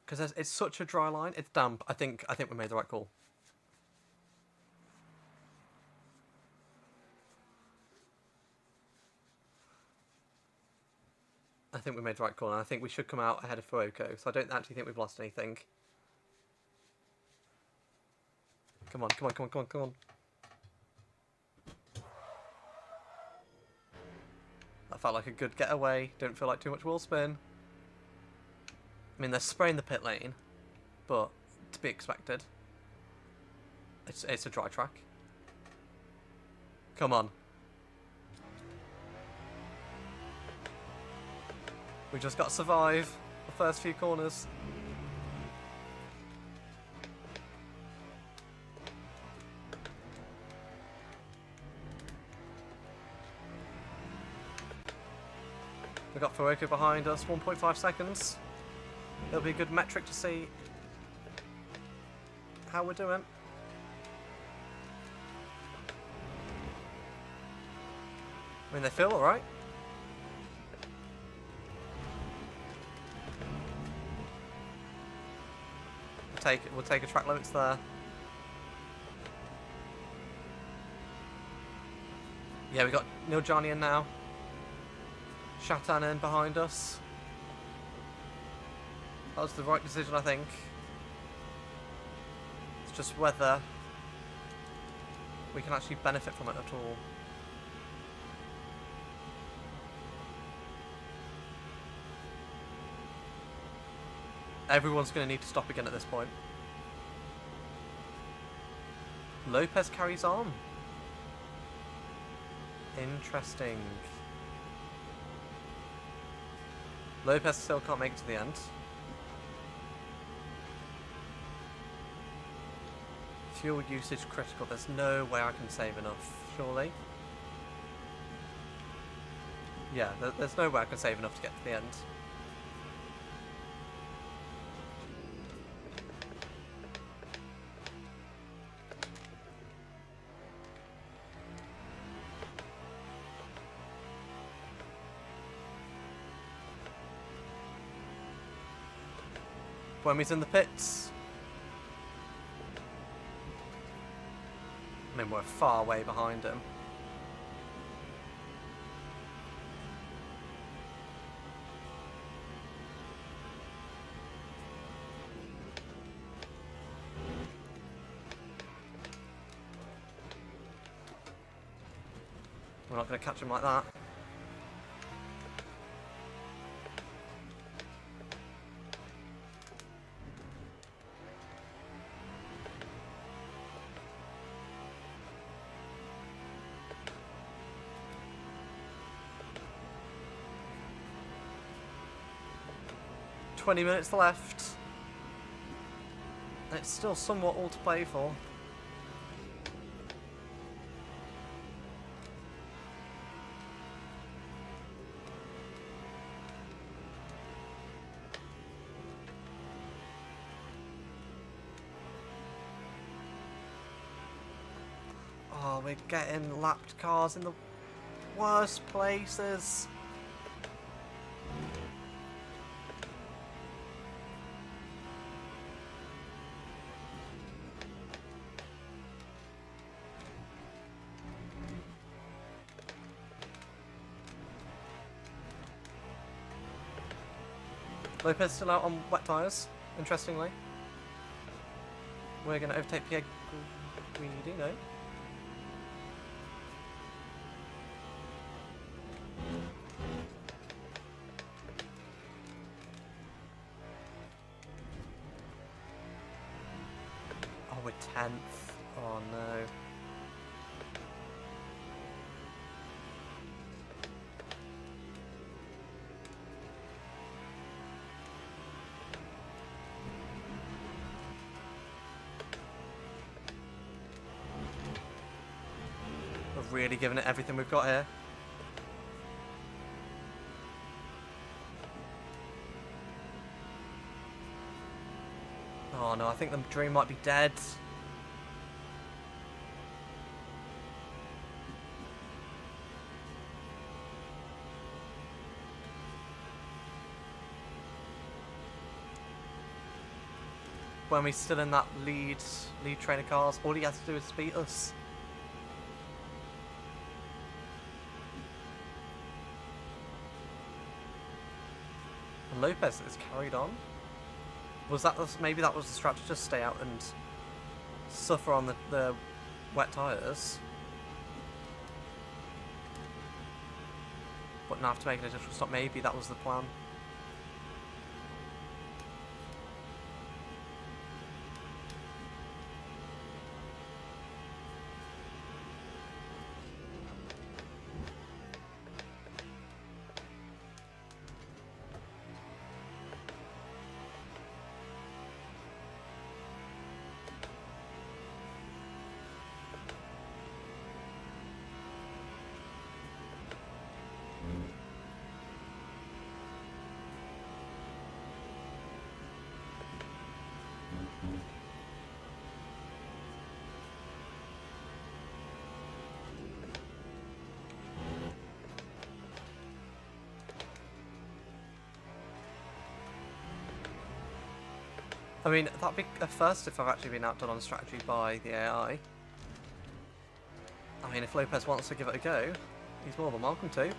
Speaker 1: Because it's such a dry line. It's damp. I think we made the right call. I think we made the right call, and I think we should come out ahead of Fuoco. So I don't actually think we've lost anything. Come on, come on, come on, come on, come on. That felt like a good getaway. Don't feel like too much wheel spin. I mean, they're spraying the pit lane, but to be expected. It's a dry track. Come on. We just got to survive the first few corners. We got Fuoco behind us, 1.5 seconds. It'll be a good metric to see how we're doing. I mean, they feel alright. We'll take a track limits there. Yeah, we got Niljani in now. Shatan in behind us. That was the right decision, I think. It's just whether we can actually benefit from it at all. Everyone's going to need to stop again at this point. Lopez carries on. Interesting. Lopez still can't make it to the end. Fuel usage critical. There's no way I can save enough, surely. Yeah, there's no way I can save enough to get to the end. Buemi's in the pits. I mean, we're far way behind him. We're not going to catch him like that. .20 minutes left. And it's still somewhat all to play for. Oh, we're getting lapped cars in the worst places. Lopez still out on wet tyres, interestingly. We're going to overtake Pierre Guidino. Oh, we're 10th. Oh no. Really giving it everything we've got here. Oh no, I think the dream might be dead. When we're still in that lead train of cars, all he has to do is beat us. Lopez is carried on. Maybe that was the strategy, just stay out and suffer on the wet tyres. But now have to make an additional stop. Maybe that was the plan. I mean, that'd be a first if I've actually been outdone on strategy by the AI. I mean, if Lopez wants to give it a go, he's more than welcome to.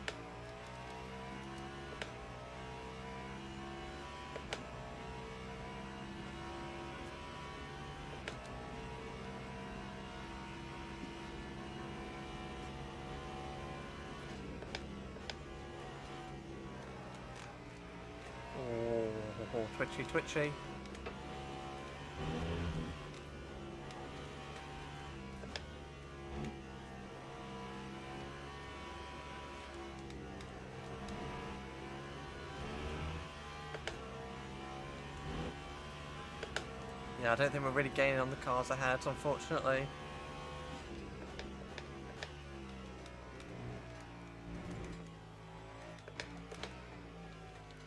Speaker 1: Oh, twitchy, twitchy. Yeah, I don't think we're really gaining on the cars ahead, unfortunately.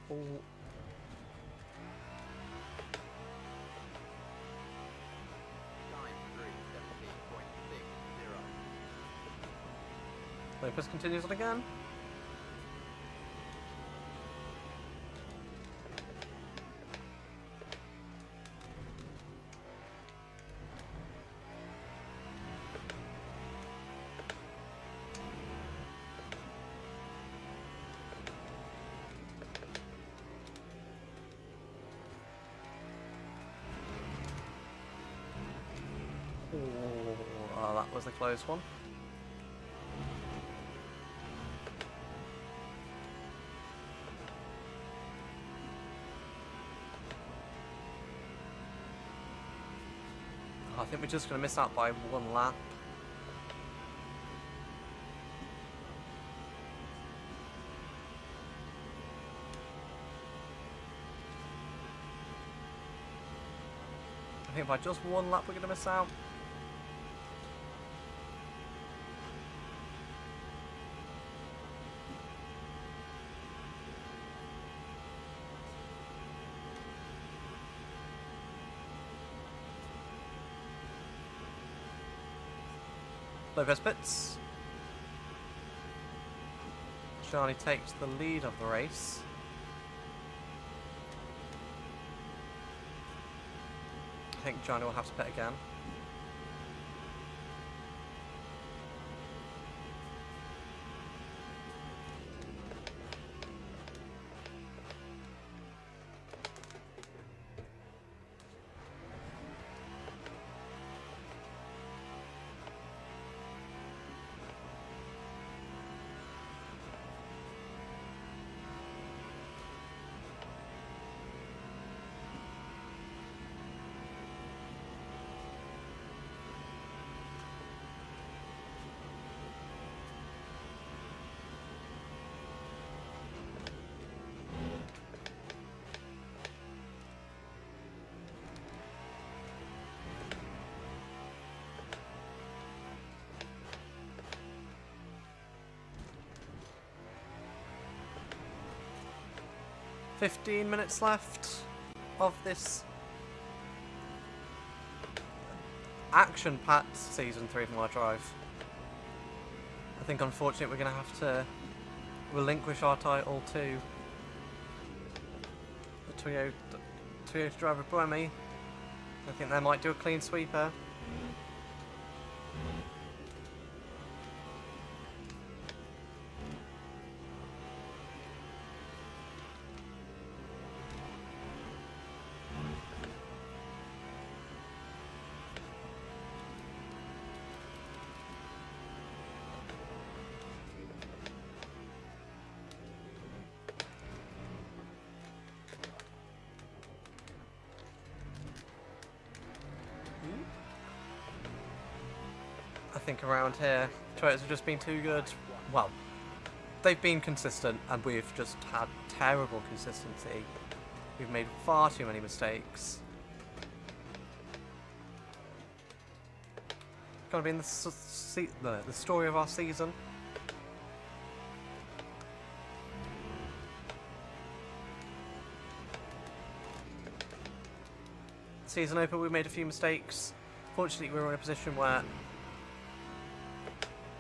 Speaker 1: Oh.
Speaker 2: Time 3:17.60.
Speaker 1: Lopez continues on again. Oh, that was a close one. I think we're just going to miss out by one lap. I think by just one lap we're going to miss out. Lopez pits. Charlie takes the lead of the race. I think Johnny will have to pit again. "15 minutes left of this action-packed Season 3 of My Drive. I think unfortunately we're going to have to relinquish our title to the Toyota driver Buemi. I think they might do a clean sweeper. I think around here, Toyotas have just been too good. Well, they've been consistent, and we've just had terrible consistency. We've made far too many mistakes. Gonna be in the story of our season. Season open, we made a few mistakes. Fortunately, we were in a position where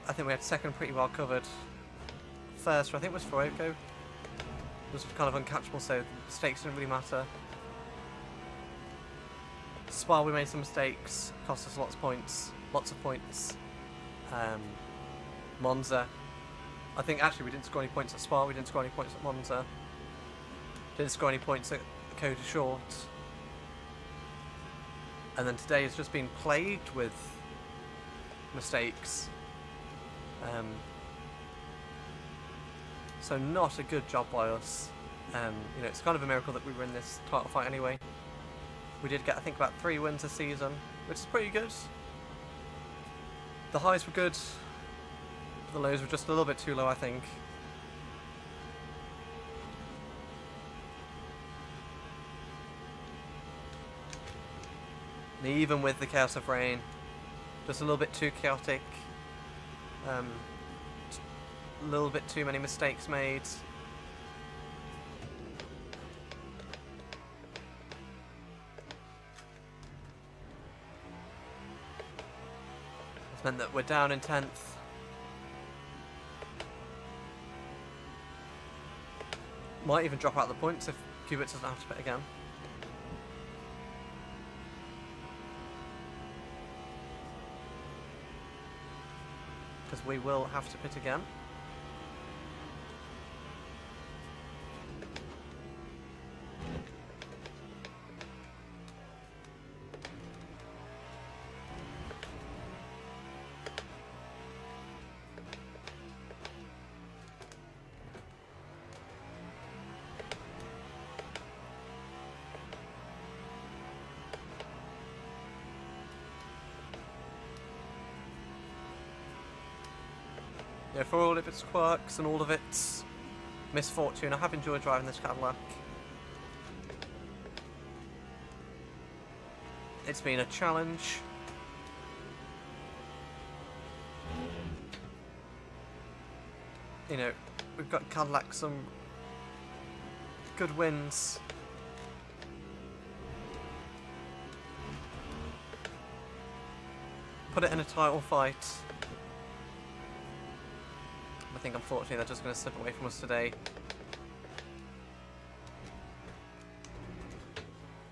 Speaker 1: I think we had second pretty well covered. First, I think, was Fuoco. It was kind of uncatchable, so mistakes didn't really matter. Spa, we made some mistakes, cost us lots of points. Monza, I think actually we didn't score any points at Spa, we didn't score any points at Monza. Didn't score any points at Coda Short. And then today has just been plagued with mistakes. So not a good job by us. You know, it's kind of a miracle that we were in this title fight anyway. We did get, I think, about 3 wins a season, which is pretty good. The highs were good. The lows were just a little bit too low, I think. And even with the chaos of rain, just a little bit too chaotic. A little bit too many mistakes made. It's meant that we're down in 10th. Might even drop out the points if Kubica doesn't have to pit again. Because we will have to pit again. Yeah, for all of its quirks and all of its misfortune, I have enjoyed driving this Cadillac. It's been a challenge. You know, we've got Cadillac some good wins. Put it in a title fight. I think unfortunately they're just going to slip away from us today.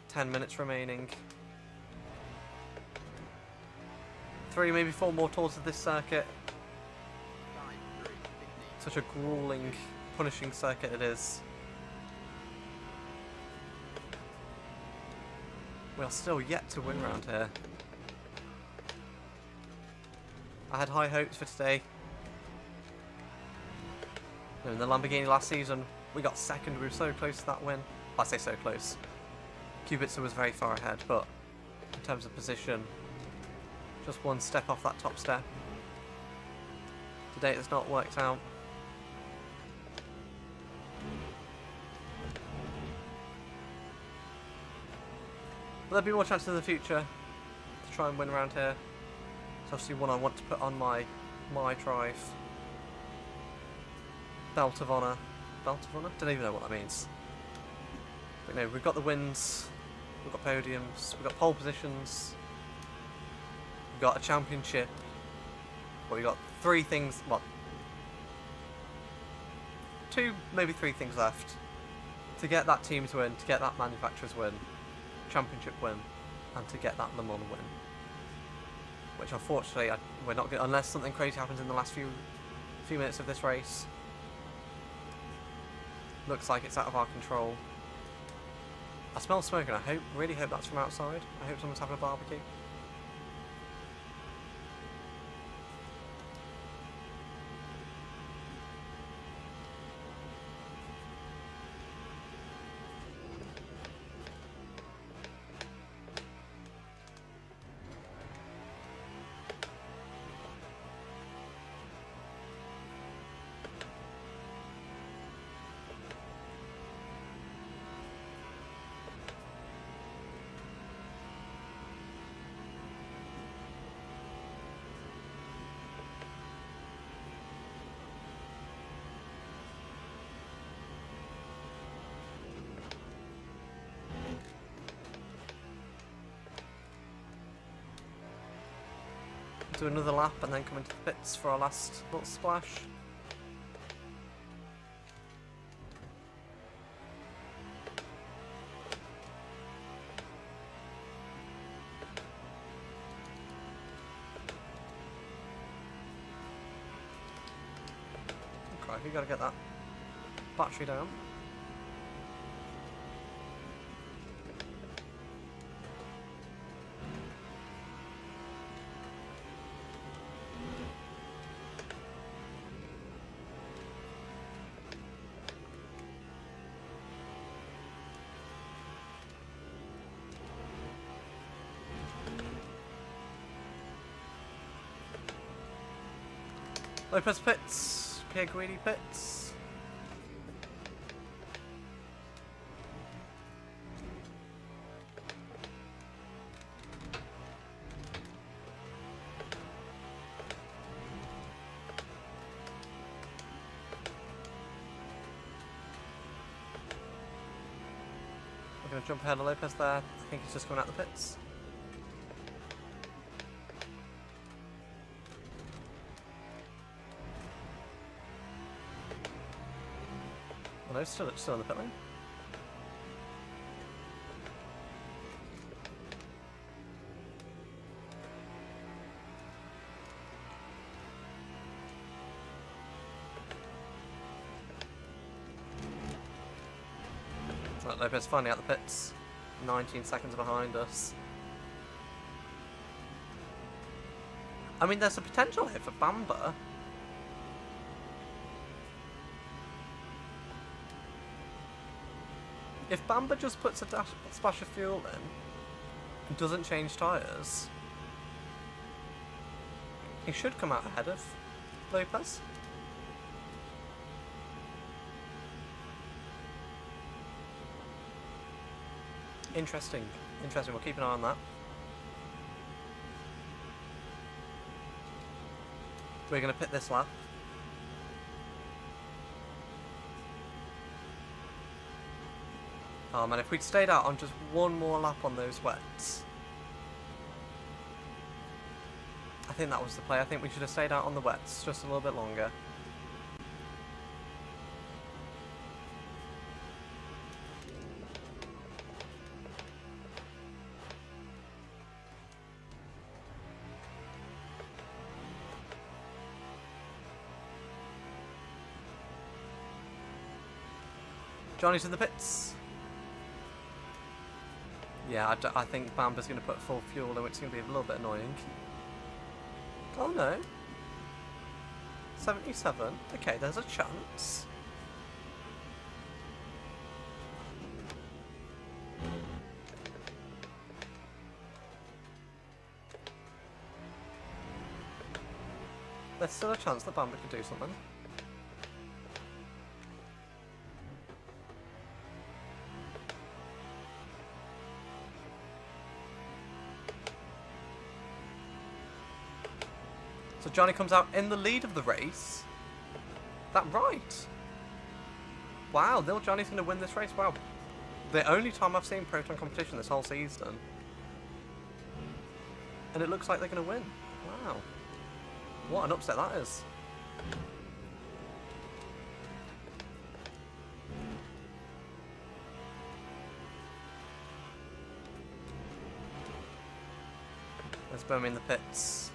Speaker 1: 10 minutes remaining. 3, maybe 4 more tours of this circuit. Such a grueling, punishing circuit it is. We are still yet to win round here. I had high hopes for today. In the Lamborghini last season, we got second. We were so close to that win. I say so close. Kubica was very far ahead, but in terms of position, just one step off that top step. Today it has not worked out. But there'll be more chances in the future to try and win around here. It's obviously one I want to put on my drive. Belt of Honour. Belt of Honour? Don't even know what that means. But no, we've got the wins, we've got podiums, we've got pole positions, we've got a championship, but we've got 3 things, well, 2, maybe 3 things left. To get that team's win, to get that manufacturer's win, championship win, and to get that Le Mans win. Which unfortunately, we're not going, unless something crazy happens in the last few minutes of this race. Looks like it's out of our control. I smell smoke and I really hope that's from outside. I hope someone's having a barbecue. Do another lap and then come into the pits for our last little splash. Right, we gotta get that battery down. Lopez pits, Pierre Guidi pits. We're going to jump ahead of Lopez there. I think he's just coming out the pits. Oh no, still in the pit lane. Right, Lopez finally out the pits. 19 seconds behind us. I mean, there's a potential here for Bamber. If Bamber just puts a splash of fuel in and doesn't change tyres, he should come out ahead of Lopez. Interesting. Interesting. We'll keep an eye on that. We're going to pit this lap. Oh man, if we'd stayed out on just one more lap on those wets. I think that was the play. I think we should have stayed out on the wets just a little bit longer. Johnny's in the pits. Yeah, I think Bamber's going to put full fuel in, which is going to be a little bit annoying. Oh no. 77. Okay, there's a chance. There's still a chance that Bamber can do something. So Johnny comes out in the lead of the race. That right? Wow, little Johnny's going to win this race. Wow. The only time I've seen Proton competition this whole season. And it looks like they're going to win. Wow. What an upset that is. Let's boom in the pits.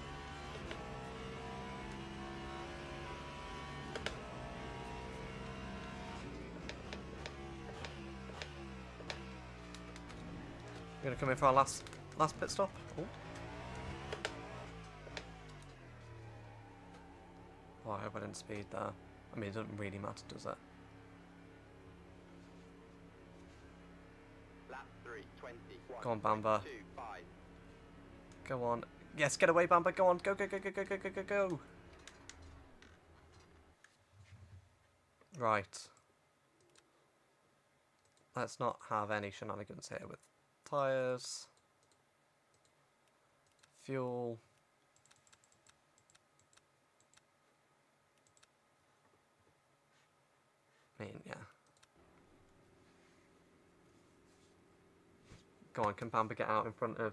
Speaker 1: We're going to come in for our last pit stop. Ooh. Oh, I hope I didn't speed there. I mean, it doesn't really matter, does it?
Speaker 2: Lap 3, 20,
Speaker 1: Go on, Bamber.
Speaker 2: 2, 5.
Speaker 1: Go on. Yes, get away, Bamber. Go on. Go, go, go, go, go, go, go, go, go. Right. Let's not have any shenanigans here with tyres, fuel. I mean, yeah. Go on, can Bamber get out in front of...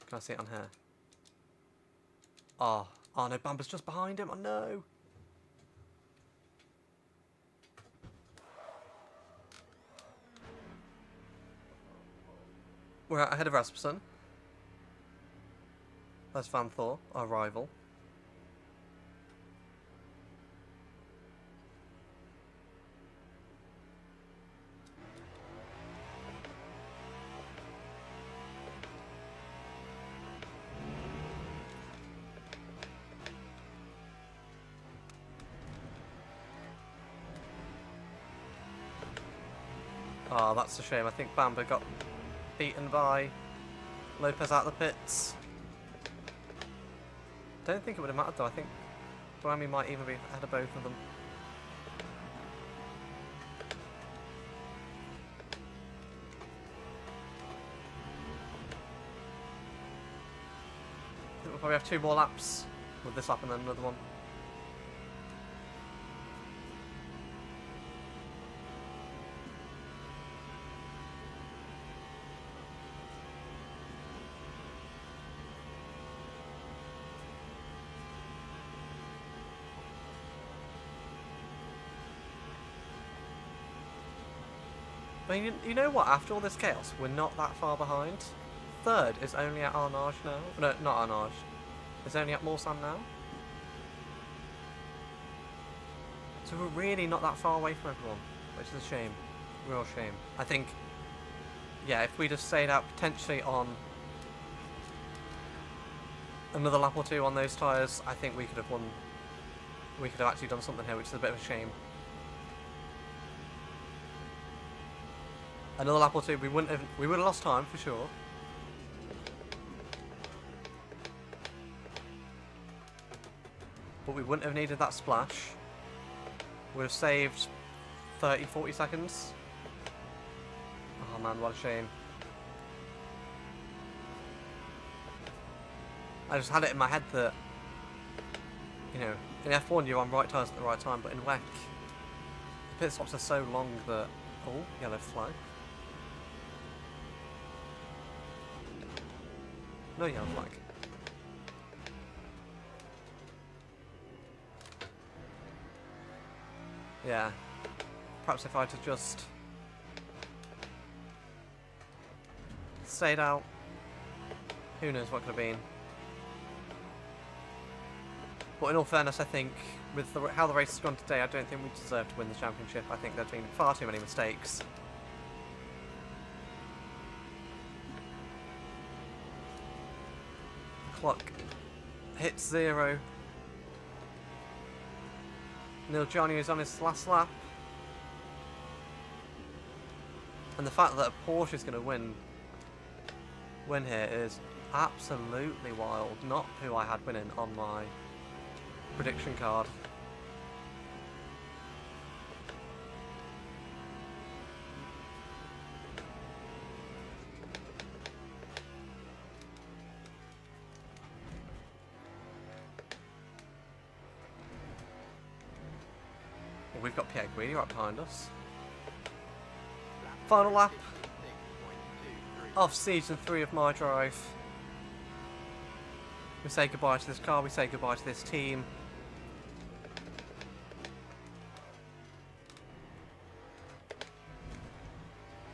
Speaker 1: Can I see it on here? Oh no, Bamber's just behind him. Oh no! We're out ahead of Rasmussen. That's Van Thor, our rival. Oh, that's a shame. I think Bamba got beaten by Lopez out of the pits. Don't think it would have mattered though. I think Buemi might even be ahead of both of them. I think we'll probably have 2 more laps with this lap and then another one. I mean, you know what? After all this chaos, we're not that far behind. Third is only at Arnage now. No, not Arnage. It's only at Mulsanne now. So we're really not that far away from everyone, which is a shame. Real shame. I think, yeah, if we just stayed out potentially on another lap or 2 on those tyres, I think we could have won. We could have actually done something here, which is a bit of a shame. Another lap or 2, we would have lost time for sure. But we wouldn't have needed that splash. We'd have saved 30-40 seconds. Oh man, what a shame. I just had it in my head that, you know, in F1 you're on right tyres at the right time, but in WEC, the pit stops are so long that... Oh, yellow flag. No yellow flag. Yeah. Perhaps if I had just stayed out, who knows what could have been. But in all fairness, I think with how the race has gone today, I don't think we deserve to win the championship. I think there's been far too many mistakes. Clock hits 0. Nilgiani is on his last lap. And the fact that a Porsche is going to win here is absolutely wild. Not who I had winning on my prediction card. We've got Pierre Guidi right behind us. Final lap of Season 3 of My Drive. We say goodbye to this car, we say goodbye to this team.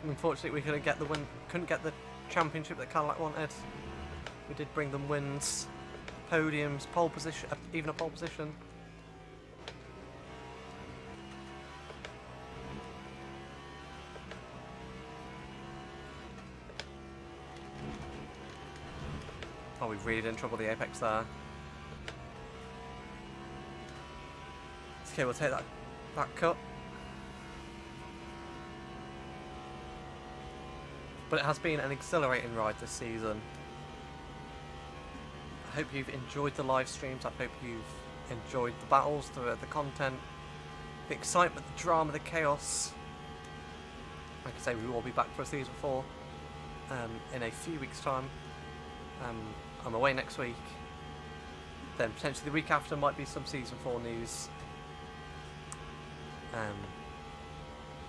Speaker 1: Unfortunately, we couldn't get the championship that Cadillac wanted. We did bring them wins, podiums, pole position, even a pole position. Oh, we really didn't trouble the apex there. It's okay, we'll take that cut. But it has been an exhilarating ride this season. I hope you've enjoyed the live streams. I hope you've enjoyed the battles, the content, the excitement, the drama, the chaos. Like I say, we will be back for a Season 4 in a few weeks' time. I'm away next week. Then potentially the week after might be some Season 4 news.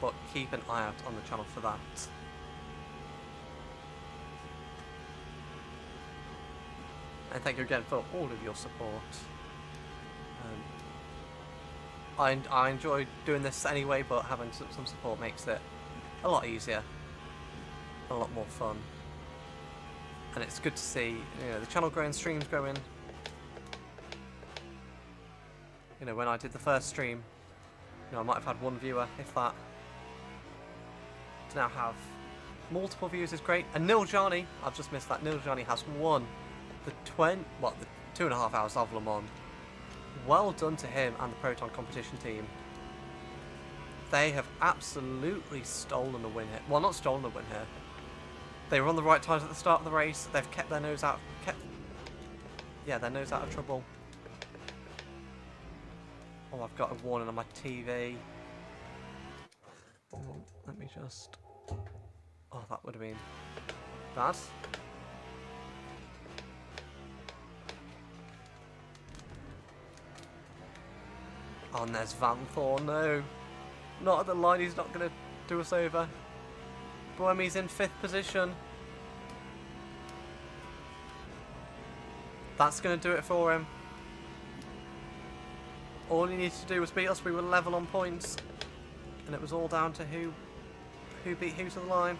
Speaker 1: But keep an eye out on the channel for that. And thank you again for all of your support. I enjoy doing this anyway, but having some support makes it a lot easier, a lot more fun. And it's good to see, you know, the channel growing, streams growing. You know, when I did the first stream, you know, I might have had 1 viewer, if that. To now have multiple views is great. And Nilgiani, I've just missed that. Nilgiani has won the 2.5 hours of Le Mans. Well done to him and the Proton competition team. They have absolutely stolen a win here. Well, not stolen a win here. They were on the right tires at the start of the race. They've kept their nose out. Their nose out of trouble. Oh, I've got a warning on my TV. Oh, let me just... Oh, that would have been bad. Oh, and there's Vanthor. No. Not at the line. He's not going to do us over. Buemi's in 5th position. That's going to do it for him. All he needed to do was beat us. We were level on points. And it was all down to who beat who to the line.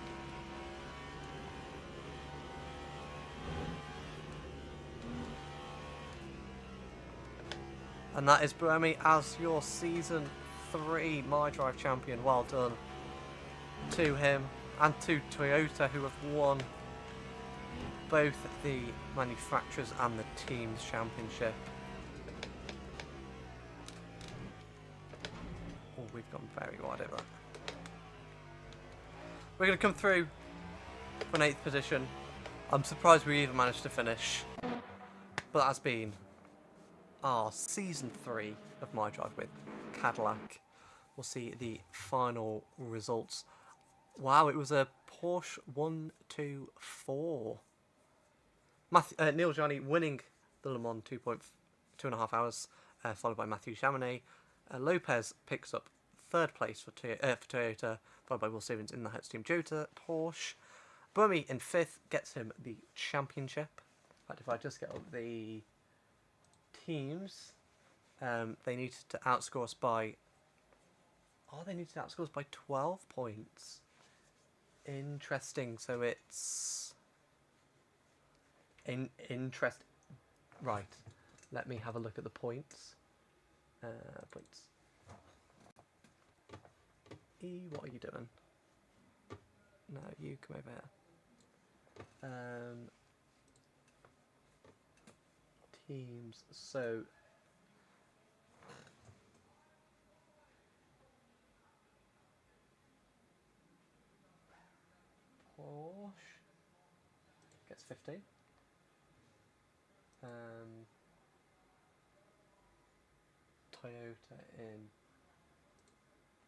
Speaker 1: And that is Buemi as your Season 3 My Drive champion. Well done to him and to Toyota, who have won both the manufacturers and the teams championship. Oh, we've gone very wide over that. We're going to come through for an 8th position. I'm surprised we even managed to finish. But that's been our Season 3 of My Drive with Cadillac. We'll see the final results. Wow, it was a Porsche 124. Neil Jani winning the Le Mans 2.5 hours, followed by Mathieu Chamonix. Lopez picks up 3rd place for Toyota, followed by Will Stevens in the Hertz Team Jota Porsche. Buemi in 5th gets him the championship. In fact, if I just get up the teams, they needed to outscore us by... Oh, they needed to outscore us by 12 points. Interesting. So it's... Interest. Right. Let me have a look at the points. Points. E, what are you doing? No, you come over here. Teams. So Porsche gets 50. Toyota in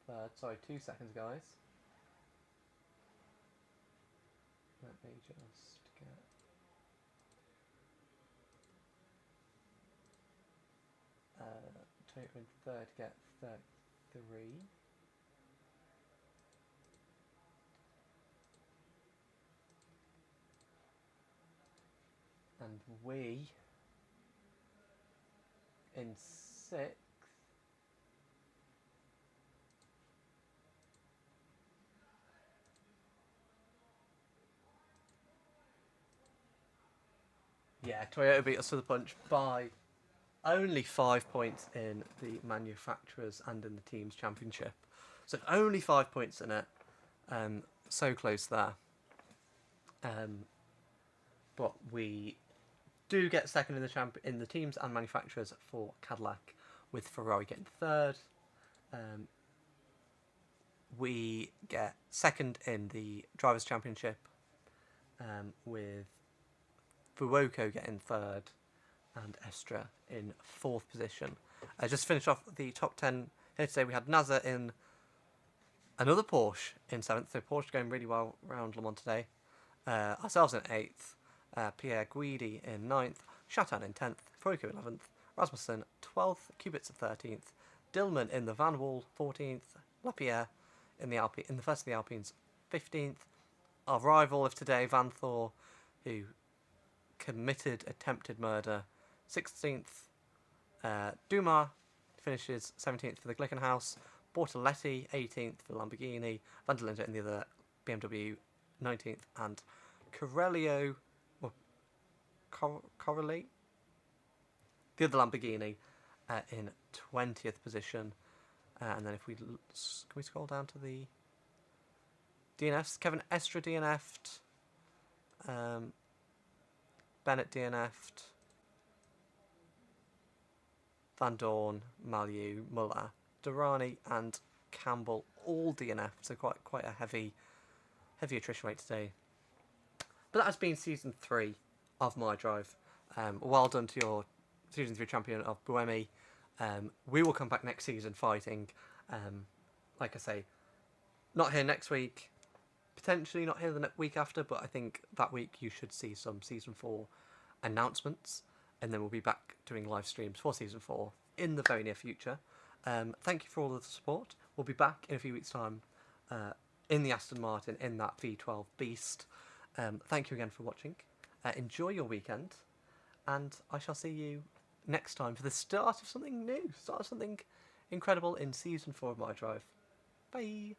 Speaker 1: 3rd. Sorry, 2 seconds, guys. Let me just get... Toyota in 3rd get 33. And we in 6th yeah, Toyota beat us to the punch by only 5 points in the manufacturers and in the teams championship. So only 5 points in it. So close there. But we do get 2nd in the teams and manufacturers for Cadillac, with Ferrari getting 3rd. We get 2nd in the Drivers' Championship, with Fuoco getting 3rd and Estra in 4th position. Just to finish off the top 10 here today, we had Nasser in another Porsche in 7th, so Porsche going really well around Le Mans today. Ourselves in 8th, Pierre Guidi in 9th, Chatan in 10th, Fuoco 11th, Rasmussen 12th, Kubica 13th, Dillman in the Van Wall 14th, Lapierre in the first of the Alpines 15th. Our rival of today, Vanthor, who committed attempted murder, 16th. Dumas finishes 17th for the Glickenhaus, Bortoletti 18th for the Lamborghini, Van der Linde in the other BMW 19th, and Corelli, the other Lamborghini, in 20th position. And then if we can we scroll down to the DNFs? Kevin Estra DNF'd, Bennett DNF'd, Van Dorn, Malieu, Muller, Durrani, and Campbell, all DNF, so quite a heavy attrition rate today. But that has been season 3 of My Drive. Well done to your season 3 champion of Buemi. We will come back next season fighting. Like I say, not here next week, potentially not here the week after, but I think that week you should see some season 4 announcements, and then we'll be back doing live streams for season 4 in the very near future. Thank you for all of the support. We'll be back in a few weeks' time in the Aston Martin, in that V12 beast. Thank you again for watching. Enjoy your weekend, and I shall see you next time for the start of something new, start of something incredible in season 4 of My Drive. Bye.